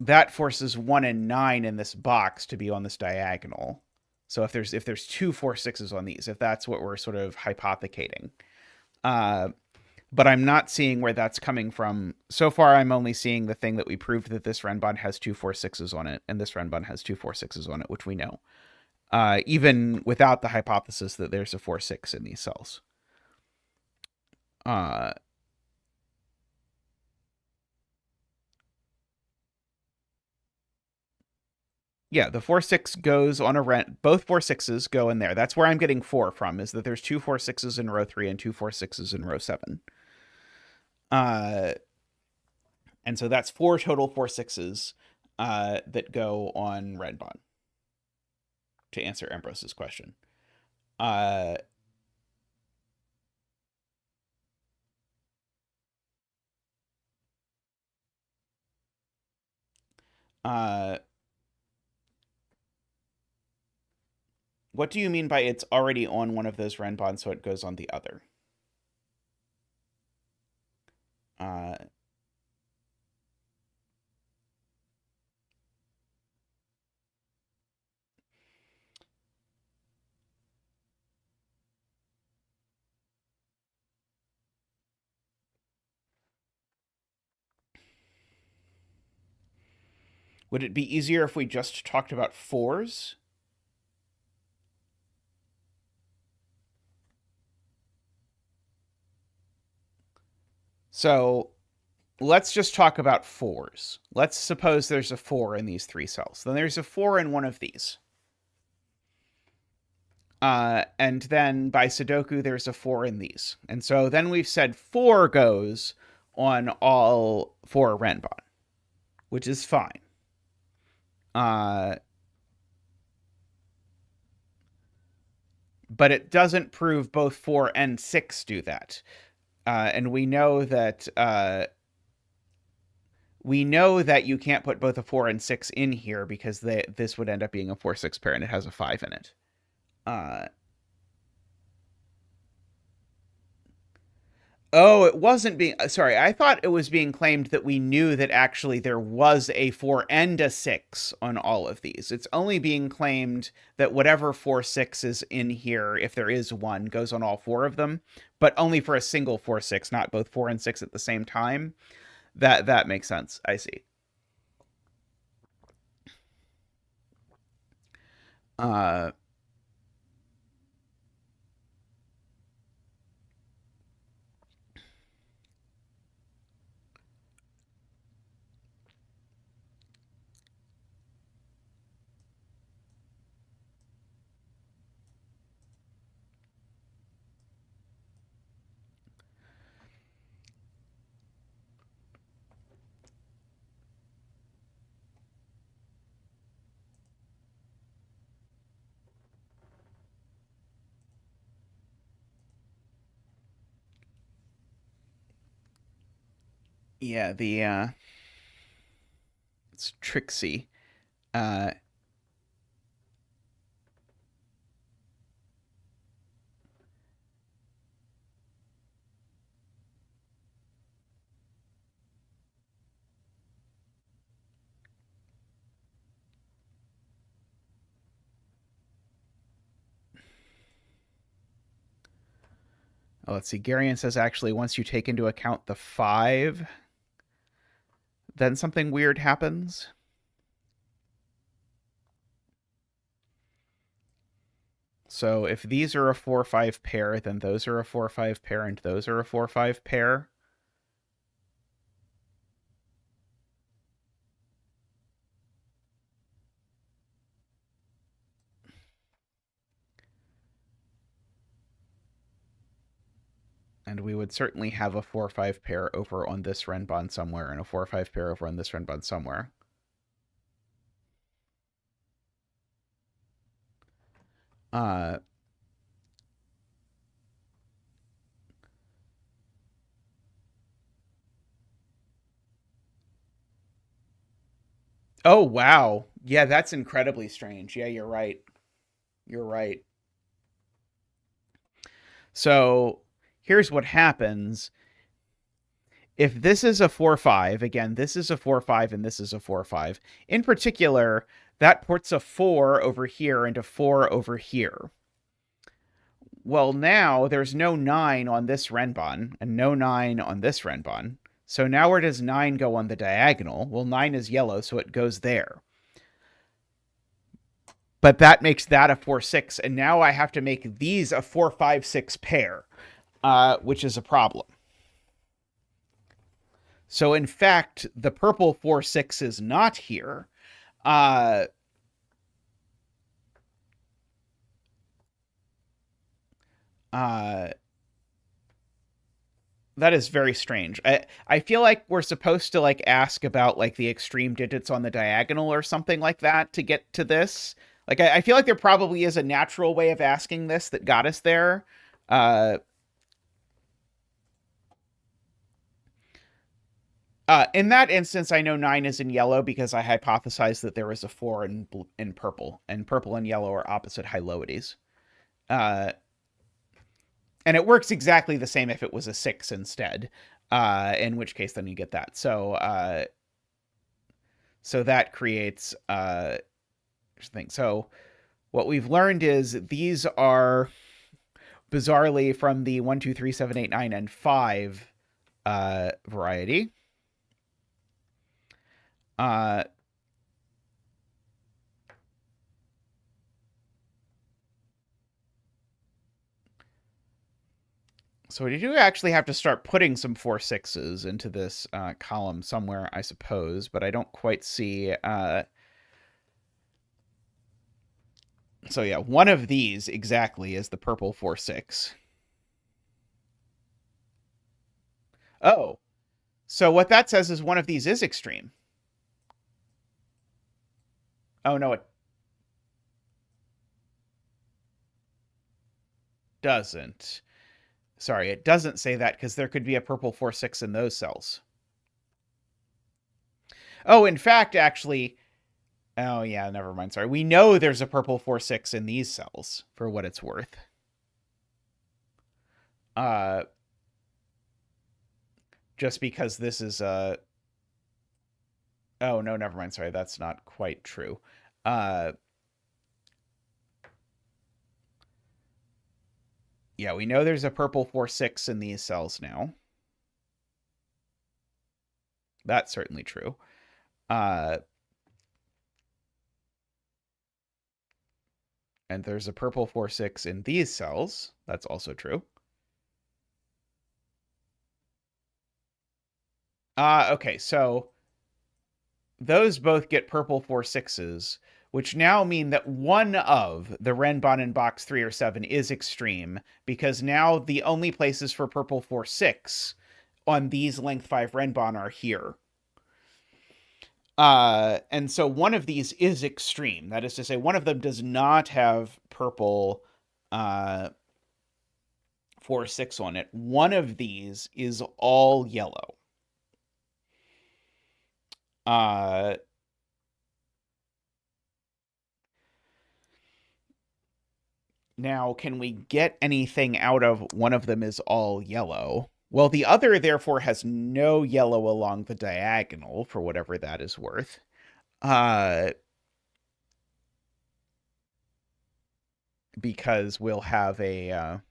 that forces 1 and 9 in this box to be on this diagonal. So if there's 2 4 6s on these, if that's what we're sort of hypothecating, but I'm not seeing where that's coming from. So far, I'm only seeing the thing that we proved that this Renbon has 2 4 6s on it, and this Renbon has 2 4 6s on it, which we know, even without the hypothesis that there's a 4 6 in these cells. Yeah, the 4 6 goes on a rent. Both 4 6s go in there. That's where I'm getting 4 from, is that there's 2 4 6s in row 3 and 2 4 6s in row 7. And so that's 4 total 4 6s that go on Renbon, to answer Ambrose's question. What do you mean by it's already on one of those Renbons, so it goes on the other? Would it be easier if we just talked about 4s? So let's just talk about 4s. Let's suppose there's a 4 in these 3 cells. Then there's a 4 in one of these. And then by sudoku, there's a 4 in these. And so then we've said 4 goes on all 4 Renbon, which is fine. But it doesn't prove both 4 and 6 do that. And we know that you can't put both a 4 and 6 in here because this would end up being a 4-6 pair, and it has a 5 in it. Oh, it wasn't being... Sorry, I thought it was being claimed that we knew that actually there was a 4 and a 6 on all of these. It's only being claimed that whatever 4-6 is in here, if there is one, goes on all 4 of them, but only for a single 4-6, not both 4 and 6 at the same time. That makes sense. I see. Yeah, it's tricksy. Oh, let's see. Garion says actually once you take into account the 5, then something weird happens. So if these are a 4-5 pair, then those are a 4-5 pair, and those are a 4-5 pair. And we would certainly have a 4-5 pair over on this Renbon somewhere, and a 4-5 pair over on this Renbon somewhere. Oh, wow. Yeah, that's incredibly strange. Yeah, you're right. You're right. So here's what happens. If this is a 4-5, again, this is a 4-5 and this is a 4-5. In particular, that puts a 4 over here and a 4 over here. Well, now there's no 9 on this Renbon and no 9 on this Renbon. So now where does 9 go on the diagonal? Well, 9 is yellow, so it goes there. But that makes that a 4-6, and now I have to make these a 4-5-6 pair, which is a problem. So in fact, the purple 4-6 is not here. That is very strange. I feel like we're supposed to like ask about like the extreme digits on the diagonal or something like that to get to this. Like I feel like there probably is a natural way of asking this that got us there. In that instance, I know 9 is in yellow because I hypothesized that there was a 4 in purple, and purple and yellow are opposite hyloides. And it works exactly the same if it was a 6 instead, in which case then you get that. So that creates thing. So what we've learned is these are bizarrely from the 1, 2, 3, 7, 8, 9, and 5 variety. So we do actually have to start putting some 4/6s into this column somewhere, I suppose, but I don't quite see. So yeah, one of these exactly is the purple 4/6. Oh, so what that says is one of these is extreme. Oh, no, it doesn't. Sorry, it doesn't say that because there could be a purple 4/6 in those cells. Oh, in fact, actually, oh yeah, never mind. Sorry. We know there's a purple 4/6 in these cells for what it's worth. Just because this is oh no, never mind. Sorry, that's not quite true. Yeah, we know there's a purple 4/6 in these cells now. That's certainly true. And there's a purple 4/6 in these cells. That's also true. Okay, so those both get purple 4/6s, which now mean that one of the Renbon in box 3 or 7 is extreme, because now the only places for purple 4/6 on these length 5 Renbon are here. And so one of these is extreme. That is to say, one of them does not have purple 4/6 on it. One of these is all yellow. Now, can we get anything out of one of them is all yellow? Well, the other, therefore, has no yellow along the diagonal, for whatever that is worth. Because we'll have a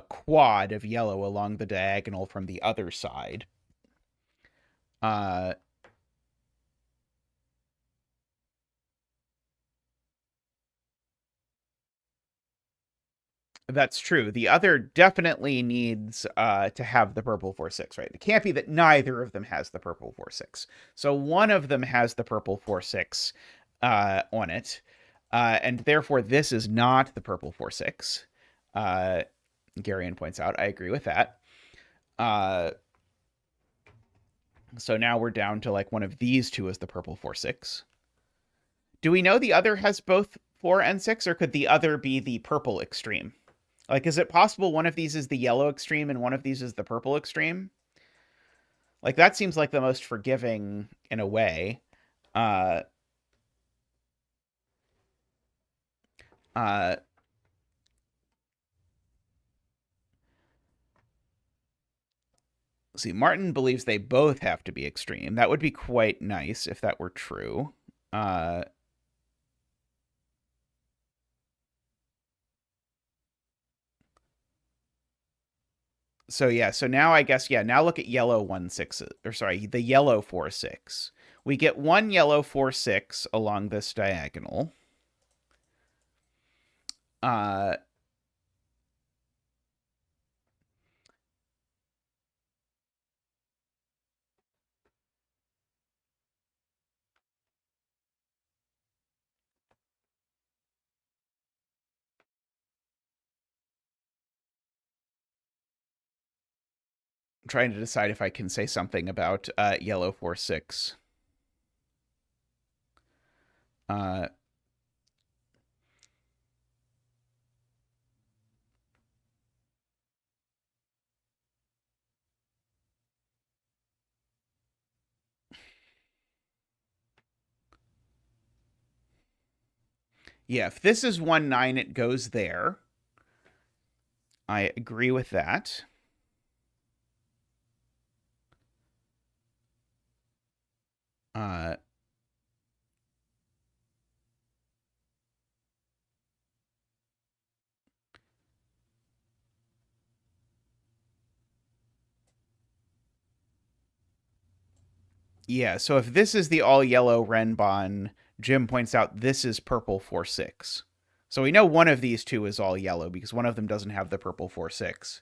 quad of yellow along the diagonal from the other side. That's true. The other definitely needs to have the purple 4/6, right? It can't be that neither of them has the purple 4/6. So one of them has the purple 4/6 on it, and therefore this is not the purple 4/6. Garion points out. I agree with that. So now we're down to like one of these two as the purple 4/6. Do we know the other has both 4 and 6, or could the other be the purple extreme? Like, is it possible one of these is the yellow extreme and one of these is the purple extreme? Like, that seems like the most forgiving in a way. See, Martin believes they both have to be extreme. That would be quite nice if that were true. So yeah, so now I guess, yeah, now look at yellow 1/6, or sorry, the yellow 4/6. We get one yellow 4/6 along this diagonal. I'm trying to decide if I can say something about yellow 4/6. Yeah, if this is 1/9, it goes there. I agree with that. Yeah, so if this is the all yellow Renbon Jim points out this is purple 4-6. So we know one of these two is all yellow because one of them doesn't have the purple 4-6.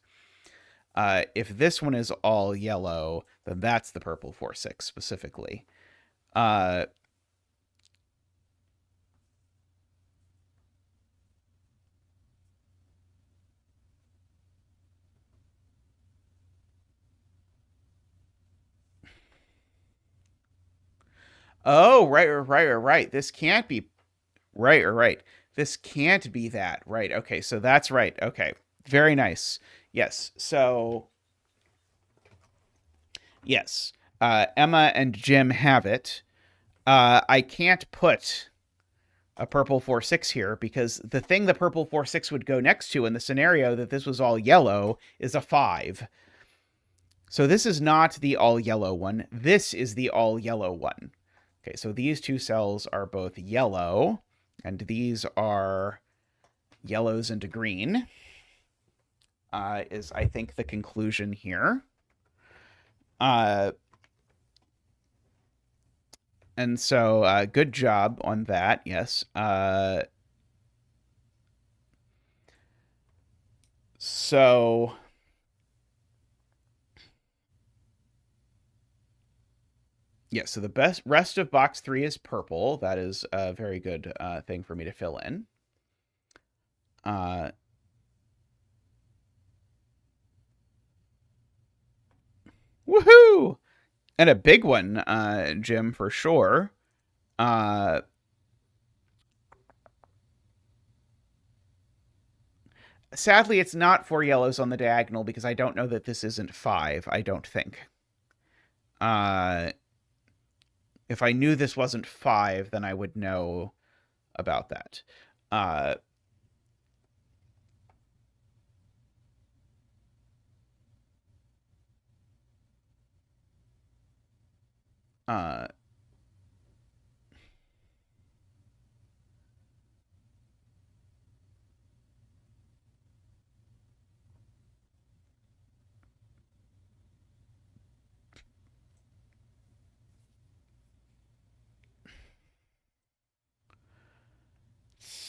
If this one is all yellow, then that's the purple 4-6 specifically. Oh, right. This can't be right. This can't be that. Right. Okay, so that's right. Okay. Very nice. Yes. So yes. Emma and Jim have it. I can't put a purple 4-6 here because the thing the purple 4-6 would go next to in the scenario that this was all yellow is a 5. So this is not the all yellow one. This is the all yellow one. Okay, so these two cells are both yellow, and these are yellows into green, is, I think, the conclusion here. And so, good job on that, yes. So... yeah, so the rest of box 3 is purple. That is a very good thing for me to fill in. Woohoo! And a big one, Jim, for sure. Sadly, it's not 4 yellows on the diagonal because I don't know that this isn't 5, I don't think. If I knew this wasn't 5, then I would know about that.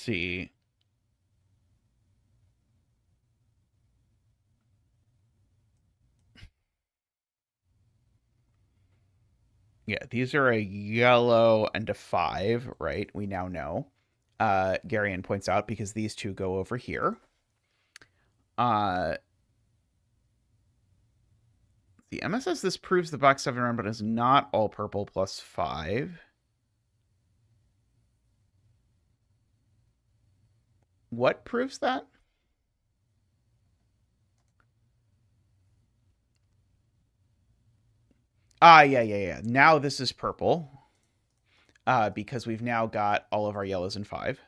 See. Yeah, these are a yellow and a 5, right? We now know. Garion points out because these two go over here. The Emma says this proves the box 7 Renbon is not all purple plus 5. What proves that? Yeah. Now this is purple. Because we've now got all of our yellows in 5.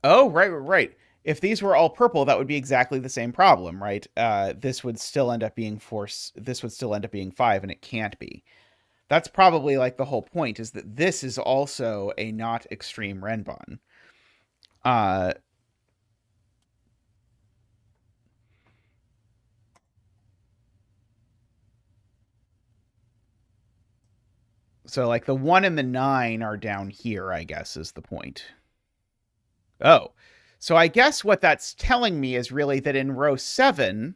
Oh, right. If these were all purple, that would be exactly the same problem, right? This would still end up being 4. This would still end up being 5, and it can't be. That's probably like the whole point, is that this is also a not extreme Renbon. So like the 1 and the 9 are down here, I guess, is the point. Oh, so I guess what that's telling me is really that in row 7,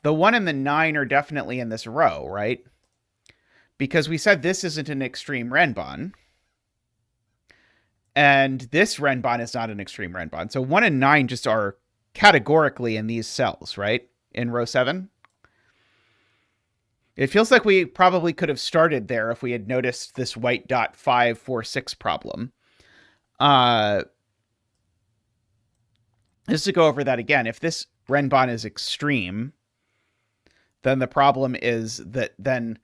the 1 and the 9 are definitely in this row, right? Because we said this isn't an extreme Renbon. And this Renbon is not an extreme Renbon. So 1 and 9 just are categorically in these cells, right? In row 7. It feels like we probably could have started there if we had noticed this white dot 5, 4, 6 problem. Just to go over that again, if this Renbon is extreme, then the problem is that then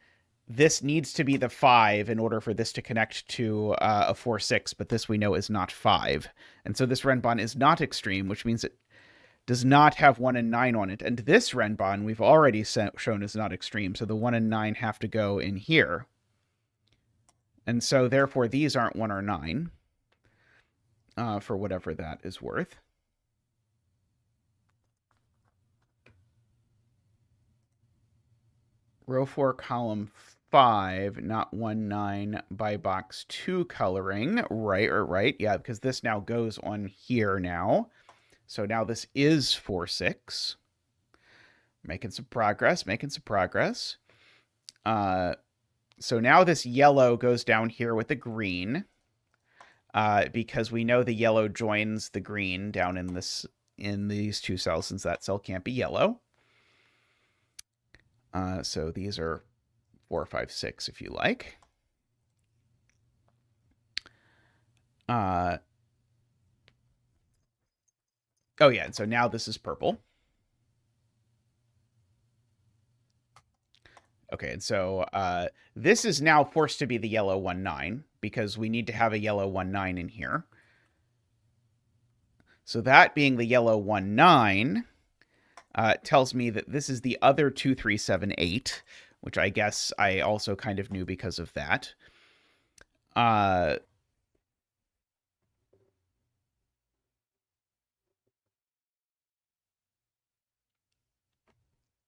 this needs to be the 5 in order for this to connect to a 4-6, but this we know is not 5. And so this Renbon is not extreme, which means it does not have 1 and 9 on it. And this Renbon we've already shown is not extreme, so the 1 and 9 have to go in here. And so therefore these aren't 1 or 9, for whatever that is worth. Row 4, column 5, not 1, 9 by box 2 coloring. Right. Yeah, because this now goes on here now. So now this is 4, 6. Making some progress. So now this yellow goes down here with the green. Because we know the yellow joins the green down in these two cells, since that cell can't be yellow. So these are 4, 5, 6, if you like. Oh yeah, and so now this is purple. Okay, and so this is now forced to be the yellow 1, 9, because we need to have a yellow 1, 9 in here. So that being the yellow 1, 9 tells me that this is the other 2, 3, 7, 8, which I guess I also kind of knew because of that.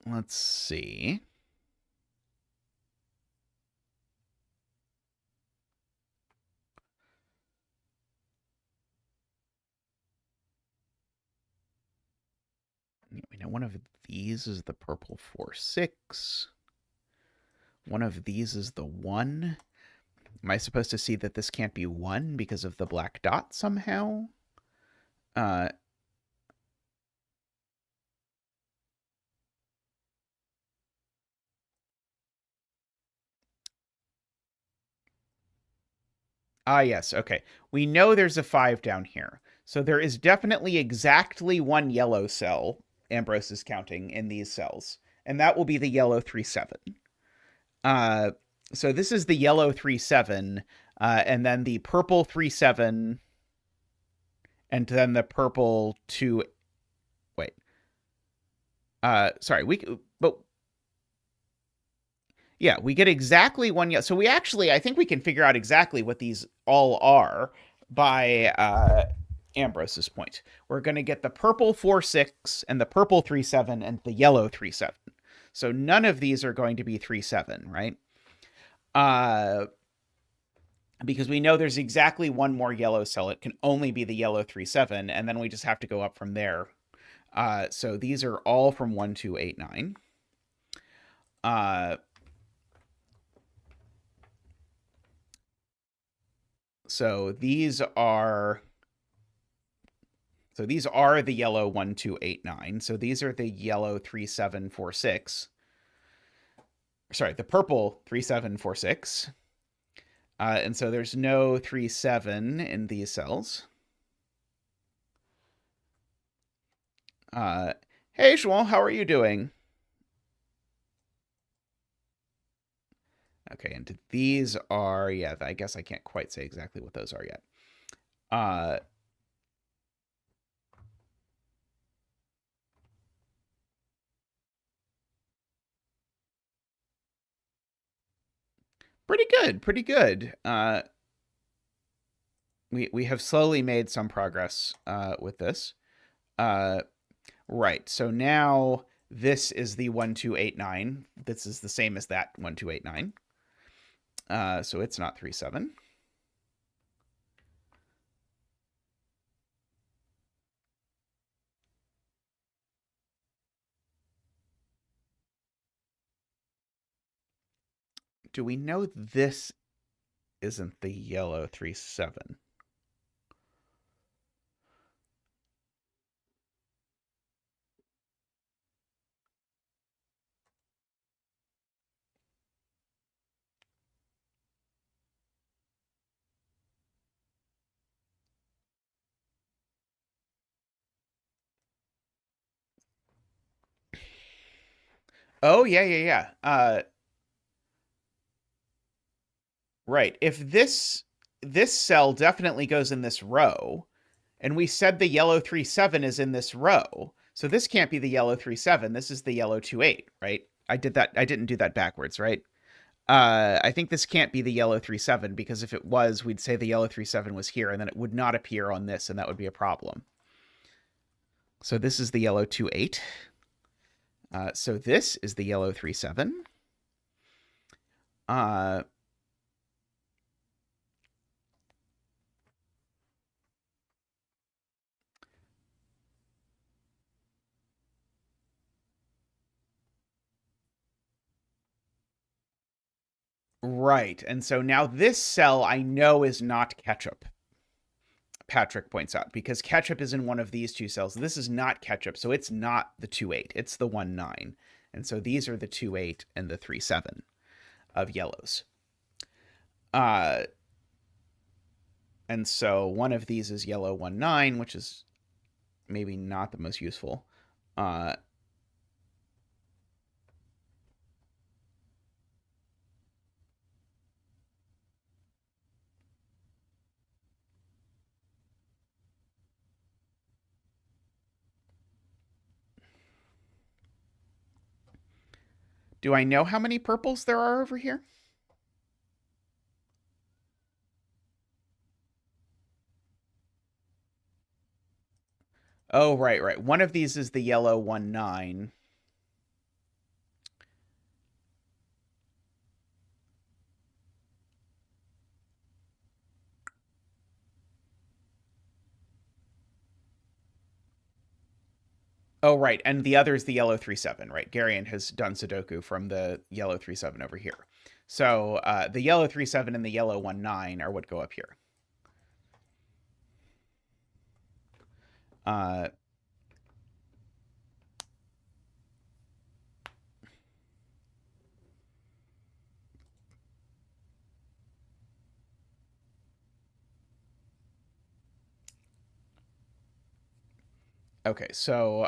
Let's see. We know one of these is the purple 4, 6. One of these is the 1. Am I supposed to see that this can't be 1 because of the black dot somehow? Yes, okay. We know there's a 5 down here. So there is definitely exactly one yellow cell, Ambrose is counting, in these cells. And that will be the yellow 3, 7. So this is the yellow 3, 7, and then the purple 3, 7, and then the purple 2. Wait. Sorry, yeah, we get exactly one. So we actually, I think we can figure out exactly what these all are by Ambrose's point. We're going to get the purple 4, 6 and the purple 3, 7 and the yellow 3, 7. So none of these are going to be 3, 7, right? Because we know there's exactly one more yellow cell. It can only be the yellow 3, 7, and then we just have to go up from there. So these are all from 1, 2, 8, 9. So these are the yellow 1, 2, 8, 9. So these are the yellow 3, 7, 4, 6. Sorry, the purple 3, 7, 4, 6. And so there's no 3, 7 in these cells. Hey, Joel, how are you doing? Okay, and these are, yeah, I guess I can't quite say exactly what those are yet. Pretty good. We have slowly made some progress with this. Right, so now this is the 1, 2, 8, 9. This is the same as that 1, 2, 8, 9. So it's not 3, 7. Do we know this isn't the yellow 3, 7? Oh, yeah. Right. If this cell definitely goes in this row, and we said the yellow 3, 7 is in this row, so this can't be the yellow 3, 7. This is the yellow 2, 8, right? I didn't do that backwards, right? I think this can't be the yellow 3, 7, because if it was, we'd say the yellow 3, 7 was here, and then it would not appear on this, and that would be a problem. So this is the yellow 2, 8. So this is the yellow 3, 7. Right. And so now this cell I know is not ketchup, Patrick points out, because ketchup is in one of these two cells. This is not ketchup, so it's not the 2-8. It's the 1-9. And so these are the 2-8 and the 3-7 of yellows. And so one of these is yellow 1-9, which is maybe not the most useful. Do I know how many purples there are over here? Oh, right, right. One of these is the yellow 1-9. Oh, right. And the other is the yellow 3-7, right? Garion has done Sudoku from the yellow 3-7 over here. So the yellow 3-7 and the yellow 1-9 are what go up here. Okay, so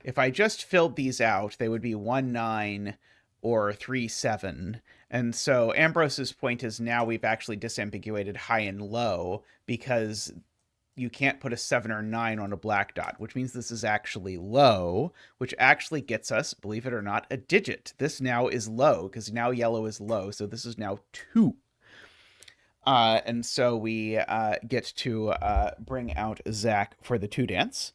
if I just filled these out, they would be 1-9 or 3-7. And so Ambrose's point is now we've actually disambiguated high and low because you can't put a 7 or 9 on a black dot, which means this is actually low, which actually gets us, believe it or not, a digit. This now is low because now yellow is low, so this is now 2. And so we get to bring out Zach for the 2 dance.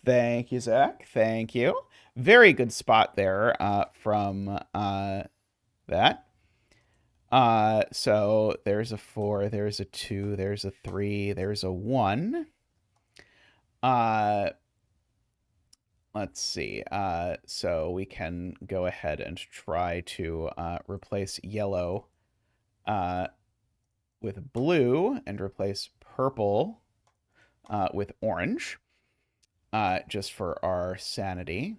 Thank you, Zach. Thank you. Very good spot there from that. So there's a 4, there's a 2, there's a 3, there's a 1. Let's see. So we can go ahead and try to replace yellow with blue and replace purple with orange, just for our sanity.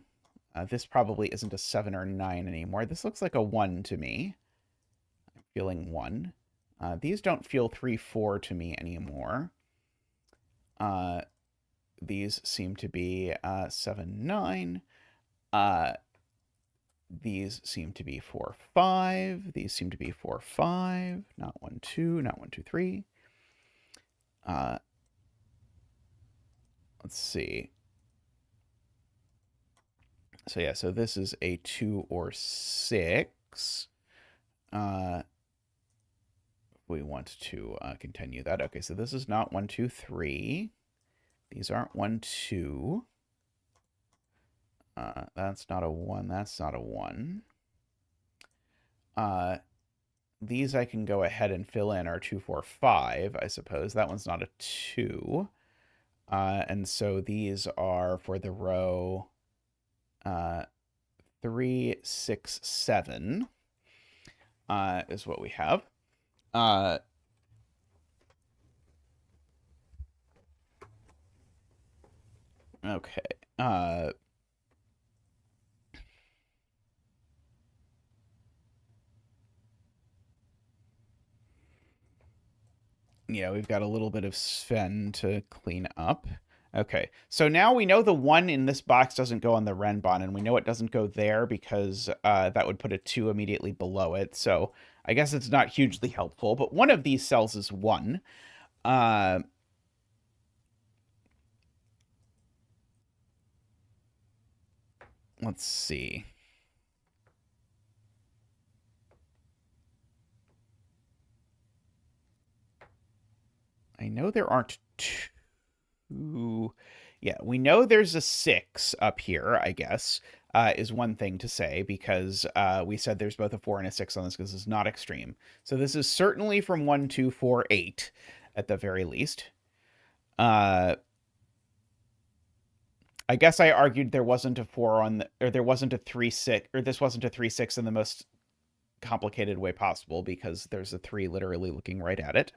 This probably isn't a 7 or 9 anymore. This looks like a 1 to me. I'm feeling 1. These don't feel 3-4 to me anymore. These seem to be 7-9. These seem to be 4-5. These seem to be 4-5. Not 1-2. Not 1-2-3. Let's see. So yeah, so this is a 2 or 6. We want to continue that. Okay, so this is not 1-2-3. These aren't 1-2. That's not a 1. That's not a 1. These I can go ahead and fill in are 2-4-5, I suppose. That one's not a 2. And so these are for the row 3, 6, 7 is what we have. Okay. Yeah, we've got a little bit of Sven to clean up. Okay, so now we know the 1 in this box doesn't go on the Renbon, and we know it doesn't go there because that would put a 2 immediately below it. So I guess it's not hugely helpful, but one of these cells is 1. Let's see. I know there aren't two. Yeah, we know there's a 6 up here, I guess, is one thing to say, because we said there's both a 4 and a 6 on this because it's not extreme. So this is certainly from 1, 2, 4, 8, at the very least. I guess I argued there wasn't a 4 on the, or there wasn't a 3, 6, or this wasn't a 3, 6 in the most complicated way possible, because there's a 3 literally looking right at it.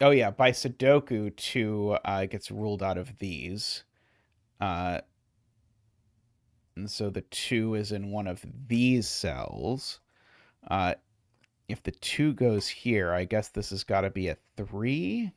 Oh yeah, by sudoku, 2 gets ruled out of these. And so the 2 is in one of these cells. If the 2 goes here, I guess this has got to be a 3.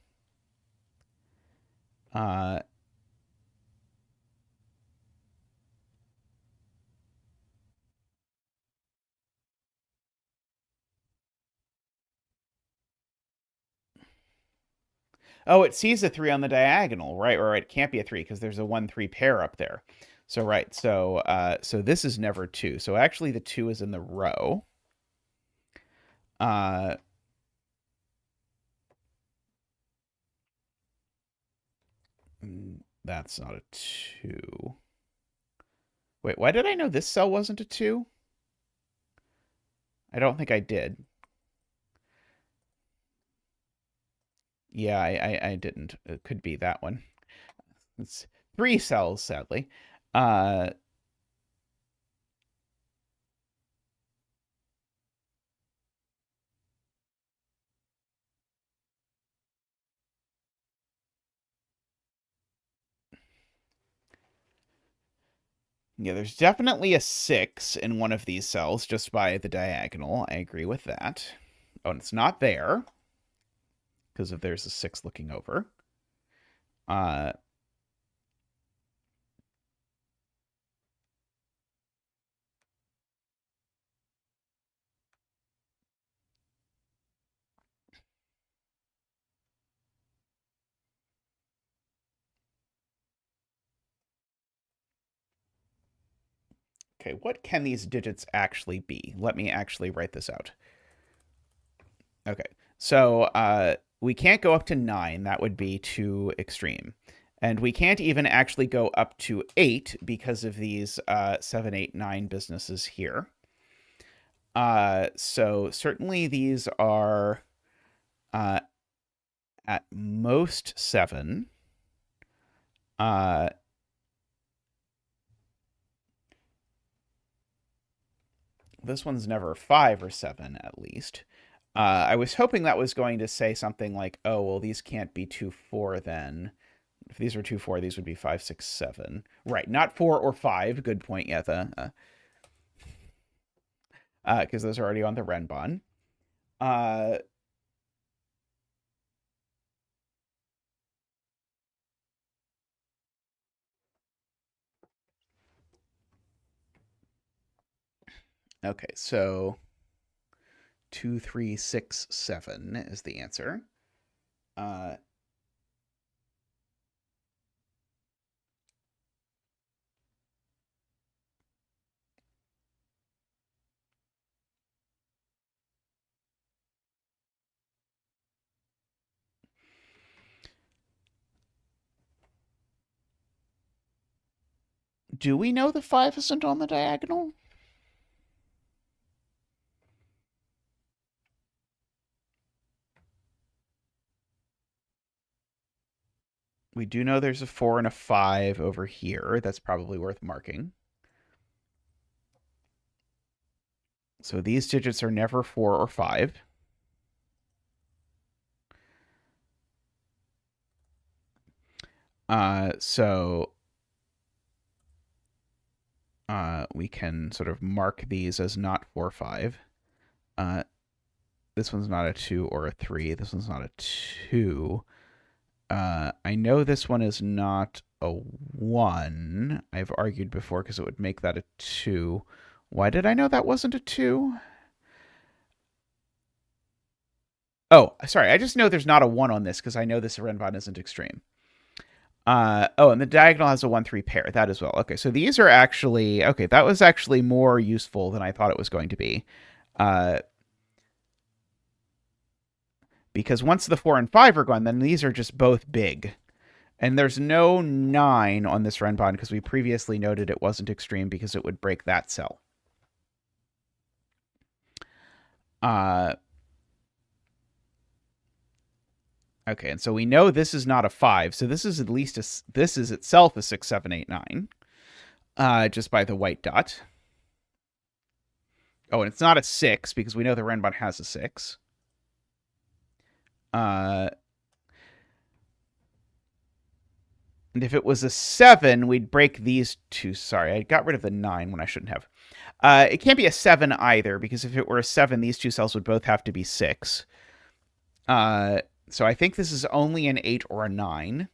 Oh, it sees a 3 on the diagonal, right? Or it can't be a 3 because there's a 1, 3 pair up there. So right, so this is never 2. So actually the 2 is in the row. That's not a 2. Wait, why did I know this cell wasn't a 2? I don't think I did. Yeah, I didn't. It could be that one. It's 3 cells, sadly. Yeah, there's definitely a 6 in one of these cells just by the diagonal. I agree with that. Oh, and it's not there because if there's a 6 looking over. Okay, what can these digits actually be? Let me actually write this out. Okay, so we can't go up to 9. That would be too extreme. And we can't even actually go up to 8 because of these 7, 8, 9 businesses here. So certainly these are at most 7. This one's never 5 or 7, at least. I was hoping that was going to say something like, oh, well, these can't be 2, 4 then. If these were 2, 4, these would be 5, 6, 7. Right, not 4 or 5. Good point, Yetha. Because those are already on the Renbon. Okay, so 2, 3, 6, 7 is the answer. Do we know the 5 isn't on the diagonal? We do know there's a 4 and a 5 over here. That's probably worth marking. So these digits are never 4 or 5. So we can sort of mark these as not 4 or 5. This one's not a 2 or a 3. This one's not a 2. I know this one is not a 1. I've argued before because it would make that a 2. Why did I know that wasn't a 2? Oh, sorry. I just know there's not a 1 on this because I know this Renbon isn't extreme. Oh, and the diagonal has a 1-3 pair. That as well. Okay, so these are actually... Okay, that was actually more useful than I thought it was going to be. Because once the 4 and 5 are gone, then these are just both big. And there's no 9 on this Renbon because we previously noted it wasn't extreme because it would break that cell. Okay, and so we know this is not a 5, so this is at least this is itself a 6, 7, 8, 9, just by the white dot. Oh, and it's not a 6 because we know the Renbon has a 6. And if it was a 7, we'd break these two. Sorry, I got rid of the 9 when I shouldn't have. It can't be a 7 either, because if it were a 7, these two cells would both have to be 6. So I think this is only an 8 or a 9.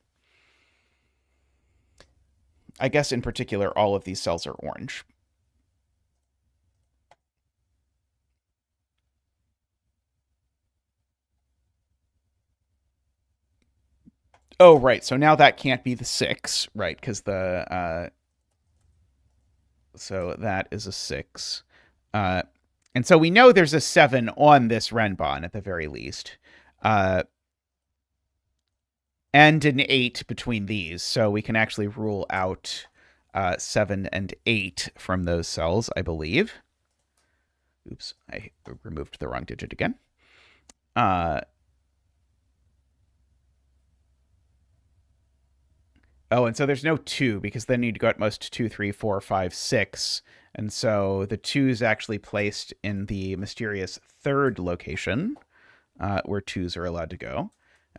I guess in particular, all of these cells are orange. Oh, right. So now that can't be the 6, right? Because the... so that is a 6. And so we know there's a 7 on this Renbon at the very least. And an 8 between these. So we can actually rule out 7 and 8 from those cells, I believe. Oops, I removed the wrong digit again. Oh, and so there's no 2, because then you'd go at most 2, 3, 4, 5, 6. And so the 2 is actually placed in the mysterious 3rd location, where 2s are allowed to go.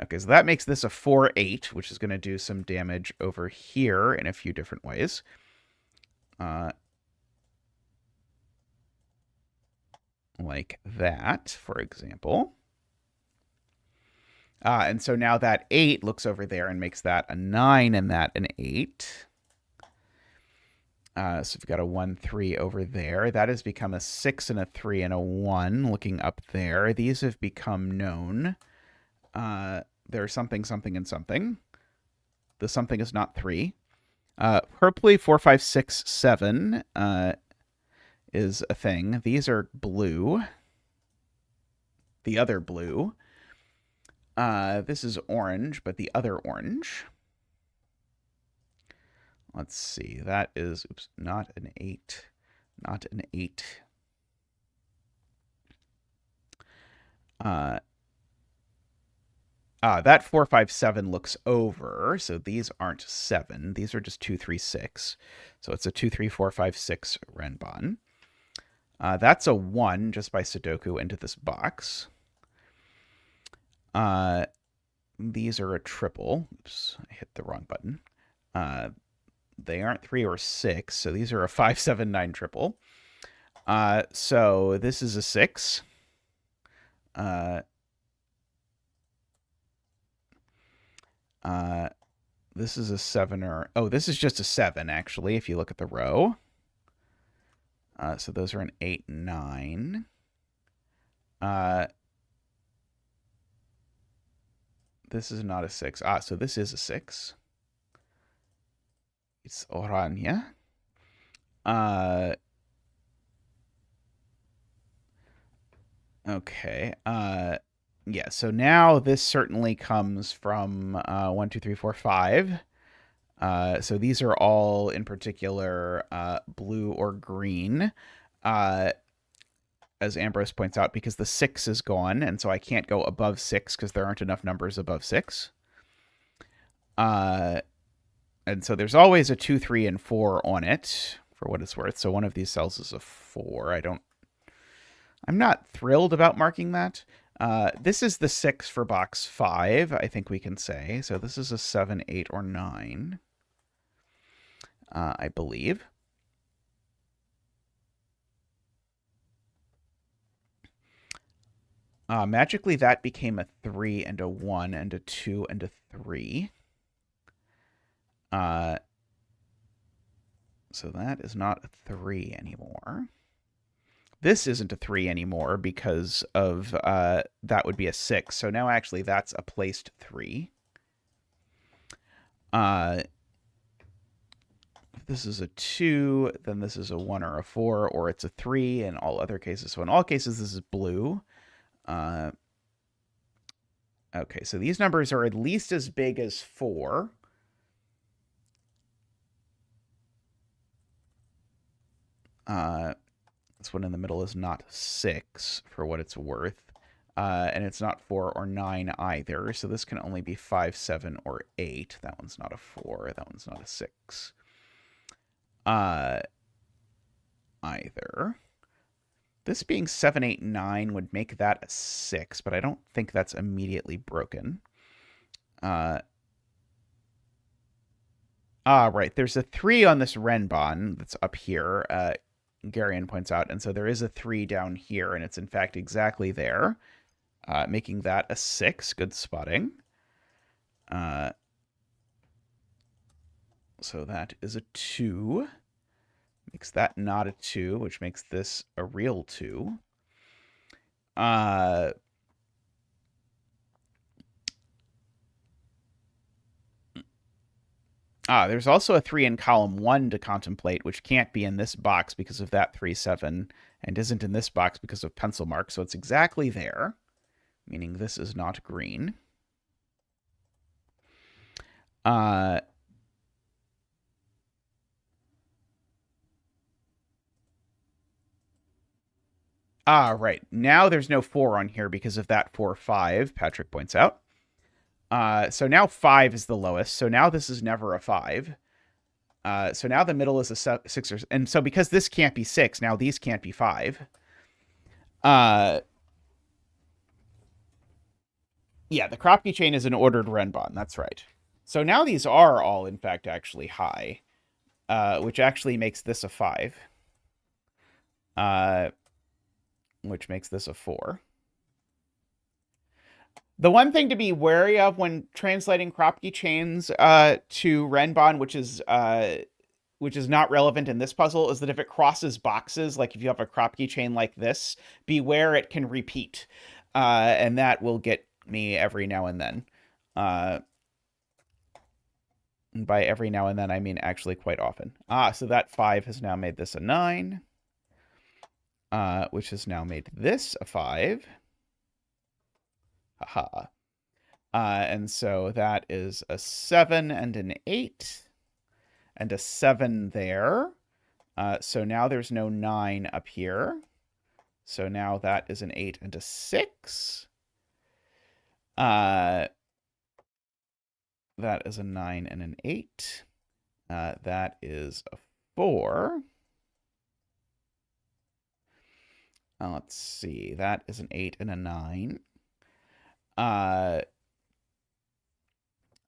Okay, so that makes this a 4, 8, which is going to do some damage over here in a few different ways. Like that, for example. And so now that 8 looks over there and makes that a 9 and that an 8. So we've got a 1, 3 over there. That has become a 6 and a 3 and a 1 looking up there. These have become known. There's something, something, and something. The something is not 3. Purpley 4, 5, 6, 7 is a thing. These are blue. The other blue. This is orange, but the other orange. Let's see. That is, oops, not an 8. Not an 8. That 4, 5, 7 looks over, so these aren't 7. These are just 2, 3, 6. So it's a 2, 3, 4, 5, 6 Renbon. That's a 1 just by sudoku into this box. These are a triple. Oops, I hit the wrong button. They aren't 3 or 6, so these are a 5, 7, 9 triple. So this is a 6. This is a 7 or... Oh, this is just a 7, actually, if you look at the row. So those are an 8, 9. This is not a 6. So this is a 6. It's oranje. Okay. Yeah, so now this certainly comes from 1, 2, 3, 4, 5. So these are all in particular blue or green, as Ambrose points out, because the 6 is gone, and so I can't go above 6 because there aren't enough numbers above 6. And so there's always a 2, 3, and 4 on it, for what it's worth. So one of these cells is a 4. I'm not thrilled about marking that. This is the 6 for box 5, I think we can say. So this is a 7, 8, or 9, I believe. Magically, that became a 3 and a 1 and a 2 and a 3. So that is not a 3 anymore. This isn't a 3 anymore because of that would be a 6. So now actually that's a placed 3. If this is a 2, then this is a 1 or a 4, or it's a 3 in all other cases. So in all cases, this is blue. Okay, so these numbers are at least as big as 4. This one in the middle is not 6, for what it's worth. And it's not 4 or 9 either, so this can only be 5, 7, or 8. That one's not a 4. That one's not a 6. Either. This being 7, 8, 9 would make that a 6, but I don't think that's immediately broken. Right. There's a 3 on this Renbon that's up here, Garion points out, and so there is a 3 down here, and it's in fact exactly there, making that a 6. Good spotting. So that is a 2. Makes that not a 2, which makes this a real 2. There's also a 3 in column 1 to contemplate, which can't be in this box because of that 3, 7, and isn't in this box because of pencil mark. So it's exactly there, meaning this is not green. Right. Now there's no 4 on here because of that 4, 5, Patrick points out. So now 5 is the lowest. So now this is never a 5. So now the middle is a 6. And so because this can't be 6, now these can't be 5. Yeah, the Kropke chain is an ordered Renbon. That's right. So now these are all, in fact, actually high, which actually makes this a 5. Which makes this a 4. The one thing to be wary of when translating Kropke chains to Renbon, which is not relevant in this puzzle, is that if it crosses boxes, like if you have a Kropke chain like this, beware it can repeat. And that will get me every now and then. And by every now and then, I mean actually quite often. So that 5 has now made this a 9. Which has now made this a 5. Haha. And so that is a 7 and an 8. And a 7 there. So now there's no 9 up here. So now that is an 8 and a 6. That is a 9 and an 8. That is a 4. Let's see. That is an 8 and a 9.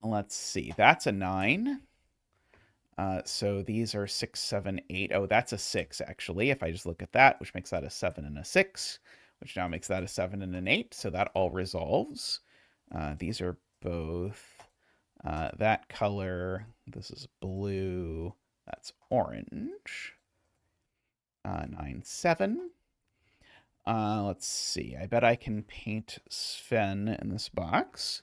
Let's see. That's a 9. So these are 6, 7, 8. Oh, that's a 6, actually, if I just look at that, which makes that a 7 and a 6, which now makes that a 7 and an 8. So that all resolves. These are both that color. This is blue. That's orange. 9, 7. Let's see. I bet I can paint Sven in this box.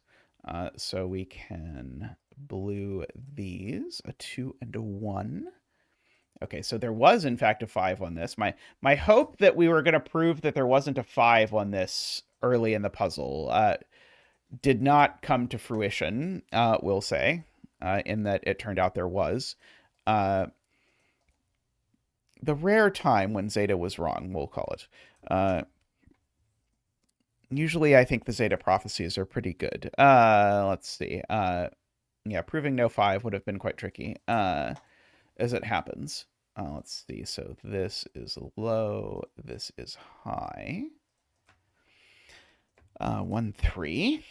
So we can blue these, a 2 and a 1. Okay, so there was, in fact, a 5 on this. My hope that we were going to prove that there wasn't a 5 on this early in the puzzle did not come to fruition, we'll say, in that it turned out there was. The rare time when Zeta was wrong, we'll call it. Usually I think the Zeta prophecies are pretty good. Let's see. Yeah, proving no 5 would have been quite tricky, as it happens. Let's see. So this is low. This is high. 1, 3.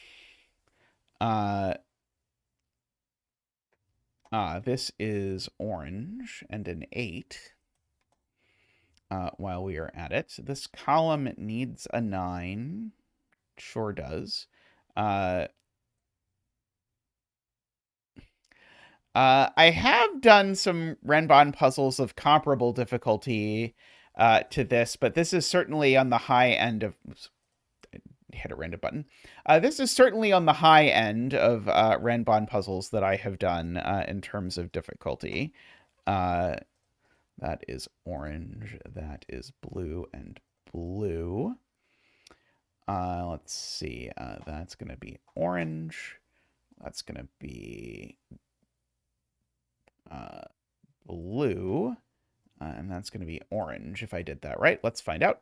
This is orange and an 8. While we are at it, this column needs a 9. Sure does. I have done some Renbon puzzles of comparable difficulty to this, but this is certainly on the high end of hit a random button. This is certainly on the high end of Renbon puzzles that I have done in terms of difficulty. That is orange, that is blue, and blue. Let's see, that's going to be orange. That's going to be blue. And that's going to be orange if I did that right. Let's find out.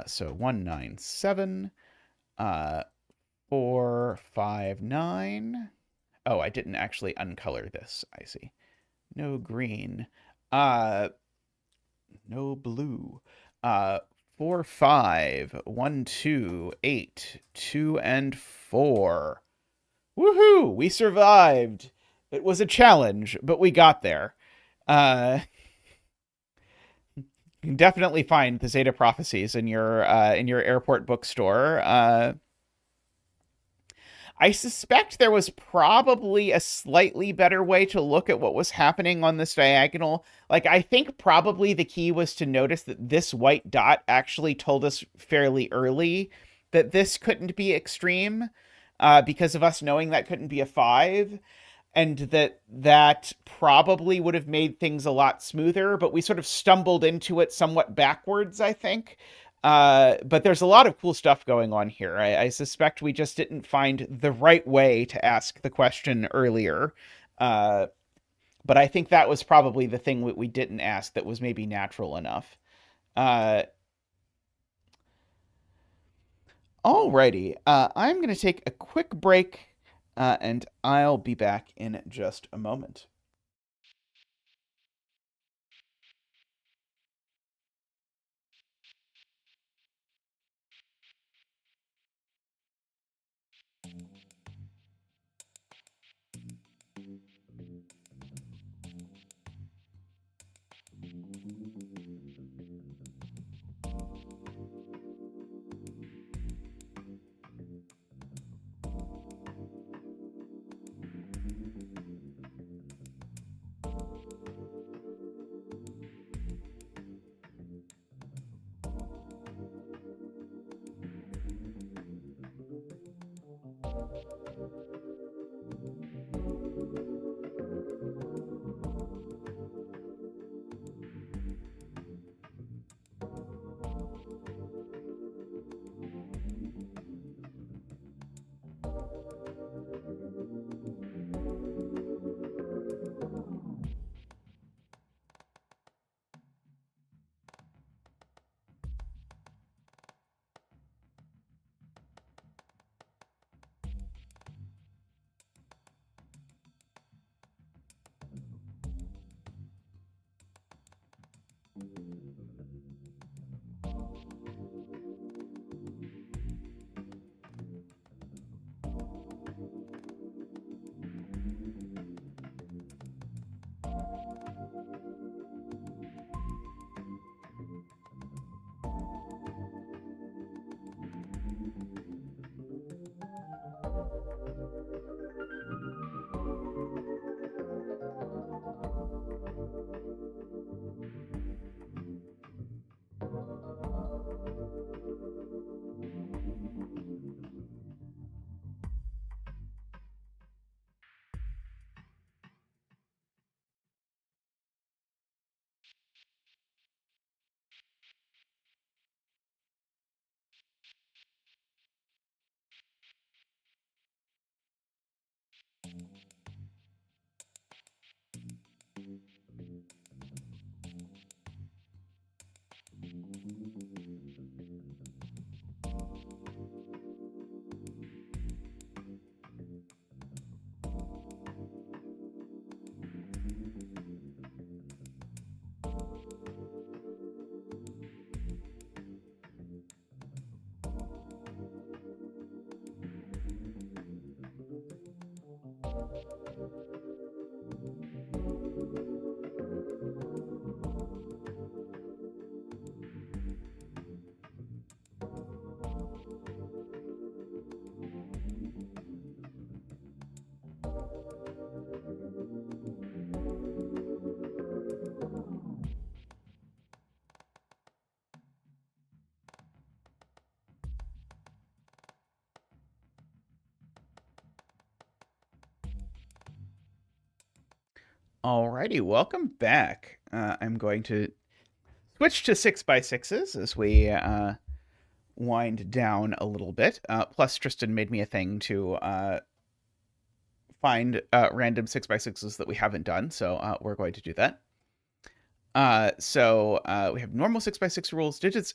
So 197, 459. Oh, I didn't actually uncolor this. I see. No green. No blue. 4, 5, 1, 2, 8, 2, and 4. Woohoo! We survived. It was a challenge, but we got there. You can definitely find the Zeta Prophecies in your airport bookstore. I suspect there was probably a slightly better way to look at what was happening on this diagonal. Like, I think probably the key was to notice that this white dot actually told us fairly early that this couldn't be extreme, because of us knowing that couldn't be a 5. And that probably would have made things a lot smoother, but we sort of stumbled into it somewhat backwards, I think. But there's a lot of cool stuff going on here. I suspect we just didn't find the right way to ask the question earlier. But I think that was probably the thing we didn't ask that was maybe natural enough. Alrighty, I'm going to take a quick break. And I'll be back in just a moment. Alrighty, welcome back. I'm going to switch to 6x6s as we wind down a little bit. Plus, Tristan made me a thing to find random 6x6s that we haven't done, so we're going to do that. So we have normal 6x6 rules. Digits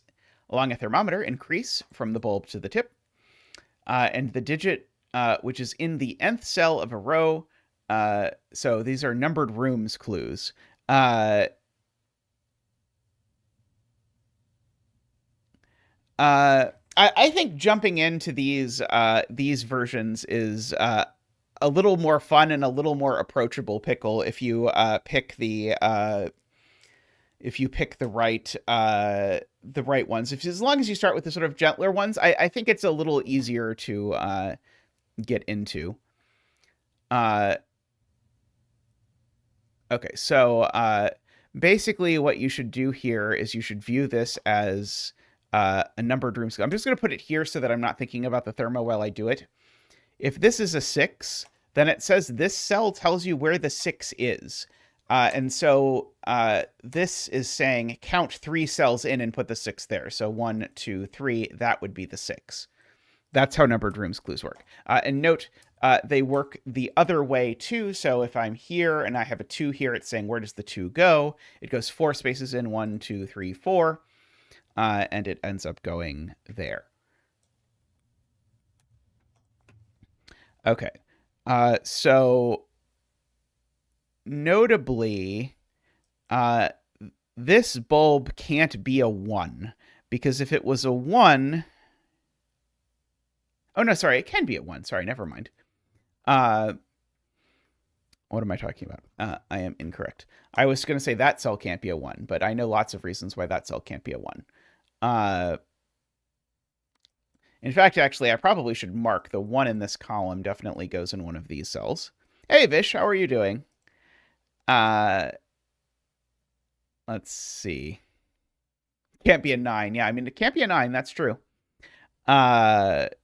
along a thermometer increase from the bulb to the tip. And the digit, which is in the nth cell of a row, so these are numbered rooms clues. I think jumping into these versions is a little more fun and a little more approachable pickle if you pick the right ones. As long as you start with the sort of gentler ones, I think it's a little easier to get into. Okay, so basically what you should do here is you should view this as a numbered room scale. I'm just going to put it here so that I'm not thinking about the thermo while I do it. If this is a 6, then it says this cell tells you where the 6 is. And so this is saying count 3 cells in and put the 6 there. So 1, 2, 3, that would be the 6. That's how numbered rooms clues work. And note, they work the other way too. So if I'm here and I have a 2 here, it's saying where does the 2 go? It goes 4 spaces in, 1, 2, 3, 4, and it ends up going there. Okay, so notably, this bulb can't be a 1, because if it was a 1... Oh, no, sorry, it can be a 1. Sorry, never mind. What am I talking about? I am incorrect. I was going to say that cell can't be a 1, but I know lots of reasons why that cell can't be a 1. In fact, actually, I probably should mark the 1 in this column definitely goes in one of these cells. Hey, Vish, how are you doing? Let's see. Can't be a 9. Yeah, I mean, it can't be a 9. That's true. Let's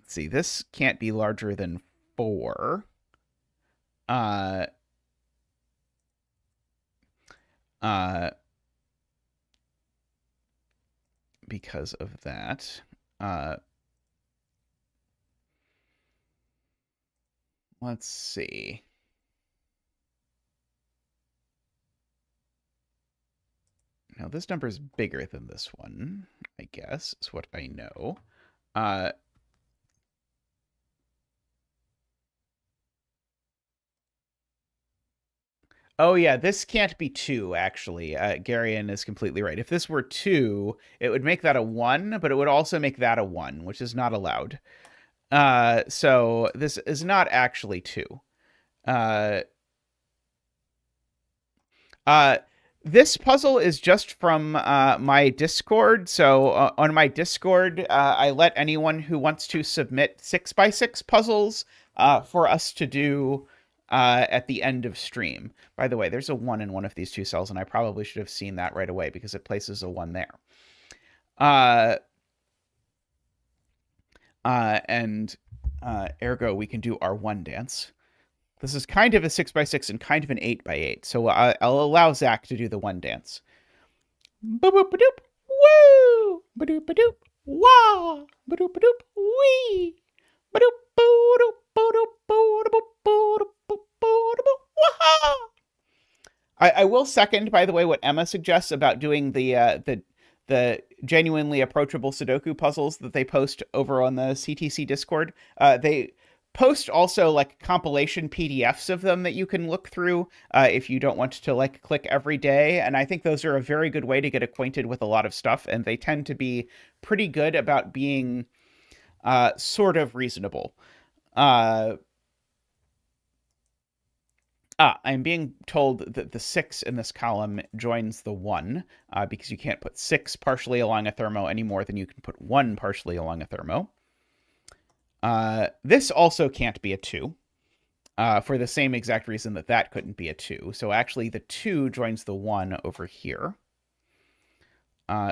see. This can't be larger than 4. Because of that. Let's see. Now, this number is bigger than this one, I guess, is what I know. Oh, yeah, this can't be 2, actually. Garion is completely right. If this were 2, it would make that a 1, but it would also make that a 1, which is not allowed. So this is not actually 2. This puzzle is just from my Discord. So on my Discord, I let anyone who wants to submit 6x6 puzzles for us to do at the end of stream. By the way, there's a 1 in one of these 2 cells, and I probably should have seen that right away because it places a 1 there. And ergo, we can do our 1 dance. This is kind of a 6x6 and kind of an 8x8, so I'll allow Zach to do the 1 dance. Boop-boop-a-doop, woo! Ba-doop-a-doop, wah! Ba-doop-a-doop, wee! I will second, by the way, what Emma suggests about doing the genuinely approachable Sudoku puzzles that they post over on the CTC Discord. They post also like compilation PDFs of them that you can look through if you don't want to like click every day. And I think those are a very good way to get acquainted with a lot of stuff. And they tend to be pretty good about being sort of reasonable. I'm being told that the 6 in this column joins the 1 because you can't put 6 partially along a thermo any more than you can put 1 partially along a thermo. This also can't be a 2 for the same exact reason that that couldn't be a 2. So actually the 2 joins the 1 over here.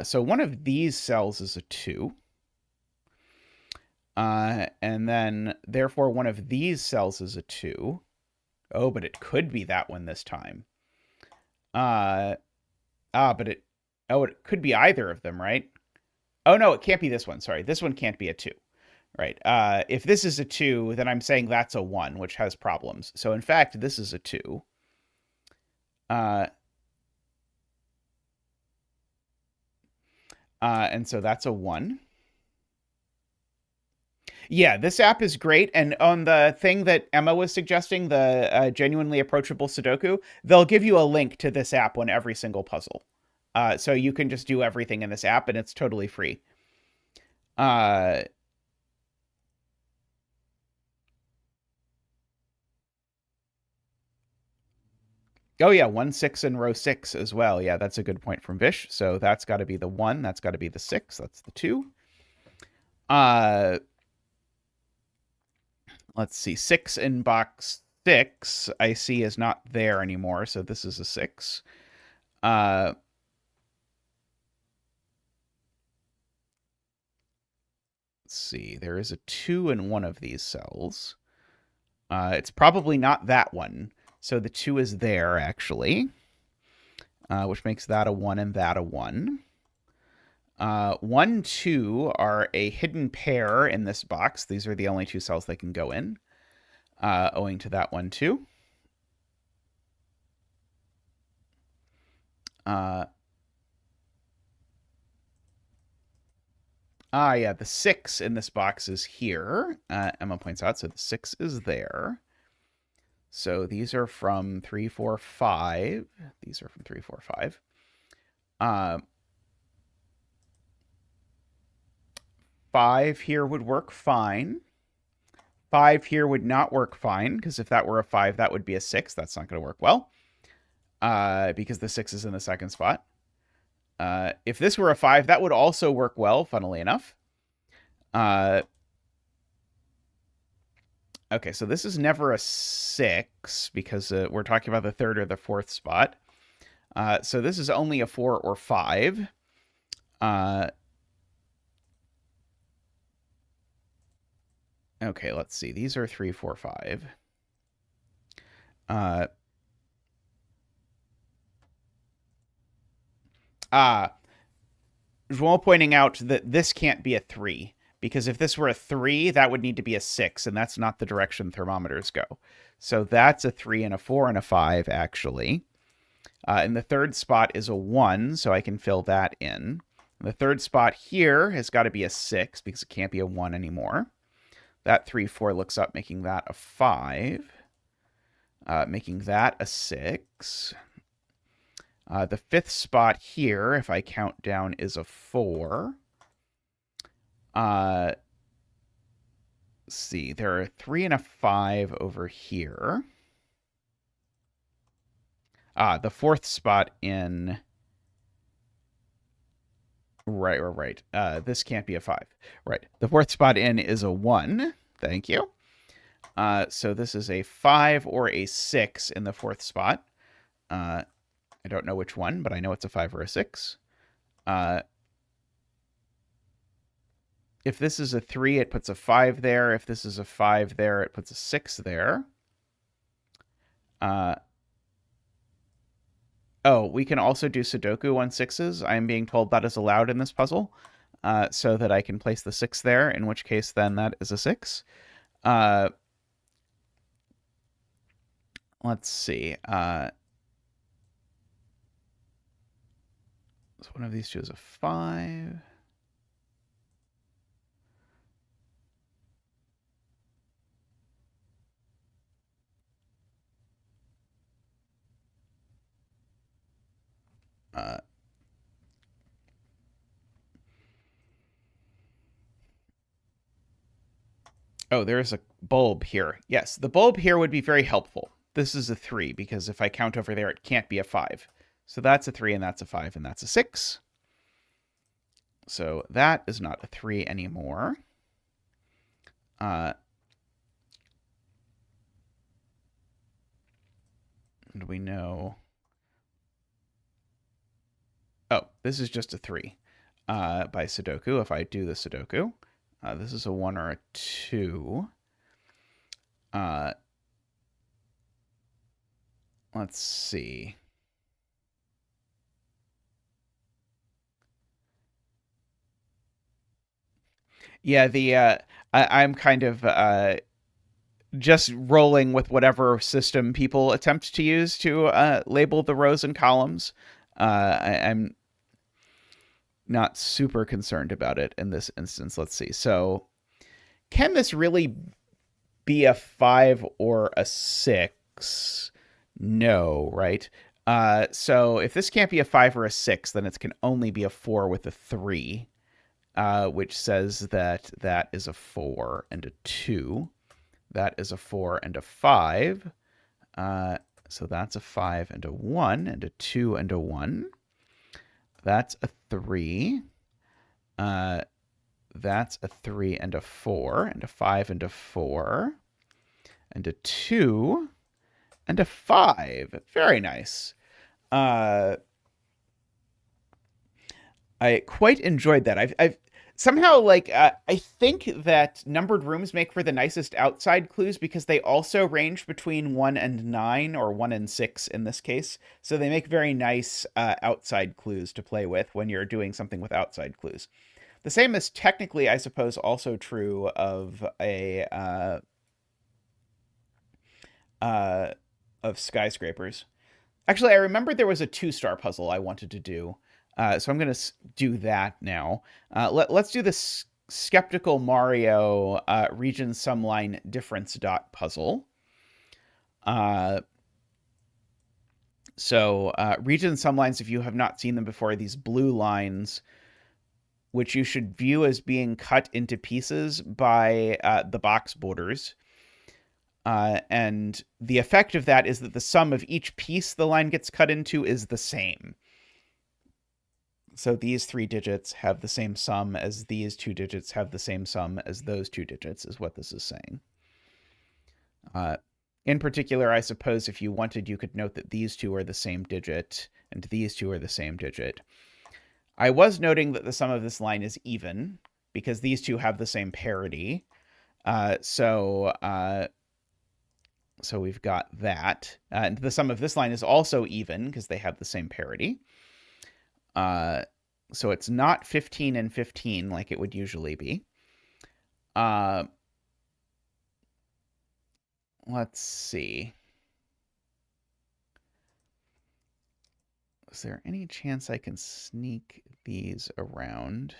So one of these cells is a 2. And then, therefore, one of these cells is a 2. Oh, but it could be that one this time. But it could be either of them, right? Oh, no, it can't be this one. Sorry, this one can't be a 2. Right. If this is a 2, then I'm saying that's a 1, which has problems. So, in fact, this is a 2. And so that's a 1. Yeah, this app is great. And on the thing that Emma was suggesting, the genuinely approachable Sudoku, they'll give you a link to this app on every single puzzle. So you can just do everything in this app, and it's totally free. Oh, yeah, 1, 6 in row 6 as well. Yeah, that's a good point from Vish. So that's got to be the 1. That's got to be the 6. That's the 2. Let's see. 6 in box 6, I see, is not there anymore. So this is a 6. Let's see. There is a 2 in one of these cells. It's probably not that one. So the 2 is there, actually, which makes that a 1 and that a 1. 1, 2 are a hidden pair in this box. These are the only 2 cells they can go in, owing to that 1, 2. Yeah, the 6 in this box is here, Emma points out, so the 6 is there. So these are from 3, 4, 5. These are from 3, 4, 5. 5 here would work fine. 5 here would not work fine, because if that were a 5, that would be a 6. That's not going to work well, because the 6 is in the second spot. If this were a 5, that would also work well, funnily enough. Okay, so this is never a 6, because we're talking about the 3rd or the 4th spot. So this is only a 4 or 5. Okay, let's see. These are 3, 4, 5. Joel pointing out that this can't be a 3, because if this were a 3, that would need to be a 6, and that's not the direction thermometers go. So that's a 3 and a 4 and a 5, actually. And the 3rd spot is a 1, so I can fill that in. And the 3rd spot here has got to be a 6, because it can't be a 1 anymore. That 3, 4 looks up, making that a 5. Making that a 6. The 5th spot here, if I count down, is a 4. Let's see. There are 3 and a 5 over here. The 4th spot in... Right. This can't be a 5. Right. The 4th spot in is a 1. Thank you. So this is a 5 or a 6 in the 4th spot. I don't know which one, but I know it's a 5 or a 6. If this is a 3, it puts a 5 there. If this is a 5 there, it puts a 6 there. Oh, we can also do Sudoku on 6s. I am being told that is allowed in this puzzle, so that I can place the 6 there, in which case then that is a 6. Let's see. So one of these two is a 5. Oh, there's a bulb here. Yes, the bulb here would be very helpful. This is a 3, because if I count over there, it can't be a 5. So that's a 3, and that's a 5, and that's a 6. So that is not a 3 anymore. And we know... Oh, this is just a 3 by Sudoku, if I do the Sudoku. This is a 1 or a 2. Let's see. Yeah, I'm kind of just rolling with whatever system people attempt to use to label the rows and columns. I'm not super concerned about it in this instance. Let's see. So, can this really be a 5 or a 6? No, right? So if this can't be a 5 or a 6, then it can only be a 4 with a 3, which says that that is a 4 and a 2. That is a 4 and a 5. So that's a 5 and a 1 and a 2 and a 1. That's a 3. That's a 3 and a 4 and a 5 and a 4 and a 2 and a 5. Very nice. I quite enjoyed that. I've somehow I think that numbered rooms make for the nicest outside clues because they also range between 1 and 9 or 1 and 6 in this case. So they make very nice outside clues to play with when you're doing something with outside clues. The same is technically, I suppose, also true of of skyscrapers. Actually, I remembered there was a 2-star puzzle I wanted to do, so I'm going to do that now. Let's do this skeptical Mario region sumline difference dot puzzle. So region sumlines, if you have not seen them before, are these blue lines which you should view as being cut into pieces by the box borders. And the effect of that is that the sum of each piece the line gets cut into is the same. So these 3 digits have the same sum as these 2 digits have the same sum as those 2 digits, is what this is saying. In particular, I suppose if you wanted, you could note that these 2 are the same digit and these 2 are the same digit. I was noting that the sum of this line is even because these 2 have the same parity. So we've got that. And the sum of this line is also even because they have the same parity. So it's not 15 and 15 like it would usually be. Let's see. Is there any chance I can sneak these around?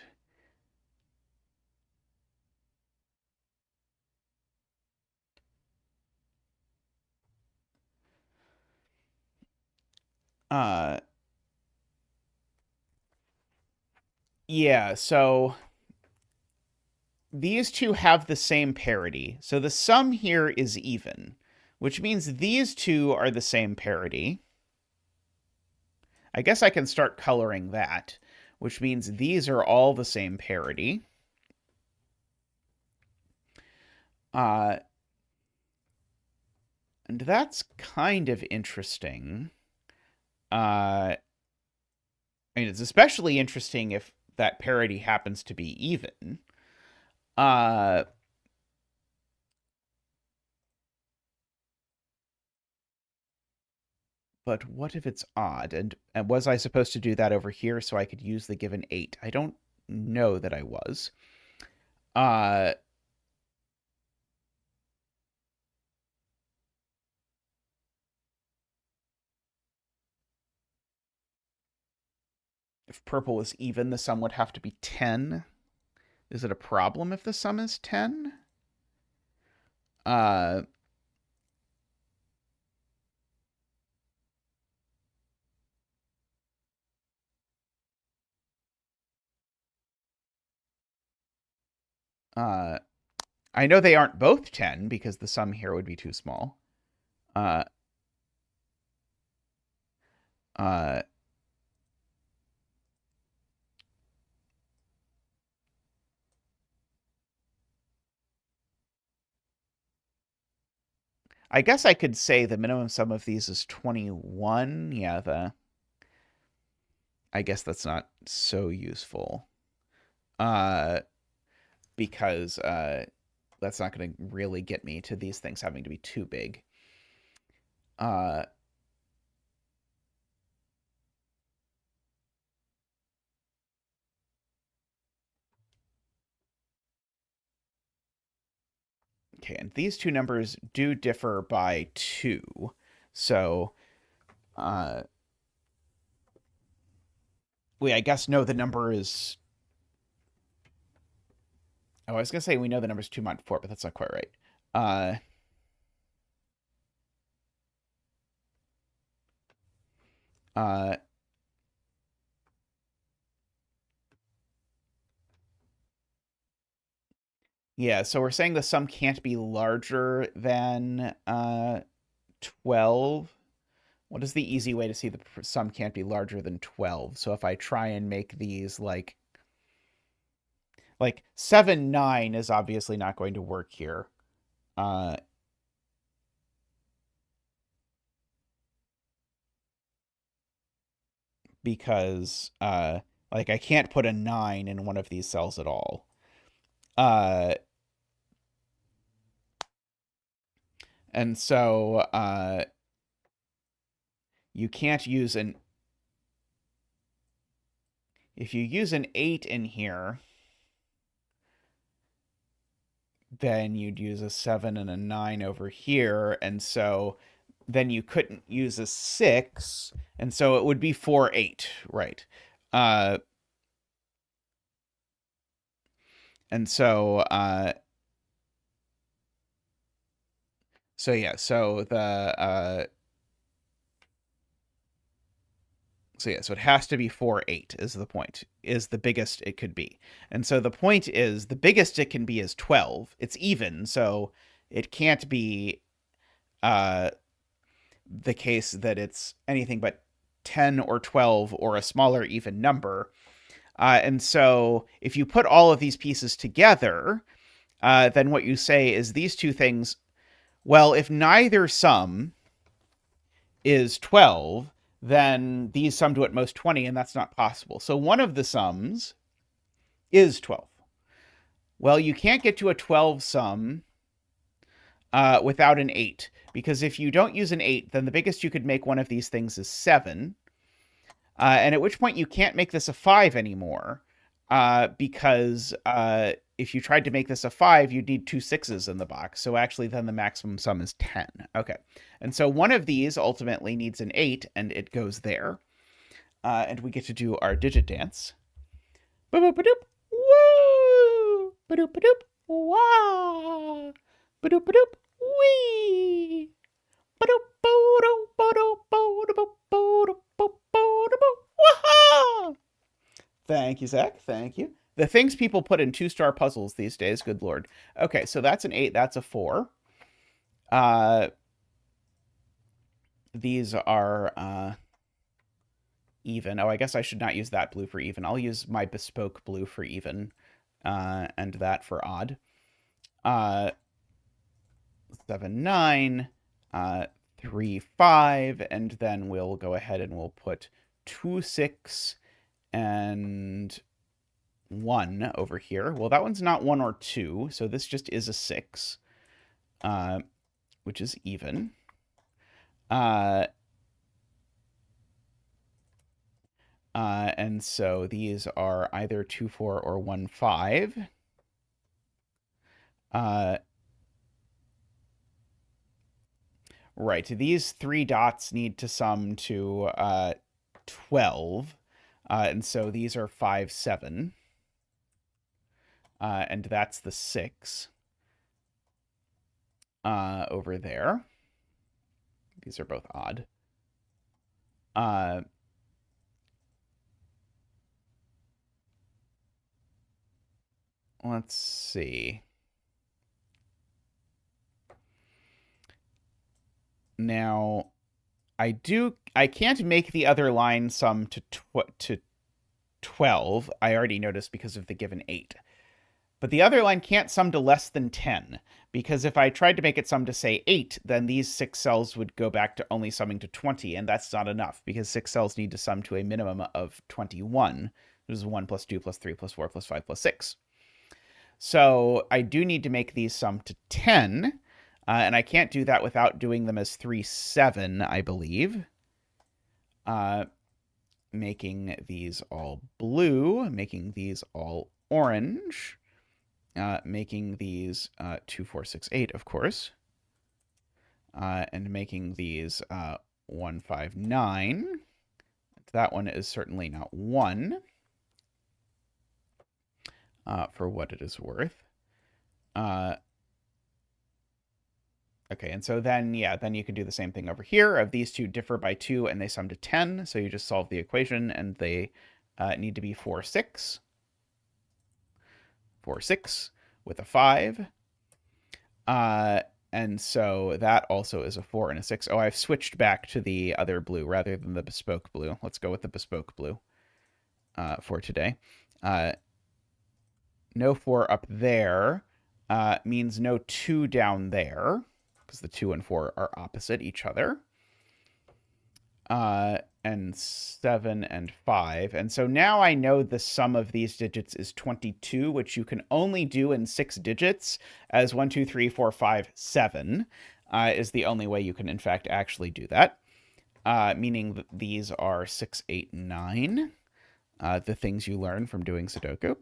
Yeah, so these 2 have the same parity. So the sum here is even, which means these 2 are the same parity. I guess I can start coloring that, which means these are all the same parity. And that's kind of interesting. I mean, it's especially interesting if that parity happens to be even. But what if it's odd? And was I supposed to do that over here so I could use the given 8? I don't know that I was. If purple is even, the sum would have to be 10. Is it a problem if the sum is 10? I know they aren't both 10 because the sum here would be too small. I guess I could say the minimum sum of these is 21. Yeah, I guess that's not so useful. because that's not going to really get me to these things having to be too big. Okay, and these two numbers do differ by 2. So, we, I guess, know the number is... Oh, I was going to say we know the number is 2 mod 4, but that's not quite right. Yeah, so we're saying the sum can't be larger than 12. What is the easy way to see the sum can't be larger than 12? So if I try and make these like 7, 9 is obviously not going to work here. Because like I can't put a 9 in one of these cells at all. And so you can't use an... If you use an 8 in here, then you'd use a 7 and a 9 over here, and so then you couldn't use a 6, and so it would be 4, 8, right? And so so yeah, so the so it has to be 4, 8 is the point, is the biggest it could be. And so the point is the biggest it can be is 12. It's even, so it can't be the case that it's anything but 10 or 12 or a smaller even number. And so if you put all of these pieces together, then what you say is these two things, well, if neither sum is 12, then these sum to at most 20, and that's not possible. So one of the sums is 12. Well, you can't get to a 12 sum without an 8, because if you don't use an 8, then the biggest you could make one of these things is 7. And at which point you can't make this a 5 anymore, because if you tried to make this a 5, you'd need 2 6s in the box. So actually then the maximum sum is 10. Okay. And so one of these ultimately needs an 8, and it goes there. And we get to do our digit dance. Ba-doop-ba-doop. Woo! Ba-doop-ba-doop. Wah! Ba-doop-ba-doop. Wee! Thank you, Zach. Thank you. The things people put in 2-star puzzles these days, good lord. Okay, so that's an 8, that's a 4. These are even. Oh, I guess I should not use that blue for even. I'll use my bespoke blue for even, and that for odd. 7, 9, 3, 5, and then we'll go ahead and we'll put 2, 6, and 1 over here. Well, that one's not 1 or 2, so this just is a 6, which is even. And so these are either 2, 4, or 1, 5. Right, these 3 dots need to sum to 12. And so these are 5, 7. And that's the 6 over there. These are both odd. Let's see. Now, I can't make the other line sum to 12. I already noticed because of the given 8. But the other line can't sum to less than 10, because if I tried to make it sum to, say, 8, then these 6 cells would go back to only summing to 20, and that's not enough, because 6 cells need to sum to a minimum of 21. This is 1 plus 2 plus 3 plus 4 plus 5 plus 6. So I do need to make these sum to 10, and I can't do that without doing them as 3, 7, I believe. Making these all blue, making these all orange, making these 2, 4, 6, 8, of course, and making these 1, 5, 9. That one is certainly not 1, for what it is worth. Okay, and so then, yeah, then you can do the same thing over here. Of these two differ by 2, and they sum to 10, so you just solve the equation, and they need to be 4, 6. 4, 6 with a 5. And so that also is a 4 and a 6. Oh, I've switched back to the other blue rather than the bespoke blue. Let's go with the bespoke blue for today. No 4 up there means no 2 down there, because the 2 and 4 are opposite each other. And 7 and 5. And so now I know the sum of these digits is 22, which you can only do in 6 digits, as 1, 2, 3, 4, 5, 7 is the only way you can, in fact, actually do that. Meaning that these are 6, 8, 9, the things you learn from doing Sudoku.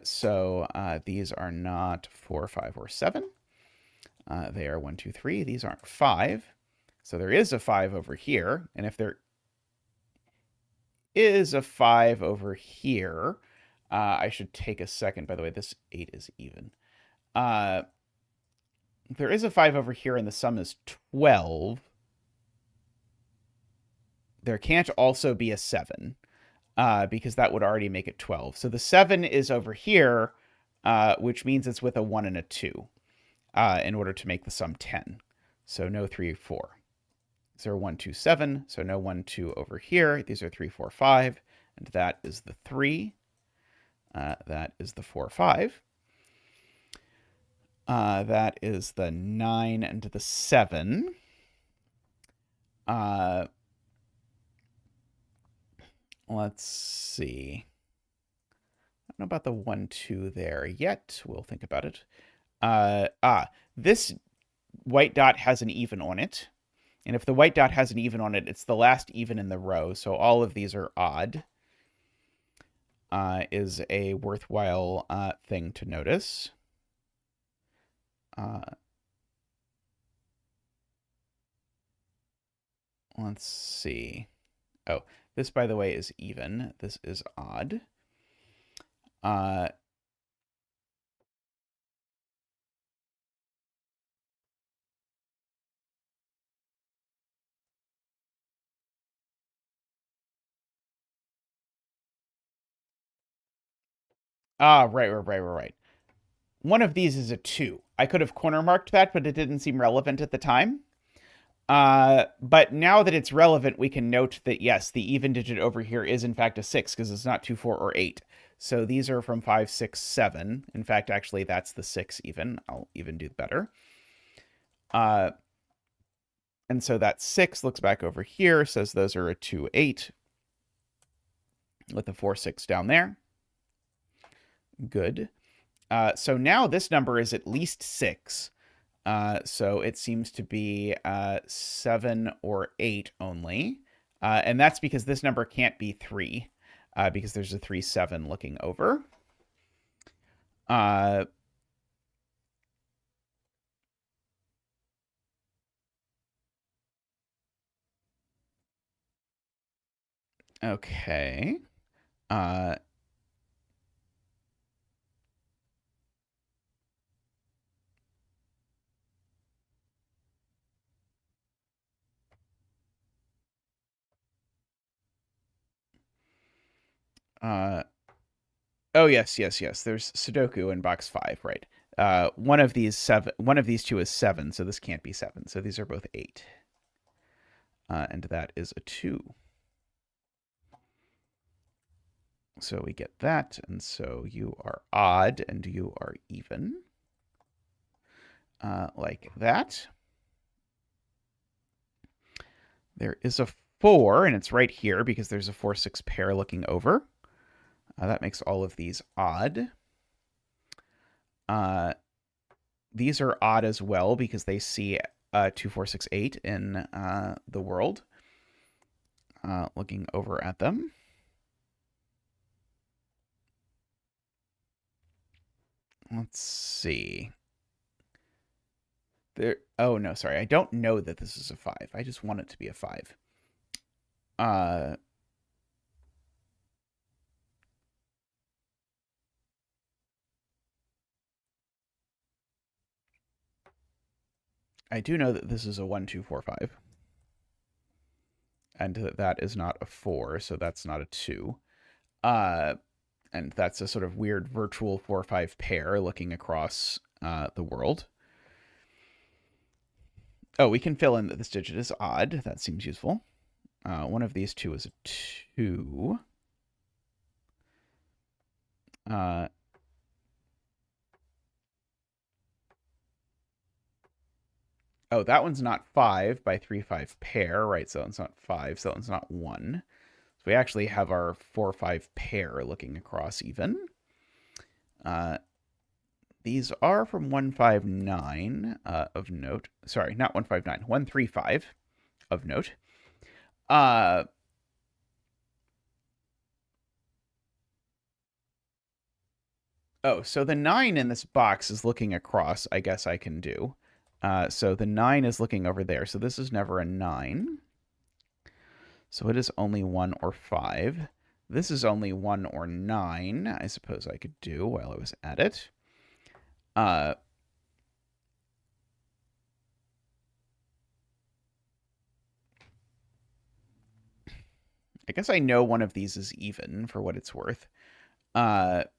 So these are not 4, 5, or 7. They are 1, 2, 3. These aren't 5. So there is a 5 over here. And if there is a 5 over here, I should take a second. By the way, this 8 is even. There is a 5 over here, and the sum is 12. There can't also be a 7, because that would already make it 12. So the 7 is over here, which means it's with a 1 and a 2 in order to make the sum 10. So no 3, 4. These are 1, 2, 7. So no 1, 2 over here. These are 3, 4, 5. And that is the 3. That is the 4, 5. That is the 9 and the 7. Let's see. I don't know about the 1, 2 there yet. We'll think about it. This white dot has an even on it. And if the white dot has an even on it, it's the last even in the row. So all of these are odd. Is a worthwhile thing to notice. Let's see. Oh, this, by the way, is even. This is odd. Right. One of these is a 2. I could have corner marked that, but it didn't seem relevant at the time. But now that it's relevant, we can note that, yes, the even digit over here is, in fact, a 6, because it's not 2, 4, or 8. So these are from 5, 6, 7. In fact, actually, that's the 6 even. I'll even do better. And so that 6 looks back over here, says those are a 2, 8, with a 4, 6 down there. Good. So now this number is at least 6. So it seems to be 7 or 8 only. And that's because this number can't be 3, because there's a 3, 7 looking over. Okay. Oh, yes. There's Sudoku in box 5, right? One of these two is 7, so this can't be 7. So these are both 8. And that is a 2. So we get that, and so you are odd and you are even. Like that. There is a 4, and it's right here because there's a 4, 6 pair looking over. That makes all of these odd. These are odd as well because they see 2, 4, 6, 8 in the world. Looking over at them. Let's see. Oh, no, sorry. I don't know that this is a 5. I just want it to be a 5. I do know that this is a 1, 2, 4, 5. And that is not a 4, so that's not a 2. And that's a sort of weird virtual 4, 5 pair looking across the world. Oh, we can fill in that this digit is odd. That seems useful. One of these two is a 2. Oh, that one's not 5 by 3, 5 pair, right? So it's not 5, so it's not 1. So we actually have our 4, 5 pair looking across even. These are from 159 of note. Sorry, not 159, 135 of note. Oh, so the 9 in this box is looking across, I guess I can do. So the 9 is looking over there. So this is never a 9. So it is only 1 or 5. This is only 1 or 9, I suppose I could do while I was at it. I guess I know one of these is even, for what it's worth. That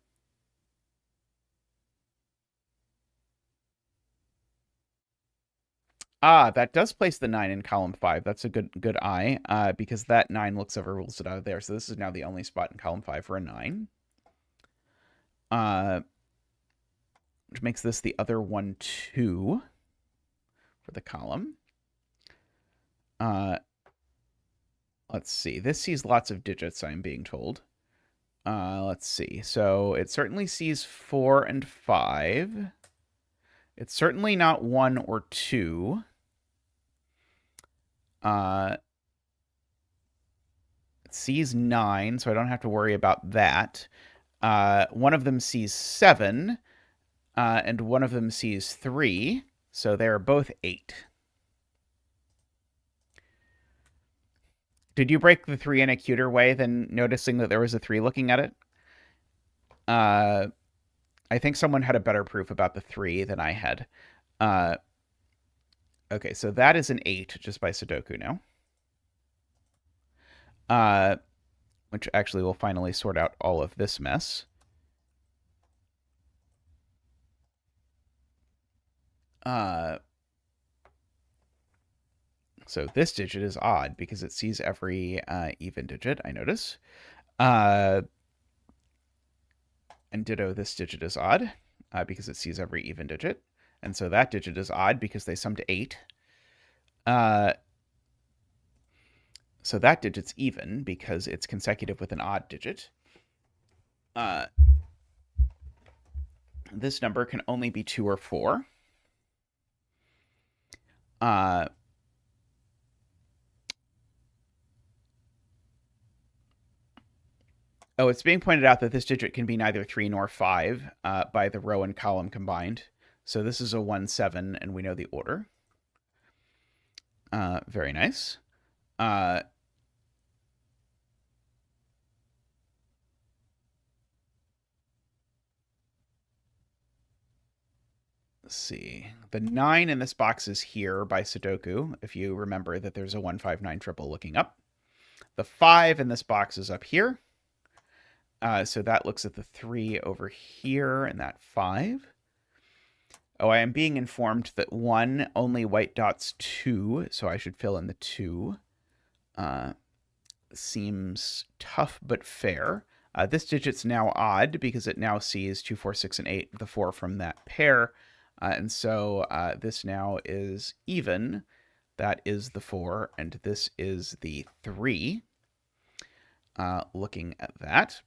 does place the 9 in column 5. That's a good eye, because that 9 looks over, rules it out of there. So this is now the only spot in column 5 for a 9. Which makes this the other 1, 2 for the column. Let's see. This sees lots of digits, I'm being told. Let's see. So it certainly sees 4 and 5. It's certainly not 1 or 2. It sees 9, so I don't have to worry about that. One of them sees 7, and one of them sees 3, so they're both 8. Did you break the 3 in a cuter way than noticing that there was a 3 looking at it? I think someone had a better proof about the 3 than I had. Okay, so that is an 8 just by Sudoku now. Which actually will finally sort out all of this mess. So this digit is odd because it sees every even digit, I notice. And ditto, this digit is odd because it sees every even digit. And so that digit is odd because they sum to 8. So that digit's even because it's consecutive with an odd digit. This number can only be 2 or 4. Oh, it's being pointed out that this digit can be neither 3 nor 5 by the row and column combined. So this is a 1, 7, and we know the order. Very nice. Let's see. The 9 in this box is here by Sudoku, if you remember that there's a 159 triple looking up. The 5 in this box is up here. So that looks at the 3 over here and that 5. Oh, I am being informed that 1 only white dots 2, so I should fill in the 2. Seems tough but fair. This digit's now odd because it now sees 2, 4, 6, and 8, the 4 from that pair. And so this now is even. That is the 4, and this is the 3. Looking at that.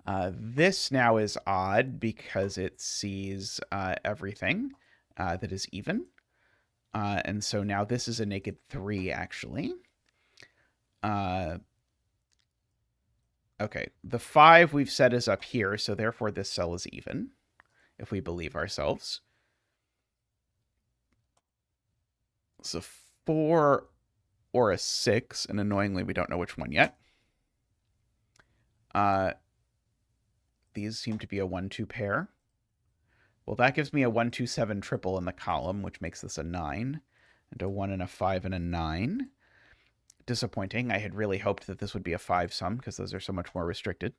This now is odd because it sees everything that is even. And so now this is a naked 3, actually. Okay, the 5 we've said is up here, so therefore this cell is even, if we believe ourselves. So 4 or a 6, and annoyingly, we don't know which one yet. These seem to be a 1-2 pair. Well, that gives me a 1, 2, 7 triple in the column, which makes this a 9, and a 1 and a 5 and a 9. Disappointing. I had really hoped that this would be a 5 sum, because those are so much more restricted.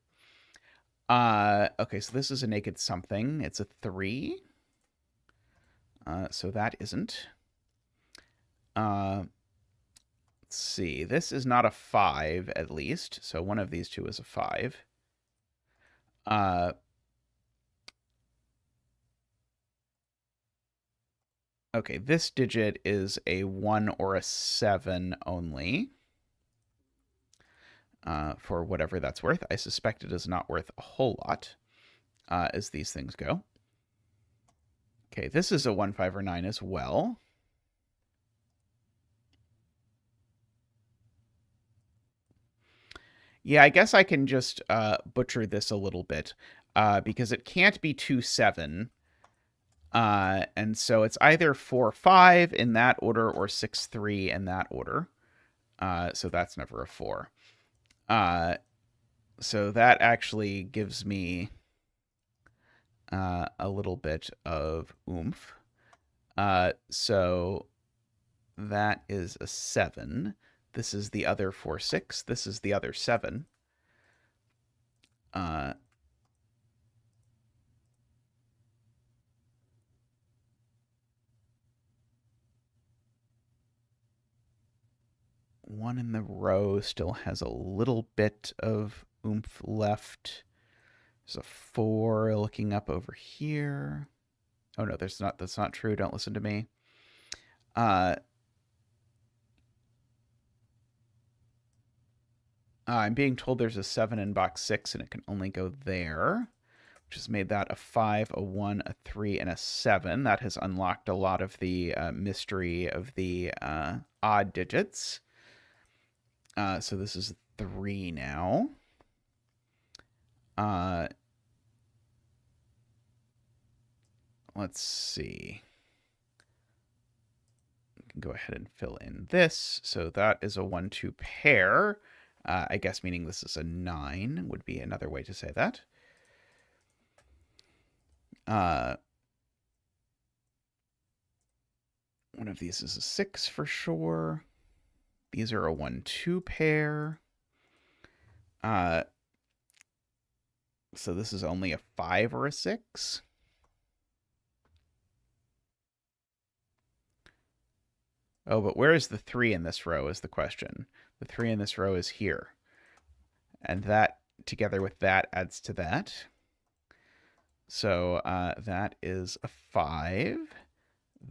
Okay, so this is a naked something. It's a 3. So that isn't. Let's see. This is not a 5, at least. So one of these two is a 5. Okay, this digit is a 1 or a 7 only. For whatever that's worth. I suspect it is not worth a whole lot, as these things go. Okay, this is a 1, 5, or 9 as well. Yeah, I guess I can just butcher this a little bit, because it can't be 2, 7. And so it's either 4, 5 in that order or 6, 3 in that order. So that's never a 4. So that actually gives me a little bit of oomph. So that is a 7. This is the other 4, 6. This is the other 7. One in the row still has a little bit of oomph left. There's a 4 looking up over here. Oh no, there's not. That's not true. Don't listen to me. I'm being told there's a 7 in box 6, and it can only go there, which has made that a 5, a 1, a 3, and a 7. That has unlocked a lot of the mystery of the odd digits. So this is 3 now. Let's see. We can go ahead and fill in this. So that is a 1, 2 pair. I guess meaning this is a 9 would be another way to say that. One of these is a 6 for sure. These are a 1, 2 pair. So this is only a 5 or a 6. Oh, but where is the 3 in this row is the question. The 3 in this row is here. And that, together with that, adds to that. So that is a 5.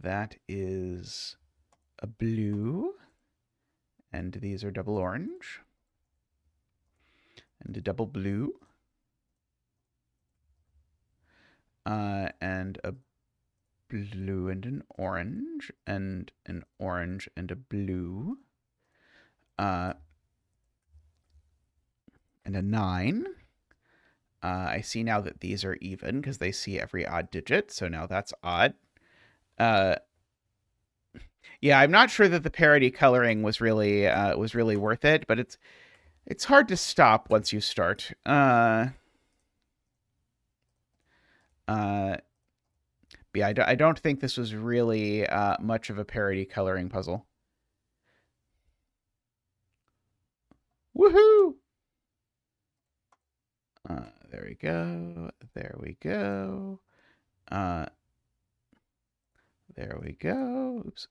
That is a blue. And these are double orange. And a double blue. And a blue and an orange and a blue. And a 9. I see now that these are even because they see every odd digit. So now that's odd. Yeah, I'm not sure that the parody coloring was really worth it, but it's hard to stop once you start. Yeah, I don't think this was really much of a parody coloring puzzle. Woohoo! There we go. There we go. There we go. Oops.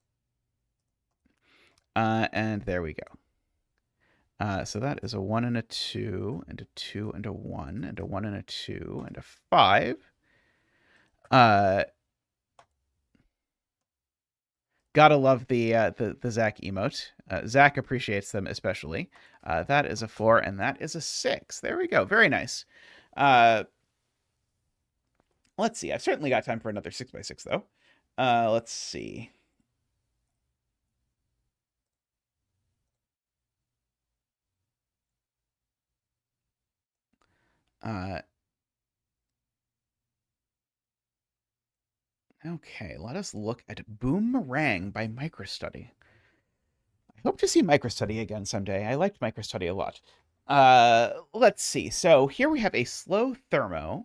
And there we go. So that is a 1 and a 2, and a 2 and a 1, and a 1 and a 2, and a 5. Gotta love the Zach emote. Zach appreciates them especially. That is a 4, and that is a 6. There we go. Very nice. Let's see. I've certainly got time for another 6x6, though. Let's see. Okay, let us look at Boomerang by MicroStudy. I hope to see MicroStudy again someday. I liked MicroStudy a lot. Let's see. So here we have a slow thermo.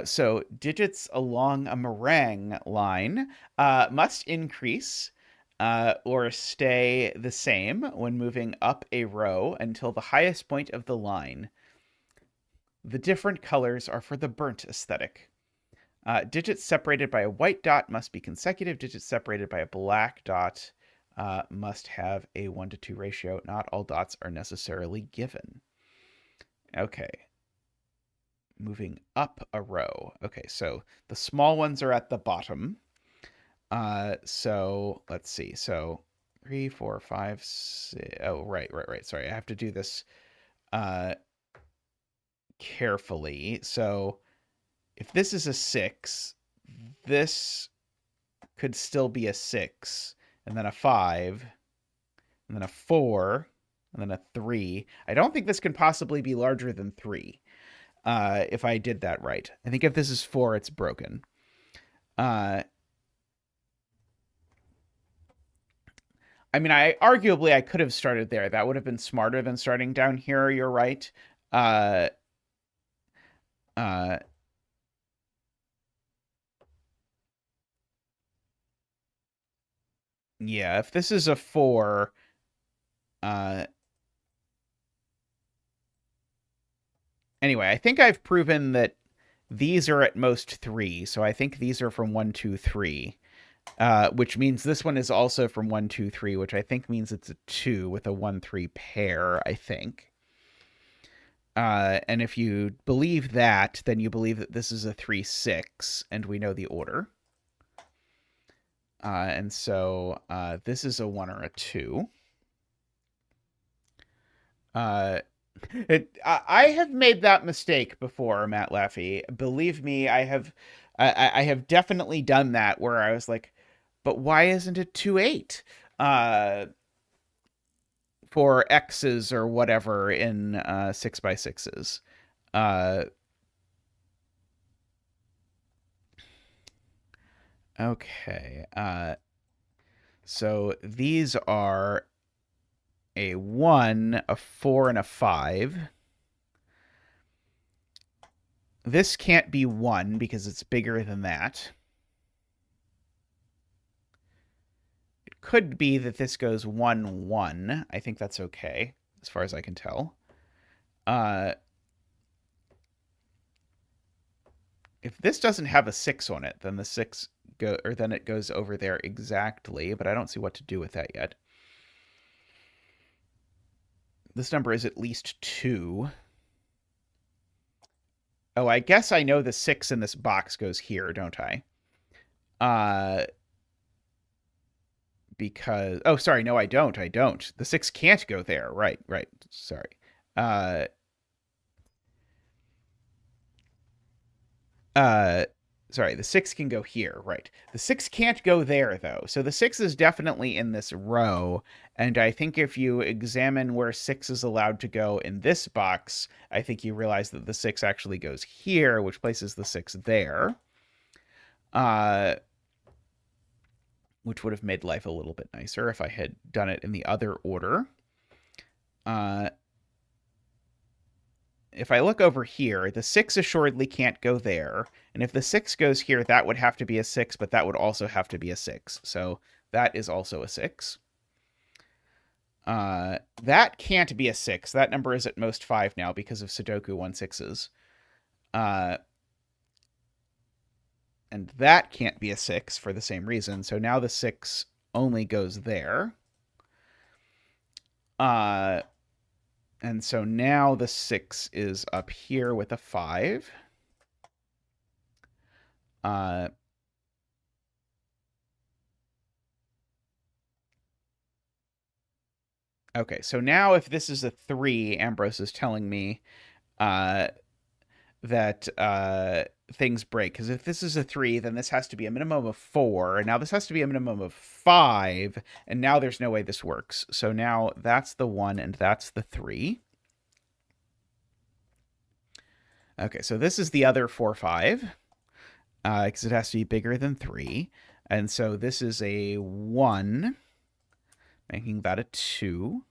So digits along a meringue line must increase or stay the same when moving up a row until the highest point of the line. The different colors are for the burnt aesthetic. Digits separated by a white dot must be consecutive. Digits separated by a black dot must have a 1-to-2 ratio. Not all dots are necessarily given. Okay. Moving up a row. Okay, so the small ones are at the bottom. So let's see. So 3, 4, 5, 6. Oh, right. Sorry, I have to do this carefully. So if this is a 6, this could still be a 6, and then a 5, and then a 4, and then a 3. I don't think this can possibly be larger than 3, if I did that right. I think if this is 4, it's broken. I mean, arguably I could have started there. That would have been smarter than starting down here. You're right. Yeah, if this is a 4, anyway, I think I've proven that these are at most 3, so I think these are from 1, 2, 3, which means this one is also from 1, 2, 3, which I think means it's a 2 with a 1, 3 pair, I think. And if you believe that, then you believe that this is a 3, 6, and we know the order. And so this is a 1 or a 2. I have made that mistake before, Matt Laffey. Believe me, I have definitely done that where I was like, but why isn't it 2, 8? For X's or whatever in 6x6s. Okay. So these are a 1, a 4, and a 5. This can't be 1 because it's bigger than that. It could be that this goes 1, 1. I think that's okay, as far as I can tell. If this doesn't have a 6 on it, then the 6 then it goes over there exactly, but I don't see what to do with that yet. This number is at least 2. Oh, I guess I know the 6 in this box goes here, don't I? Because... Oh, sorry, no, I don't. The 6 can't go there. Right. Sorry. Sorry, the 6 can go here, right. The 6 can't go there, though. So the 6 is definitely in this row, and I think if you examine where 6 is allowed to go in this box, I think you realize that the 6 actually goes here, which places the 6 there. Which would have made life a little bit nicer if I had done it in the other order. If I look over here, the 6 assuredly can't go there. And if the 6 goes here, that would have to be a 6, but that would also have to be a 6. So that is also a 6. That can't be a 6. That number is at most 5 now because of Sudoku 1/6s. And that can't be a 6 for the same reason. So now the 6 only goes there. And so now the 6 is up here with a 5. Okay, so now if this is a 3, Ambrose is telling me that things break. Because if this is a 3, then this has to be a minimum of 4, and now this has to be a minimum of 5, and now there's no way this works. So now that's the 1 and that's the 3. Okay, so this is the other 4, 5, because it has to be bigger than 3. And so this is a 1, making that a 2.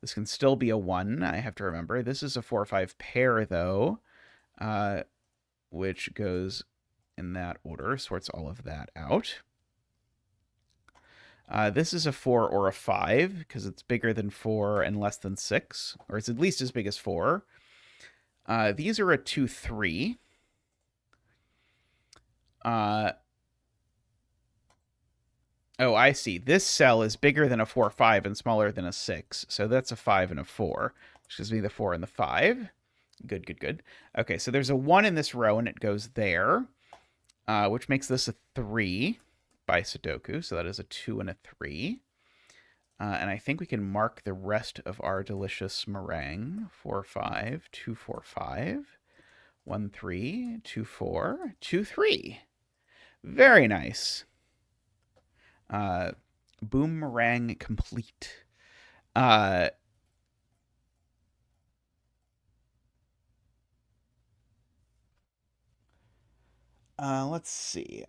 This can still be a 1, I have to remember. This is a 4, 5 pair, though, which goes in that order, sorts all of that out. This is a 4 or a 5, because it's bigger than 4 and less than 6, or it's at least as big as 4. These are a 2, 3. Oh, I see. This cell is bigger than a 4, 5 and smaller than a 6. So that's a 5 and a 4, which gives me the 4 and the 5. Good, good, good. Okay, so there's a 1 in this row, and it goes there, which makes this a 3 by sudoku. So that is a 2 and a 3. And I think we can mark the rest of our delicious meringue. 4, 5, 2, 4, 5. 1, 3, 2, 4, 2, 3. Very nice. Boomerang complete. Let's see.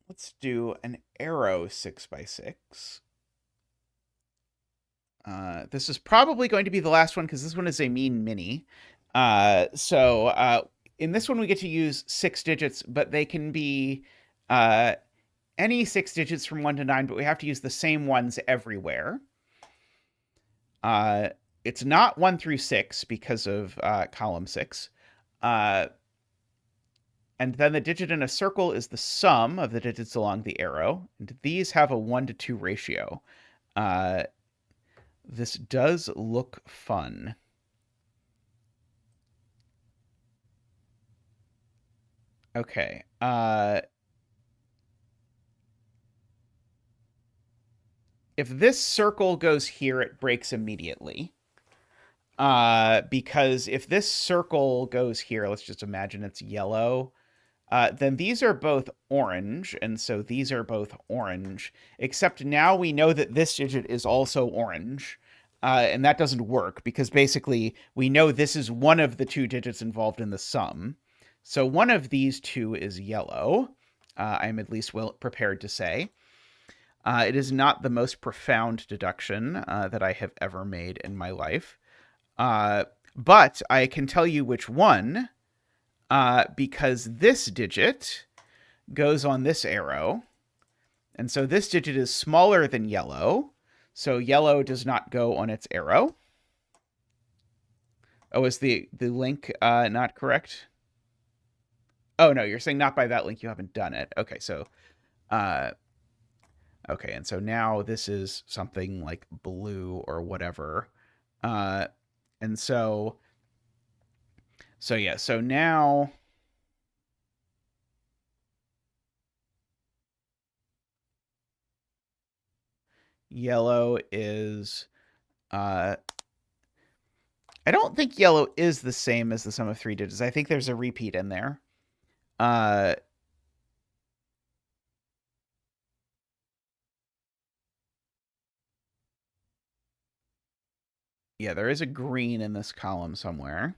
Let's do an arrow 6 by 6. This is probably going to be the last one because this one is a mean mini. So in this one we get to use 6 digits, but they can be any 6 digits from 1 to 9, but we have to use the same ones everywhere. It's not 1 through 6 because of column 6. And then the digit in a circle is the sum of the digits along the arrow. And these have a 1 to 2 ratio. This does look fun. Okay. If this circle goes here, it breaks immediately. Because if this circle goes here, let's just imagine it's yellow, then these are both orange, and so these are both orange, except now we know that this digit is also orange, and that doesn't work, because basically we know this is one of the 2 digits involved in the sum. So one of these 2 is yellow, I'm at least prepared to say. It is not the most profound deduction that I have ever made in my life. But I can tell you which one, because this digit goes on this arrow. And so this digit is smaller than yellow. So yellow does not go on its arrow. Oh, is the link not correct? Oh, no, you're saying not by that link. You haven't done it. Okay, so... okay, and so now this is something like blue or whatever. And so yeah, so now yellow is, I don't think yellow is the same as the sum of 3 digits. I think there's a repeat in there. Yeah, there is a green in this column somewhere.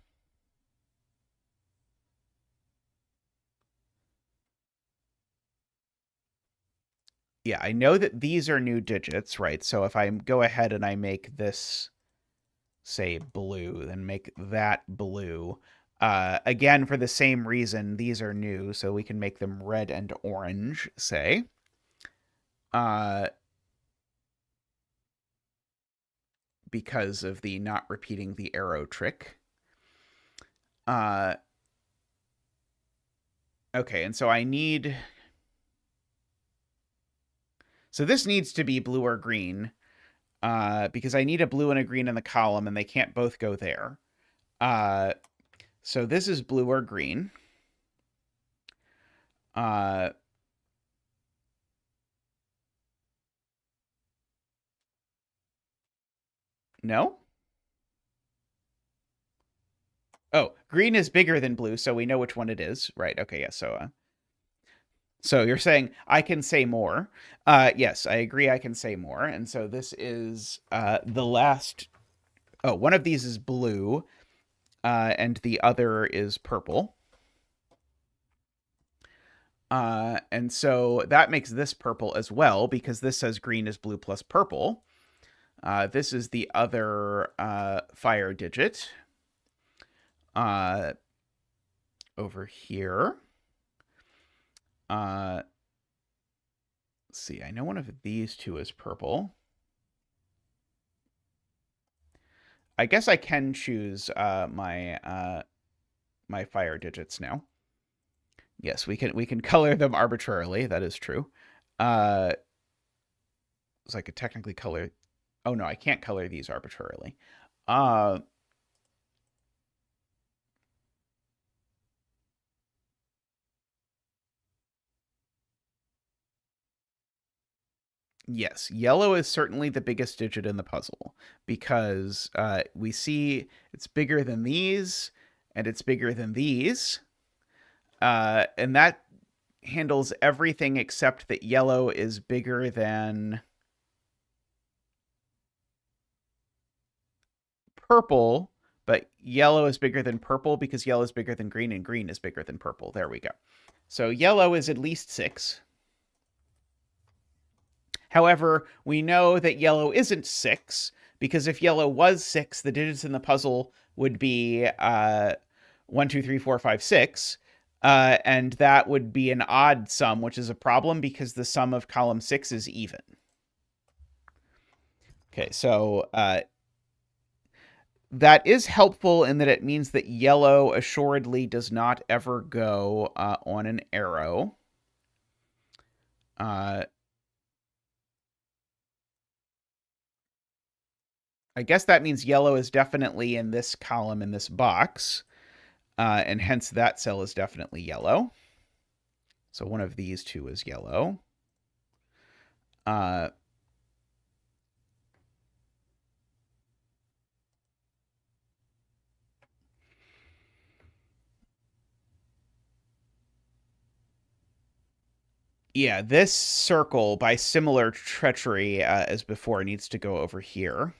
Yeah, I know that these are new digits, right? So if I go ahead and I make this, say, blue, then make that blue. Again, for the same reason, these are new, so we can make them red and orange, say. Because of the not repeating the arrow trick. Okay, and so I need... So this needs to be blue or green, because I need a blue and a green in the column, and they can't both go there. So this is blue or green. No? Oh, green is bigger than blue, so we know which one it is. Right, okay, yeah, so you're saying I can say more. Yes, I agree I can say more. And so this is the last... Oh, one of these is blue, and the other is purple. And so that makes this purple as well, because this says green is blue plus purple. This is the other fire digit over here. Let's see, I know one of these two is purple. I guess I can choose my my fire digits now. Yes, we can color them arbitrarily. That is true. So I could technically color... Oh, no, I can't color these arbitrarily. Yes, yellow is certainly the biggest digit in the puzzle, because we see it's bigger than these, and it's bigger than these. And that handles everything except that yellow is bigger than purple, but yellow is bigger than purple because yellow is bigger than green, and green is bigger than purple. There we go. So yellow is at least 6. However, we know that yellow isn't 6, because if yellow was 6, the digits in the puzzle would be 1, 2, 3, 4, 5, 6. And that would be an odd sum, which is a problem because the sum of column 6 is even. Okay, so that is helpful in that it means that yellow assuredly does not ever go on an arrow. I guess that means yellow is definitely in this column in this box, and hence that cell is definitely yellow. So one of these two is yellow. Yeah, this circle, by similar treachery as before, needs to go over here.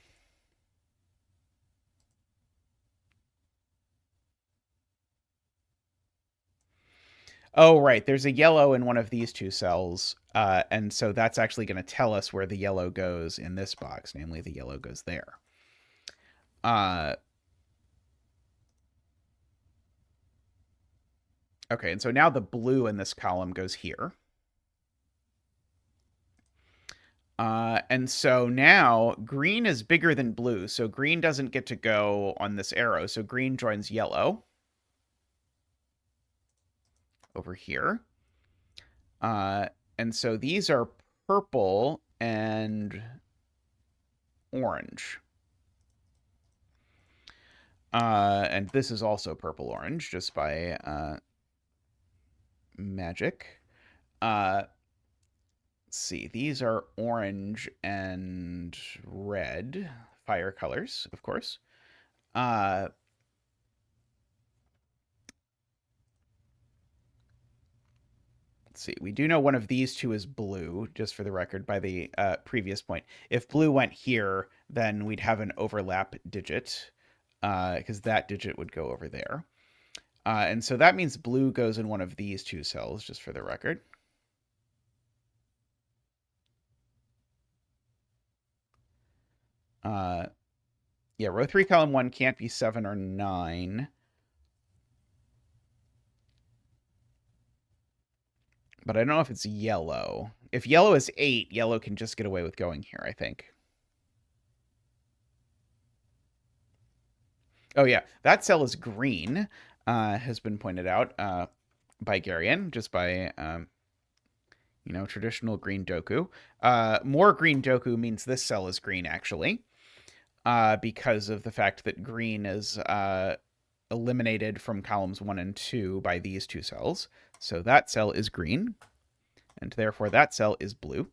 Oh, right. There's a yellow in one of these two cells. And so that's actually going to tell us where the yellow goes in this box. Namely, the yellow goes there. Okay, and so now the blue in this column goes here. And so now green is bigger than blue. So green doesn't get to go on this arrow. So green joins yellow over here. And so these are purple and orange. And this is also purple-orange, just by magic. Let's see. These are orange and red, fire colors, of course. Let's see. We do know one of these two is blue, just for the record, by the previous point. If blue went here, then we'd have an overlap digit, because that digit would go over there. And so that means blue goes in one of these two cells, just for the record. Yeah, row 3, column 1 can't be 7 or 9. But I don't know if it's yellow. If yellow is 8, yellow can just get away with going here, I think. Oh, yeah. That cell is green, has been pointed out by Garion, just by, traditional green doku. More green doku means this cell is green, actually, because of the fact that green is eliminated from columns 1 and 2 by these two cells. So that cell is green, and therefore that cell is blue.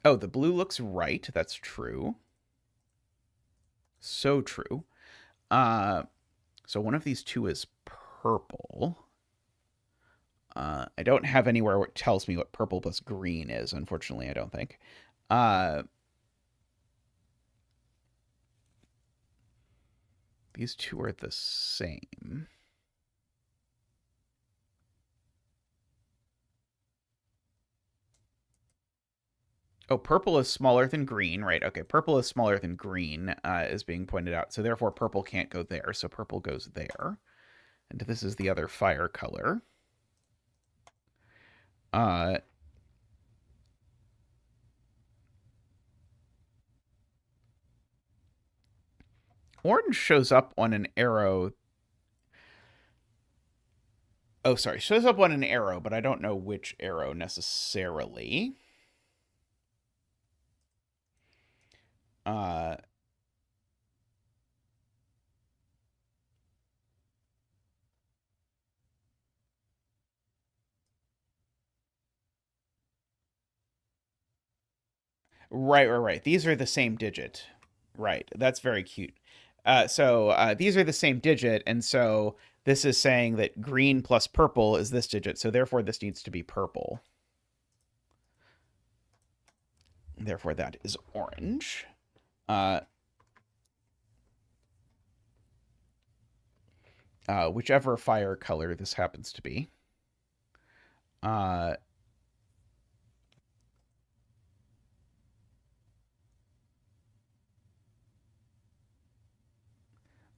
Oh, the blue looks right. That's true. So true. So one of these two is purple. I don't have anywhere where it tells me what purple plus green is, unfortunately, I don't think. These two are the same. Oh, purple is smaller than green, right? Okay, purple is smaller than green, is being pointed out. So therefore, purple can't go there. So purple goes there. And this is the other fire color. Orange shows up on an arrow. Oh, sorry. Shows up on an arrow, but I don't know which arrow necessarily. Right. These are the same digit. Right. That's very cute. So these are the same digit, and so this is saying that green plus purple is this digit, so therefore this needs to be purple. Therefore that is orange. Whichever fire color this happens to be.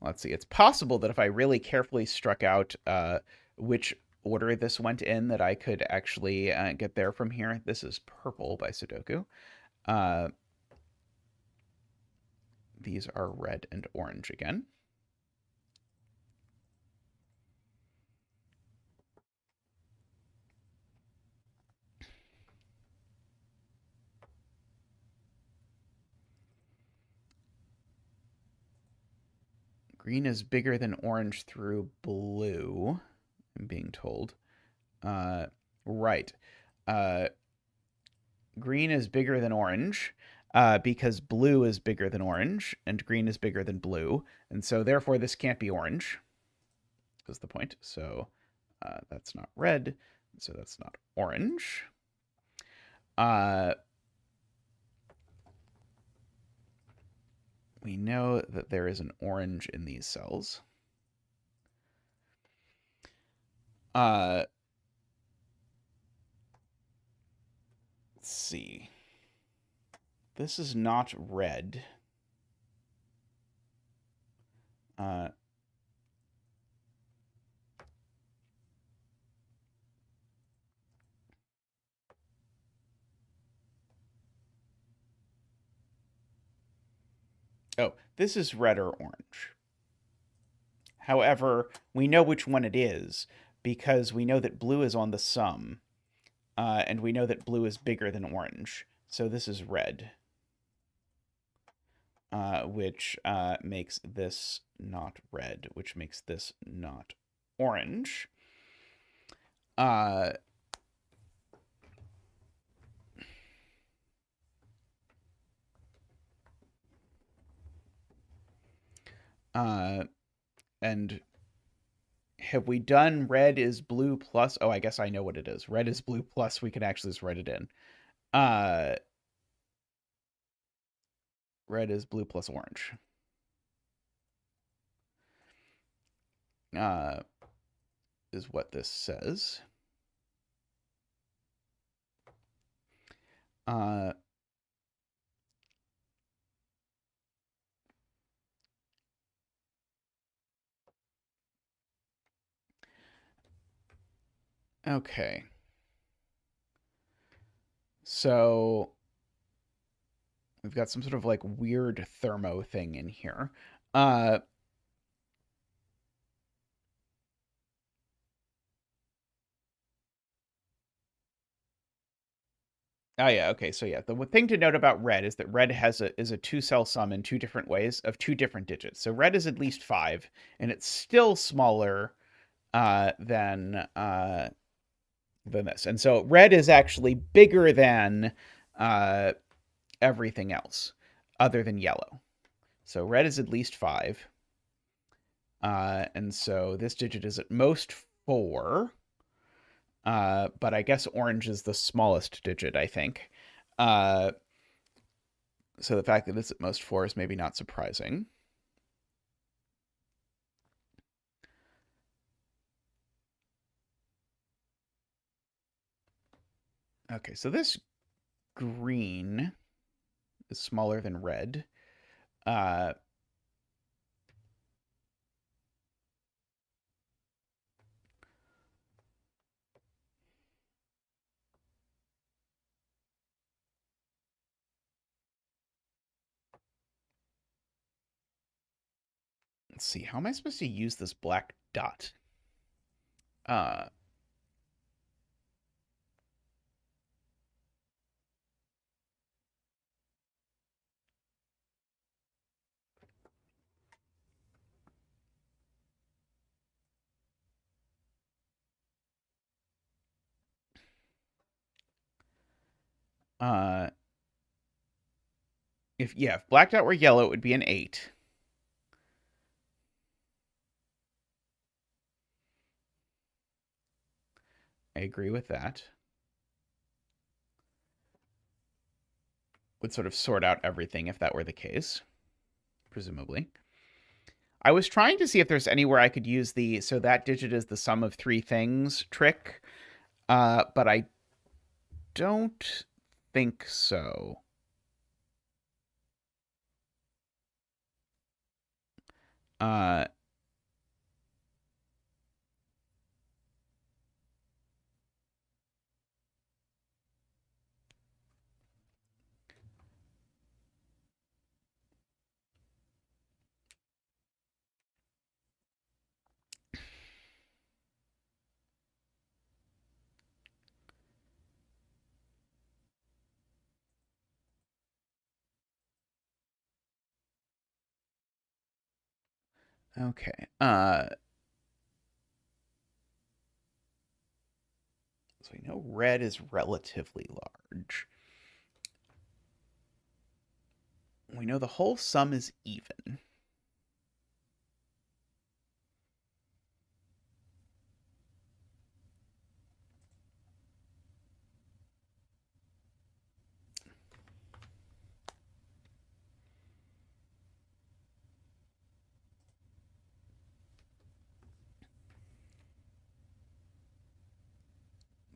Let's see. It's possible that if I really carefully struck out which order this went in, that I could actually get there from here. This is purple by Sudoku. These are red and orange again. Green is bigger than orange through blue, I'm being told. Right. Green is bigger than orange because blue is bigger than orange and green is bigger than blue. And so therefore this can't be orange, is the point. So that's not red. So that's not orange. We know that there is an orange in these cells. Let's see. This is not red. Oh, this is red or orange. However, we know which one it is because we know that blue is on the sum, and we know that blue is bigger than orange. So this is red, which makes this not red, which makes this not orange. And have we done red is blue plus? Oh, I guess I know what it is. Red is blue plus. We can actually just write it in. Red is blue plus orange. Is what this says. Okay. So we've got some sort of like weird thermo thing in here. Oh yeah, okay. So yeah, the thing to note about red is that red is a two-cell sum in two different ways of two different digits. So red is at least 5, and it's still smaller than this. And so red is actually bigger than everything else other than yellow. So red is at least 5. And so this digit is at most 4. But I guess orange is the smallest digit, I think. So the fact that it's at most 4 is maybe not surprising. Okay, so this green is smaller than red. Let's see, how am I supposed to use this black dot? Let's if black dot were yellow, it would be an 8. I agree with that. Would sort of sort out everything if that were the case, presumably. I was trying to see if there's anywhere I could use the so that digit is the sum of 3 things trick, but I don't think so. Okay. So we know red is relatively large. We know the whole sum is even.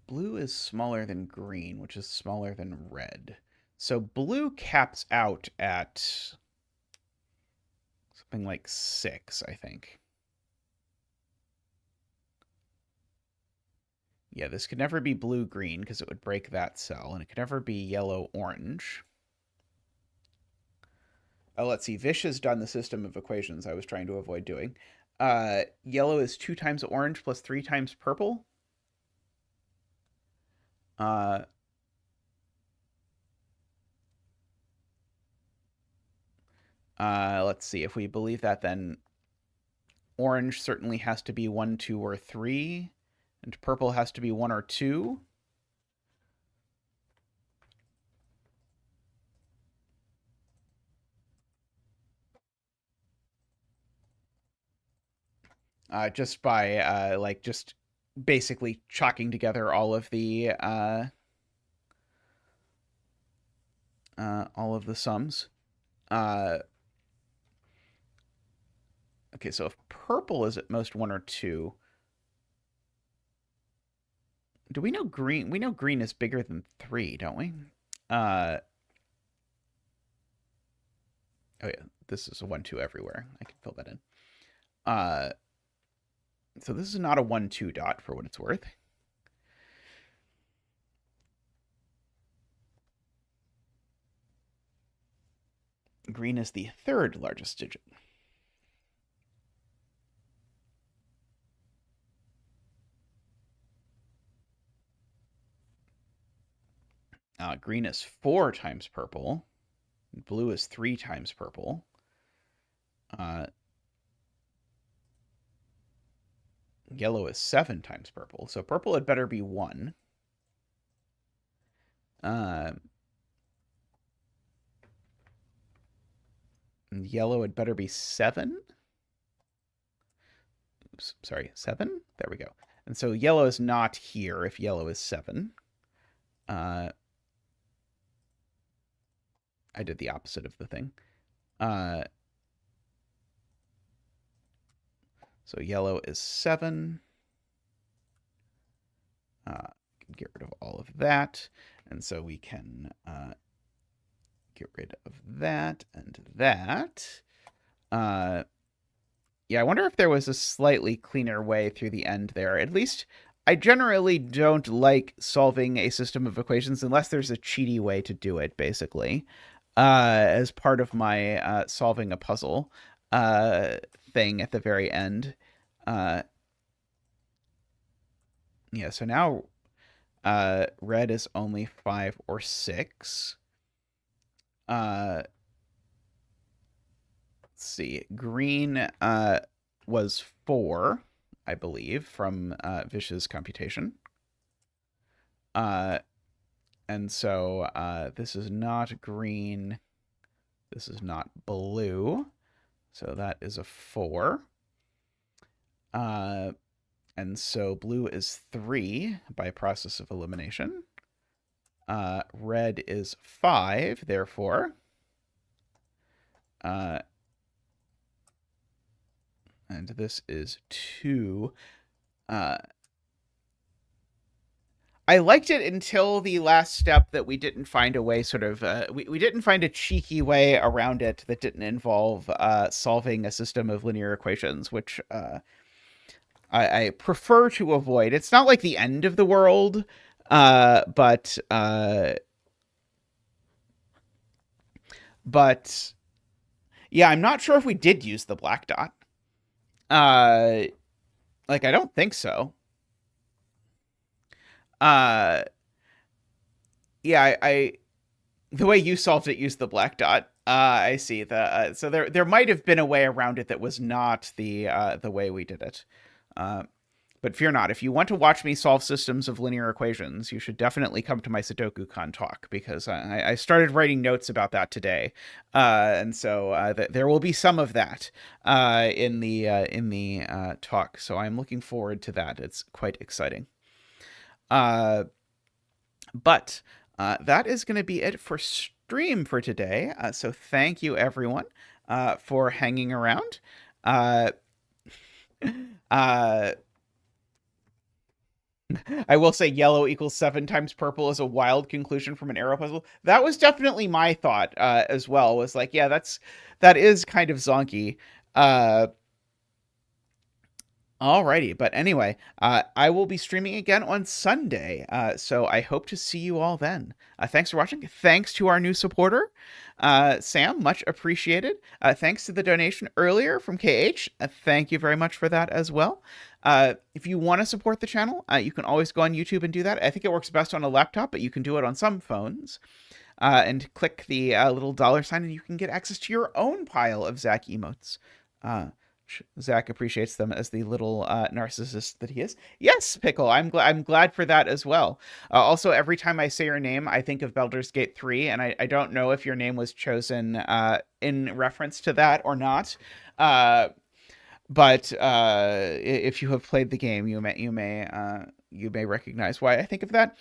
Blue is smaller than green, which is smaller than red. So blue caps out at something like 6, I think. Yeah, this could never be blue-green because it would break that cell, and it could never be yellow-orange. Oh, let's see. Vish has done the system of equations I was trying to avoid doing. Yellow is 2 times orange plus 3 times purple. Let's see. If we believe that, then orange certainly has to be 1, 2, or 3, and purple has to be 1 or 2. Just by just basically chalking together all of the sums. Okay, so if purple is at most 1 or 2, do we know green? We know green is bigger than 3, don't we? Oh yeah, this is a 1, 2 everywhere. I can fill that in. So this is not a 1, 2 dot for what it's worth. Green is the 3rd largest digit. Green is 4 times purple. Blue is 3 times purple. Yellow is 7 times purple. So purple had better be 1. And yellow had better be 7. Oops, sorry, 7? There we go. And so yellow is not here if yellow is 7. I did the opposite of the thing. So yellow is 7. Get rid of all of that. And so we can get rid of that and that. Yeah, I wonder if there was a slightly cleaner way through the end there. At least I generally don't like solving a system of equations unless there's a cheaty way to do it, basically, as part of my solving a puzzle thing at the very end. Yeah, so now red is only 5 or 6. Let's see. Green was 4, I believe, from Vish's computation. And so this is not green. This is not blue. So that is a 4. And so blue is 3 by process of elimination. Red is 5, therefore. And this is 2. I liked it until the last step that we didn't find a way we didn't find a cheeky way around it that didn't involve solving a system of linear equations, which I prefer to avoid. It's not like the end of the world, but yeah, I'm not sure if we did use the black dot. Like, I don't think so. Yeah, I the way you solved it used the black dot. I see. So there might have been a way around it that was not the way we did it. But fear not. If you want to watch me solve systems of linear equations, you should definitely come to my SudokuCon talk, because I started writing notes about that today, and so there will be some of that in the talk. So I'm looking forward to that. It's quite exciting. But that is going to be it for stream for today. So thank you, everyone, for hanging around. I will say yellow equals 7 times purple is a wild conclusion from an arrow puzzle. That was definitely my thought as well. Was like, yeah, that is kind of zonky. Alrighty, but anyway, I will be streaming again on Sunday, so I hope to see you all then. Thanks for watching. Thanks to our new supporter, Sam, much appreciated. Thanks to the donation earlier from KH. Thank you very much for that as well. If you want to support the channel, you can always go on YouTube and do that. I think it works best on a laptop, but you can do it on some phones. And click the little $sign, and you can get access to your own pile of Zach emotes. Zach appreciates them as the little narcissist that he is. Yes, Pickle, I'm glad for that as well. Also, every time I say your name, I think of Baldur's Gate 3, and I don't know if your name was chosen in reference to that or not. But if you have played the game, you may recognize why I think of that.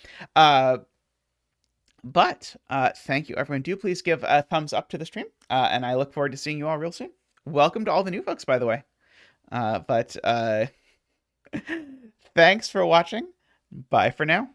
But thank you, everyone. Do please give a thumbs up to the stream, and I look forward to seeing you all real soon. Welcome to all the new folks, by the way. But thanks for watching. Bye for now.